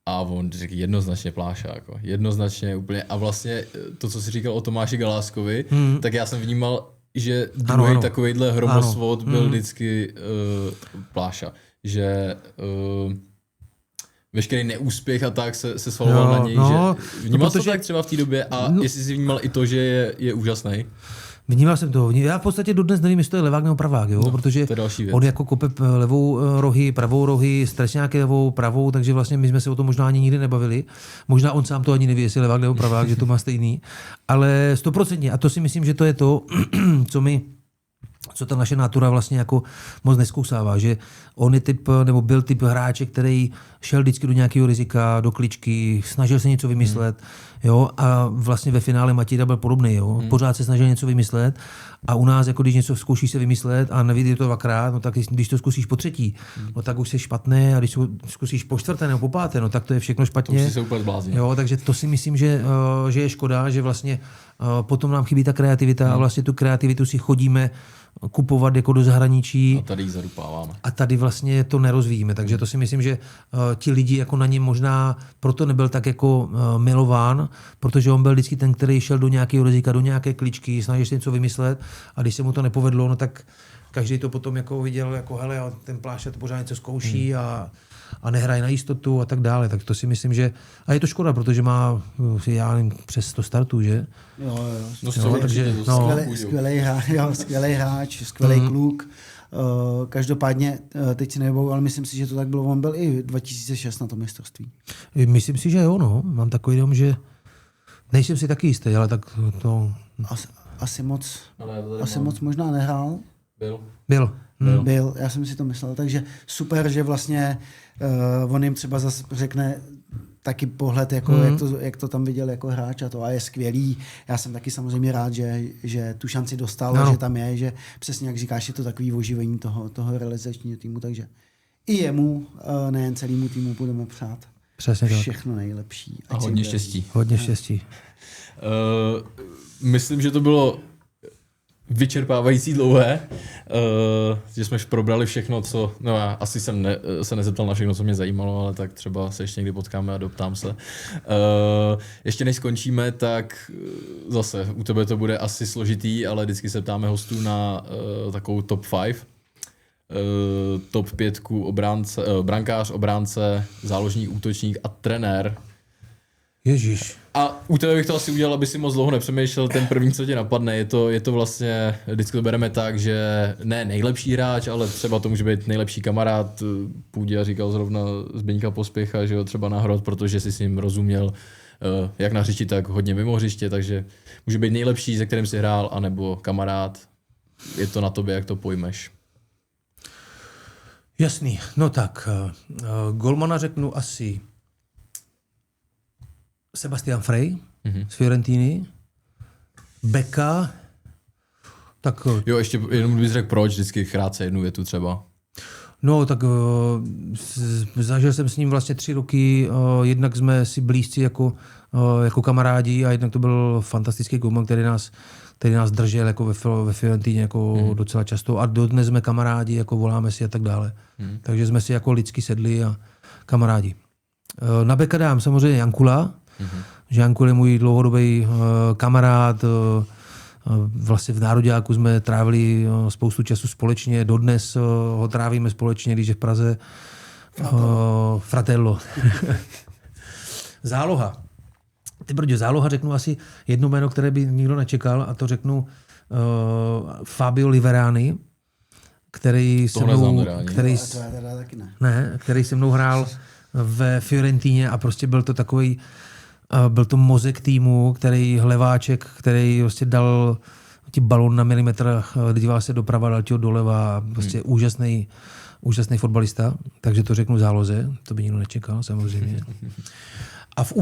A on řekl jednoznačně Pláša, jako jednoznačně úplně. A vlastně to, co jsi říkal o Tomáši Galáskovi, tak já jsem vnímal, že druhý takovejhle hromosvod byl vždycky Pláša. Že veškerý neúspěch a tak se svaloval na něj. Že vnímal to tak třeba v té době a jestli jsi vnímal i to, že je úžasný? Vnímal jsem to. Já v podstatě dodnes nevím, jestli to je levák nebo pravák, jo? Protože on jako kope levou rohy, pravou rohy, Stresňáky levou, pravou, takže vlastně my jsme se o tom možná ani nikdy nebavili. Možná on sám to ani neví, jestli levák nebo pravák, že to má stejný. Ale 100%. A to si myslím, že to je to, co ta naše natura vlastně jako moc nezkousává, že on je typ, nebo byl typ hráče, který šel vždycky do nějakého rizika, do kličky, snažil se něco vymyslet, jo, a vlastně ve finále Matída byl podobný, jo, pořád se snažil něco vymyslet a u nás, jako když něco zkoušíš se vymyslet a nevyjde to 2krát, no tak když to zkusíš po 3, no tak už jsi špatný a když to zkusíš po 4. nebo po 5, no tak to je všechno špatně. To si se úplně zbláznil. Jo, takže to si myslím, že je škoda, že vlastně potom nám chybí ta kreativita a vlastně tu kreativitu si chodíme kupovat jako do zahraničí. A tady ji zadupáváme. A tady vlastně to nerozvíjíme. Takže to si myslím, že ti lidi jako na něm možná proto nebyl tak jako milován, protože on byl vždycky ten, který šel do nějakého rizika, do nějaké kličky, snažil se něco vymyslet a když se mu to nepovedlo, no tak každý to potom jako viděl, jako hele, ten Pláša to pořád něco zkouší a nehraje na jistotu a tak dále. Tak to si myslím, že... A je to škoda, protože má, já nevím, přes 100 startů, že? Jo. Skvělej hráč, skvělej kluk. Každopádně, teď si nevybavuji, ale myslím si, že to tak bylo. On byl i 2006 na tom mistrovství. Myslím si, že jo, no. Mám takový dom, že... Nejsem si taky jistý, ale tak to... Asi moc možná nehrál. Byl, já jsem si to myslel. Takže super, že vlastně on jim třeba zase řekne taky pohled, jako, jak to tam viděl jako hráč a to a je skvělý. Já jsem taky samozřejmě rád, že tu šanci dostal, že tam je, že přesně jak říkáš, je to takový oživení toho realizačního týmu, takže i jemu, nejen celému týmu budeme přát všechno nejlepší. A hodně štěstí. Hodně štěstí. Myslím, že to bylo vyčerpávající dlouhé, že jsme probrali všechno, co... No já asi jsem se nezeptal na všechno, co mě zajímalo, ale tak třeba se ještě někdy potkáme a doptám se. Ještě než skončíme, tak zase u tebe to bude asi složitý, ale vždycky se ptáme hostů na takovou top 5. Top 5 brankář, obránce, záložník, útočník a trenér. Ježíš. A u tebe bych to asi udělal, aby si moc dlouho nepřemýšlel, ten první, co tě napadne. Je to vlastně, vždycky to bereme tak, že ne nejlepší hráč, ale třeba to může být nejlepší kamarád. Půdě říkal zrovna Zbyňka Pospěcha, že jo, třeba na Hrod, protože si s ním rozuměl jak na hřišti, tak hodně mimo hřiště, takže může být nejlepší, se kterým si hrál, anebo kamarád. Je to na tobě, jak to pojmeš. Jasný, no tak, golmana řeknu asi Sebastian Frey z Fiorentiny. Beka. Tak, Jo, ještě jenom bys řekl proč, vždycky krátce jednu větu třeba. no, tak zažil jsem s ním vlastně 3 roky. Jednak jsme si blízci jako kamarádi a jednak to byl fantastický golman, který nás držel jako ve Fiorentině jako docela často. A dodnes jsme kamarádi, jako voláme si a tak dále. Takže jsme si jako lidsky sedli a kamarádi. Na beka dám samozřejmě Jankula, že Jankul je můj dlouhodobý kamarád. Vlastně v nároďáku jsme trávili spoustu času společně, dodnes ho trávíme společně, když je v Praze. Fratello. Záloha. Ty brdě, záloha řeknu asi jedno jméno, které by nikdo nečekal, a to řeknu Fabio Liverani, který se mnou hrál ve Fiorentině a prostě byl to takový, byl to mozek týmu, který hleváček, který prostě dal ti balón na milimetr, díval se doprava, dal ti ho doleva, prostě úžasný fotbalista, takže to řeknu záloze, to by nikdo nečekal samozřejmě. A v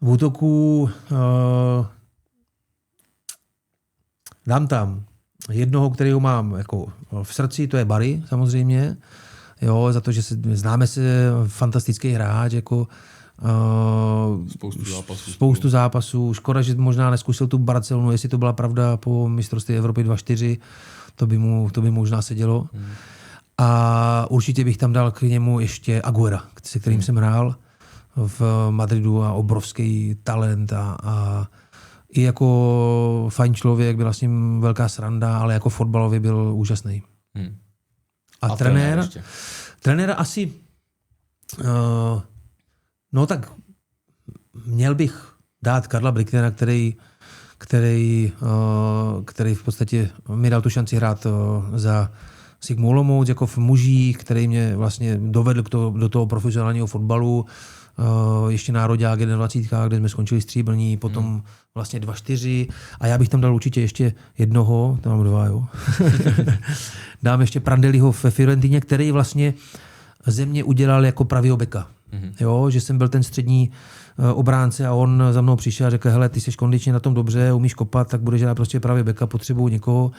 útoku dám tam jednoho, kterého mám jako v srdci, to je Barry samozřejmě, jo, za to, že známe se, fantastický hráč, jako spoustu zápasů. Škoda, že možná neskusil tu Barcelonu, jestli to byla pravda po mistrovství Evropy 2-4, to by možná sedělo. A určitě bych tam dal k němu ještě Aguera, se kterým jsem hrál v Madridu a obrovský talent a i jako fajn člověk, byla s ním velká sranda, ale jako fotbalově byl úžasný. A trenér asi no tak měl bych dát Karla Bricknera, který v podstatě mi dal tu šanci hrát za Sigmu Olomouc jako v mužích, který mě vlastně dovedl do toho profesionálního fotbalu. Ještě nároďák 21, kde jsme skončili stříbrní, potom vlastně 2-4 a já bych tam dal určitě ještě jednoho, tam mám 2, jo. Dám ještě Prandelliho ve Fiorentině, který vlastně ze mě udělal jako pravýho beka. Jo, že jsem byl ten střední obránce a on za mnou přišel a řekl, hele, ty jsi kondičně na tom dobře, umíš kopat, tak budeš dělat prostě pravý beka, potřebuju někoho.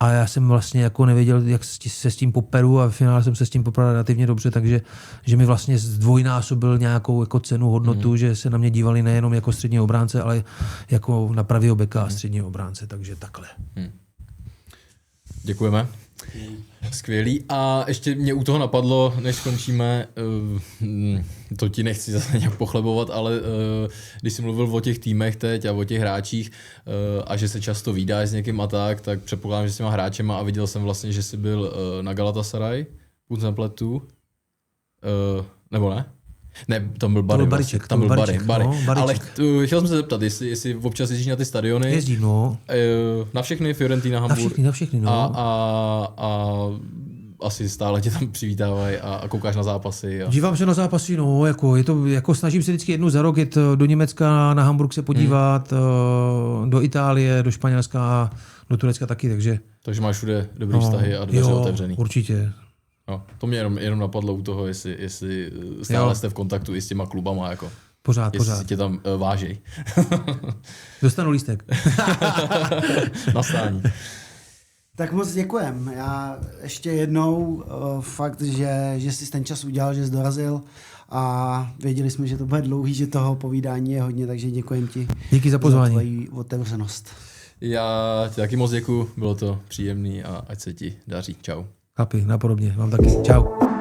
A já jsem vlastně jako nevěděl, jak se s tím poperu a v finále jsem se s tím popral relativně dobře, takže že mi vlastně zdvojnásobil nějakou jako cenu, hodnotu, že se na mě dívali nejenom jako střední obránce, ale jako na pravýho beka a středního obránce, takže takhle. Děkujeme. Skvělý. A ještě mě u toho napadlo, než skončíme, to ti nechci zase nějak pochlebovat, ale když jsi mluvil o těch týmech teď a o těch hráčích a že se často vídáš s někým a tak předpokládám, že s těma hráčema a viděl jsem vlastně, že jsi byl na Galatasaray, pokud jsem pletu, nebo ne? Ne, tam byl Barry. Tam byl Barry. No, ale chtěl jsem se zeptat, jestli občas jezdíš na ty stadiony. Jezdím, no. Na všechny, Fiorentina, Hamburg. Na všechny, no. A asi stále tě tam přivítávají a koukáš na zápasy. Dívám se na zápasy, no, jako snažím se vždycky jednou za rok jet do Německa, na Hamburg se podívat, do Itálie, do Španělska a do Turecka taky, takže... Takže máš všude dobrý vztahy a dveře otevřený. Určitě. No, to mě jenom napadlo u toho, jestli stále jste v kontaktu i s těma klubama, jako. Pořád. Jestli si tě tam vážej. Dostanu lístek. Na stání. Tak moc děkujem. Já ještě jednou fakt, že jsi ten čas udělal, že jsi dorazil a věděli jsme, že to bude dlouhý, že toho povídání je hodně, takže děkujem ti. Díky za pozvání. Za tvoji otevřenost. Já ti taky moc děkuju, bylo to příjemný a ať se ti daří. Čau. Kapi, napodobně. Vám taky. Čau.